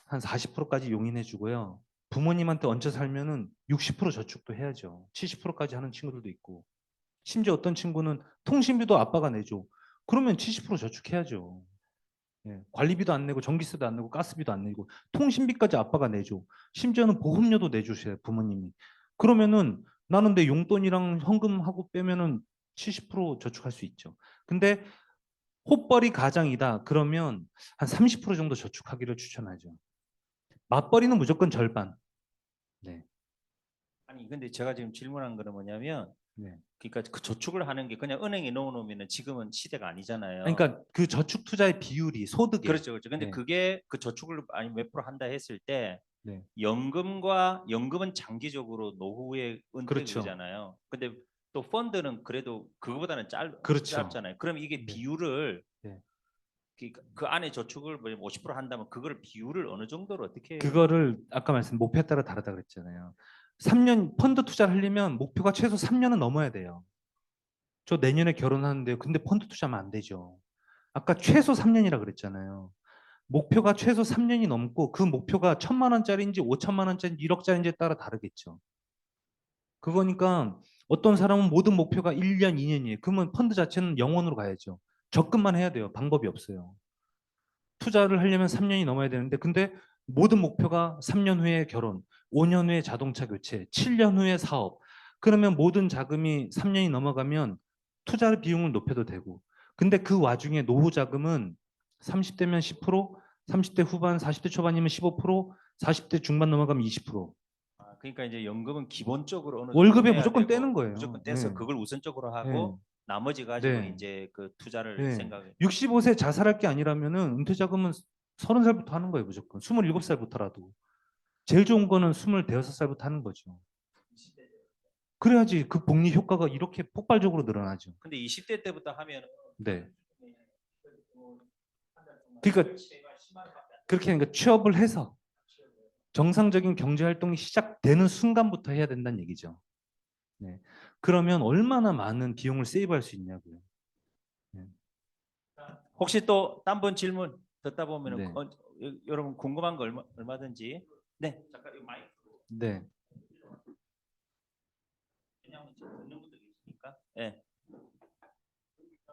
[SPEAKER 2] 한 40%까지 용인해 주고요. 부모님한테 얹혀 살면은 60% 저축도 해야죠. 70%까지 하는 친구들도 있고. 심지어 어떤 친구는 통신비도 아빠가 내줘. 그러면 70% 저축해야죠. 예, 관리비도 안 내고 전기세도 안 내고 가스비도 안 내고 통신비까지 아빠가 내줘. 심지어는 보험료도 내주셔요, 부모님이. 그러면은 나는 내 용돈이랑 현금하고 빼면은 70% 저축할 수 있죠. 근데 호벌이 가장이다. 그러면 한 30% 정도 저축하기를 추천하죠. 맞벌이는 무조건 절반. 네.
[SPEAKER 1] 아니 근데 제가 지금 질문한 거는 뭐냐면
[SPEAKER 2] 네.
[SPEAKER 1] 그러니까 그 저축을 하는 게 그냥 은행에 넣어놓으면은 지금은 시대가
[SPEAKER 2] 아니,
[SPEAKER 1] 아니잖아요.
[SPEAKER 2] 그러니까 그 저축 투자의 비율이 소득에.
[SPEAKER 1] 그렇죠, 그렇죠. 근데
[SPEAKER 2] 네.
[SPEAKER 1] 그게 그 저축을 아니 몇 프로 한다 했을 때
[SPEAKER 2] 네.
[SPEAKER 1] 연금은 장기적으로 노후에 은퇴
[SPEAKER 2] 그렇죠.
[SPEAKER 1] 그거잖아요. 근데 또 펀드는 그래도 그거보다는
[SPEAKER 2] 그렇죠.
[SPEAKER 1] 짧잖아요. 그럼 이게
[SPEAKER 2] 네.
[SPEAKER 1] 비율을
[SPEAKER 2] 네.
[SPEAKER 1] 그 안에 저축을 뭐 50% 한다면 그걸 비율을 어느 정도로 어떻게
[SPEAKER 2] 그거를 아까 말씀 목표에 따라 다르다 그랬잖아요. 3년 펀드 투자를 하려면 목표가 최소 3년은 넘어야 돼요. 저 내년에 결혼하는데요. 근데 펀드 투자하면 안 되죠. 아까 최소 3년이라 그랬잖아요. 목표가 최소 3년이 넘고 그 목표가 1,000만 원짜리인지 5천만 원짜리인지 1억짜리인지에 따라 다르겠죠. 그거니까 어떤 사람은 모든 목표가 1년, 2년이에요. 그러면 펀드 자체는 영원으로 가야죠. 적금만 해야 돼요. 방법이 없어요. 투자를 하려면 3년이 넘어야 되는데 근데 모든 목표가 3년 후에 결혼, 5년 후에 자동차 교체, 7년 후에 사업. 그러면 모든 자금이 3년이 넘어가면 투자 비용을 높여도 되고. 근데 그 와중에 노후 자금은 30대면 10%, 30대 후반, 40대 초반이면 15%, 40대 중반 넘어가면 20%.
[SPEAKER 1] 그러니까 이제 연금은 기본적으로 어느 정도
[SPEAKER 2] 월급에
[SPEAKER 1] 해야
[SPEAKER 2] 무조건 떼는
[SPEAKER 1] 되고
[SPEAKER 2] 거예요.
[SPEAKER 1] 무조건 떼서
[SPEAKER 2] 네,
[SPEAKER 1] 그걸 우선적으로
[SPEAKER 2] 네,
[SPEAKER 1] 하고 나머지 가지고
[SPEAKER 2] 네,
[SPEAKER 1] 이제 그 투자를
[SPEAKER 2] 네.
[SPEAKER 1] 생각해.
[SPEAKER 2] 65세 자살할 게 아니라면은 은퇴 자금은 30살부터 하는 거예요, 무조건. 27살부터라도. 제일 좋은 거는 26살부터 하는 거죠. 그래야지 그 복리 효과가 이렇게 폭발적으로 늘어나죠.
[SPEAKER 1] 근데 20대 때부터 하면
[SPEAKER 2] 네. 그러니까 그렇게 하니까 취업을 해서 정상적인 경제 활동이 시작되는 순간부터 해야 된다는 얘기죠. 네. 그러면 얼마나 많은 비용을 세이브할 수 있냐고요. 네.
[SPEAKER 1] 혹시 또 딴 분 질문 듣다 보면은
[SPEAKER 2] 네.
[SPEAKER 1] 여러분 궁금한 거 얼마든지. 네, 잠깐 이 마이크.
[SPEAKER 2] 네.
[SPEAKER 1] 왜냐하면 지금 듣는 분들 계시니까. 네.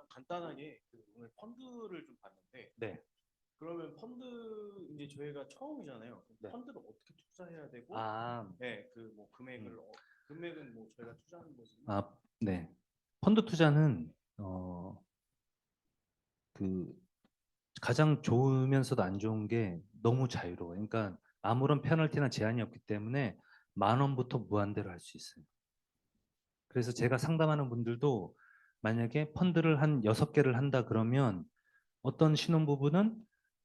[SPEAKER 3] 간단하게 오늘 펀드를 좀 봤는데
[SPEAKER 2] 네.
[SPEAKER 3] 그러면 펀드 이제 저희가 처음이잖아요.
[SPEAKER 2] 네.
[SPEAKER 3] 펀드를 어떻게 투자해야 되고
[SPEAKER 2] 아,
[SPEAKER 3] 네, 그 뭐 금액을 금액은 뭐 저희가 투자하는 거지.
[SPEAKER 2] 네. 펀드 투자는 그 가장 좋으면서도 안 좋은 게 너무 자유로워요. 그러니까 아무런 페널티나 제한이 없기 때문에 10,000원부터 무한대로 할 수 있어요. 그래서 제가 상담하는 분들도 만약에 펀드를 한 6개를 한다 그러면 어떤 신혼부부는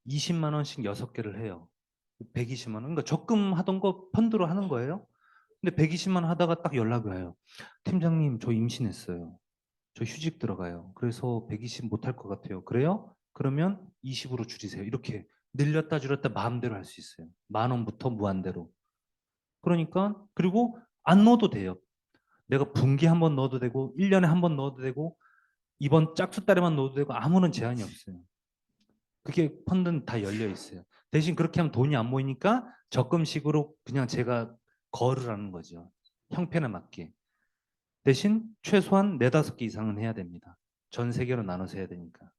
[SPEAKER 2] 20만 원씩 6개를 해요. 120만 원. 그러니까 적금 하던 거 펀드로 하는 거예요. 근데 120만 원 하다가 딱 연락이 와요. 팀장님, 저 임신했어요. 저 휴직 들어가요. 그래서 120 못할 것 같아요. 그래요? 그러면 20으로 줄이세요. 이렇게 늘렸다 줄였다 마음대로 할 수 있어요. 10,000원부터 무한대로. 그러니까 그리고 안 넣어도 돼요. 내가 분기 한 번 넣어도 되고 1년에 한 번 넣어도 되고 이번 짝수 달에만 넣어도 되고 아무런 제한이 없어요. 그게 펀드는 다 열려 있어요. 대신 그렇게 하면 돈이 안 모이니까 적금식으로 그냥 제가 거르라는 거죠. 형편에 맞게. 대신 최소한 4-5개 이상은 해야 됩니다. 전 세계로 나눠서 해야 되니까.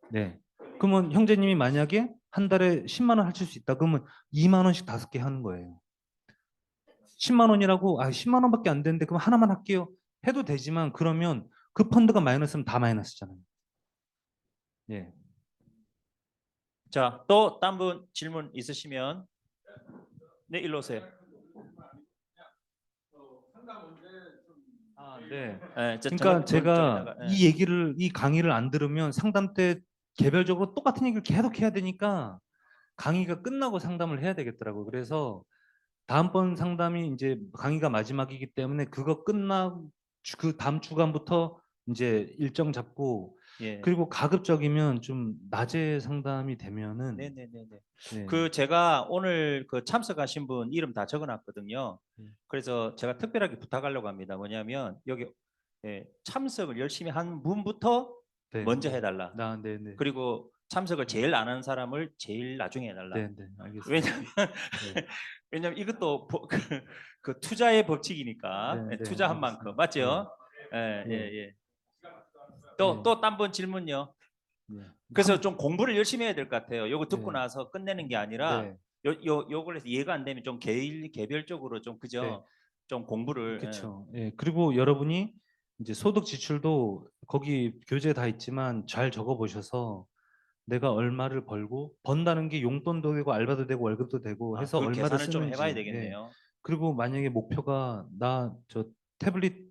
[SPEAKER 2] 네. 그러면 형제님이 만약에 한 달에 10만 원 하실 수 있다. 그러면 2만 원씩 5개 하는 거예요. 10만 원이라고 10만 원밖에 안 되는데 그럼 하나만 할게요. 해도 되지만 그러면 그 펀드가 마이너스면 다 마이너스잖아요. 예.
[SPEAKER 1] 자, 또 딴 분 질문 있으시면 네, 일로 오세요.
[SPEAKER 2] 네.
[SPEAKER 1] 네,
[SPEAKER 2] 그러니까 제가
[SPEAKER 1] 저기다가,
[SPEAKER 2] 이 강의를 안 들으면 상담 때 개별적으로 똑같은 얘기를 계속 해야 되니까 강의가 끝나고 상담을 해야 되겠더라고요. 그래서 다음번 상담이 이제 강의가 마지막이기 때문에 그거 그 다음 주간부터 이제 일정 잡고
[SPEAKER 1] 예.
[SPEAKER 2] 그리고 가급적이면 좀 낮에 상담이 되면은
[SPEAKER 1] 네네네네.
[SPEAKER 2] 네.
[SPEAKER 1] 그 제가 오늘 그 참석하신 분 이름 다 적어놨거든요. 그래서 제가 특별하게 부탁하려고 합니다. 뭐냐면 여기 참석을 열심히 한 분부터
[SPEAKER 2] 네.
[SPEAKER 1] 먼저 해달라.
[SPEAKER 2] 네네.
[SPEAKER 1] 그리고 참석을 제일 안 하는 사람을 제일 나중에 해달라.
[SPEAKER 2] 네네. 알겠습니다.
[SPEAKER 1] 왜냐면
[SPEAKER 2] 네.
[SPEAKER 1] 왜냐면 이것도 그 투자의 법칙이니까
[SPEAKER 2] 네, 네,
[SPEAKER 1] 투자한
[SPEAKER 2] 알겠습니다.
[SPEAKER 1] 만큼 맞죠? 예,
[SPEAKER 2] 네.
[SPEAKER 1] 예, 예.
[SPEAKER 2] 네.
[SPEAKER 1] 또 딴 분 질문요.
[SPEAKER 2] 네.
[SPEAKER 1] 그래서 좀 공부를 열심히 해야 될 것 같아요. 요거 듣고
[SPEAKER 2] 네.
[SPEAKER 1] 나서 끝내는 게 아니라
[SPEAKER 2] 네.
[SPEAKER 1] 요걸 해서 이해가 안 되면 좀 개별적으로 좀 그죠?
[SPEAKER 2] 네.
[SPEAKER 1] 좀 공부를
[SPEAKER 2] 그렇죠. 예. 그리고 여러분이 이제 소득 지출도 거기 교재에 다 있지만 잘 적어 보셔서 내가 얼마를 벌고 번다는 게 용돈도 되고 알바도 되고 월급도 되고 해서
[SPEAKER 1] 그
[SPEAKER 2] 얼마를
[SPEAKER 1] 계산을 좀 해봐야
[SPEAKER 2] 쓰는지. 예.
[SPEAKER 1] 되겠네요.
[SPEAKER 2] 그리고 만약에 목표가 나 저 태블릿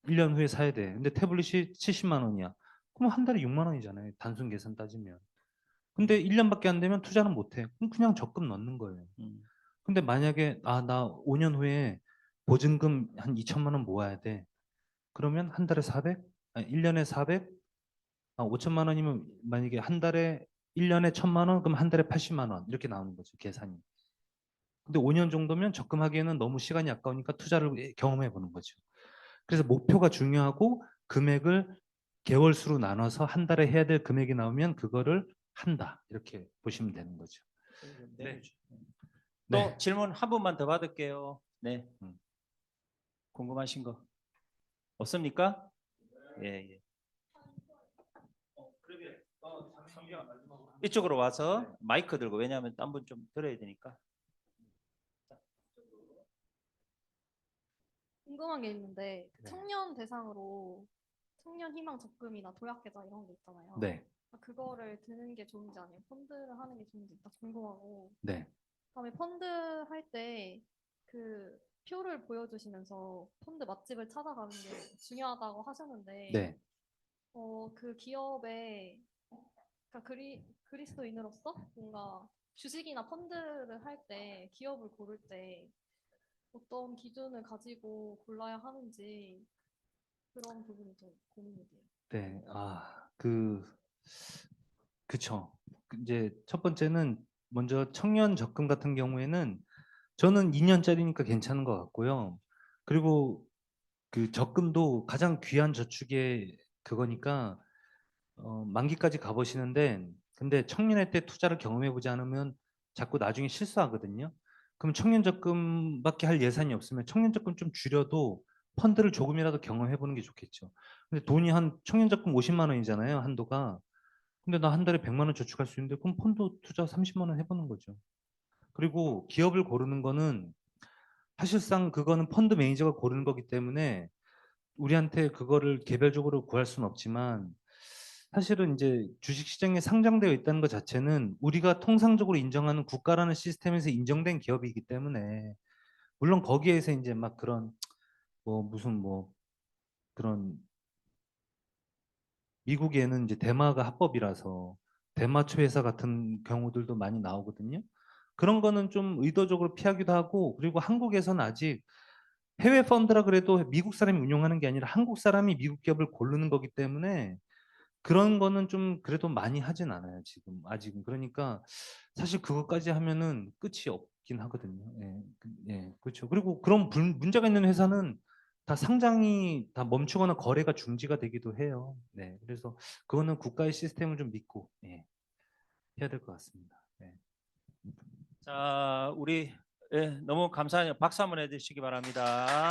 [SPEAKER 2] 1년 후에 사야 돼. 근데 태블릿이 70만 원이야. 그럼 한 달에 6만 원이잖아요. 단순 계산 따지면. 근데 1년밖에 안 되면 투자는 못 해. 그럼 그냥 적금 넣는 거예요. 근데 만약에 나 5년 후에 보증금 한 2천만 원 모아야 돼. 그러면 한 달에 400? 아니 1년에 400? 5천만 원이면 만약에 한 달에 1년에 1천만 원 그럼 한 달에 80만 원 이렇게 나오는 거죠, 계산이. 근데 5년 정도면 적금하기에는 너무 시간이 아까우니까 투자를 경험해 보는 거죠. 그래서 목표가 중요하고 금액을 개월수로 나눠서 한 달에 해야 될 금액이 나오면 그거를 한다. 이렇게 보시면 되는 거죠.
[SPEAKER 1] 네. 또
[SPEAKER 2] 네.
[SPEAKER 1] 질문 한 분만 더 받을게요. 네.
[SPEAKER 2] 음.
[SPEAKER 1] 궁금하신 거 없습니까? 예, 예. 이쪽으로 와서 마이크 들고 왜냐하면 딴 분 좀 들어야 되니까.
[SPEAKER 4] 궁금한 게 있는데
[SPEAKER 2] 네.
[SPEAKER 4] 청년 대상으로 청년 희망 적금이나 도약계좌 이런 게 있잖아요.
[SPEAKER 2] 네.
[SPEAKER 4] 그거를 드는 게 좋은지 아니면 펀드를 하는 게 좋은지 딱 궁금하고.
[SPEAKER 2] 네.
[SPEAKER 4] 그다음에 펀드 할 때 그 표를 보여주시면서 펀드 맛집을 찾아가는 게 중요하다고 하셨는데
[SPEAKER 2] 네.
[SPEAKER 4] 그 기업에 그러니까 그리스도인으로서 뭔가 주식이나 펀드를 할 때 기업을 고를 때 어떤 기준을 가지고 골라야 하는지 그런 부분이 좀 고민이 돼요.
[SPEAKER 2] 네, 그쵸. 이제 첫 번째는 먼저 청년 적금 같은 경우에는 저는 2년짜리니까 괜찮은 것 같고요. 그리고 그 적금도 가장 귀한 저축의 그거니까 만기까지 가보시는데 근데 청년의 때 투자를 경험해 보지 않으면 자꾸 나중에 실수하거든요. 그럼 청년 적금밖에 할 예산이 없으면 청년 적금 좀 줄여도 펀드를 조금이라도 경험해 보는 게 좋겠죠. 근데 돈이 한 청년 적금 50만 원이잖아요, 한도가. 근데 나 한 달에 100만 원 저축할 수 있는데 그럼 펀드 투자 30만 원 해보는 거죠. 그리고 기업을 고르는 거는 사실상 그거는 펀드 매니저가 고르는 거기 때문에 우리한테 그거를 개별적으로 구할 수는 없지만 사실은 이제 주식시장에 상장되어 있다는 것 자체는 우리가 통상적으로 인정하는 국가라는 시스템에서 인정된 기업이기 때문에 물론 거기에서 이제 막 그런 뭐 무슨 뭐 그런 미국에는 이제 대마가 합법이라서 대마초 회사 같은 경우들도 많이 나오거든요. 그런 거는 좀 의도적으로 피하기도 하고 그리고 한국에서는 아직 해외 펀드라 그래도 미국 사람이 운영하는 게 아니라 한국 사람이 미국 기업을 고르는 거기 때문에 그런 거는 좀 그래도 많이 하진 않아요, 지금. 아직은. 그러니까 사실 그것까지 하면은 끝이 없긴 하거든요. 예, 예, 그렇죠. 그리고 그런 문제가 있는 회사는 다 상장이 다 멈추거나 거래가 중지가 되기도 해요. 네, 그래서 그거는 국가의 시스템을 좀 믿고 예, 해야 될 것 같습니다. 네.
[SPEAKER 1] 자, 우리 너무 감사해요. 박수 한번 해주시기 바랍니다.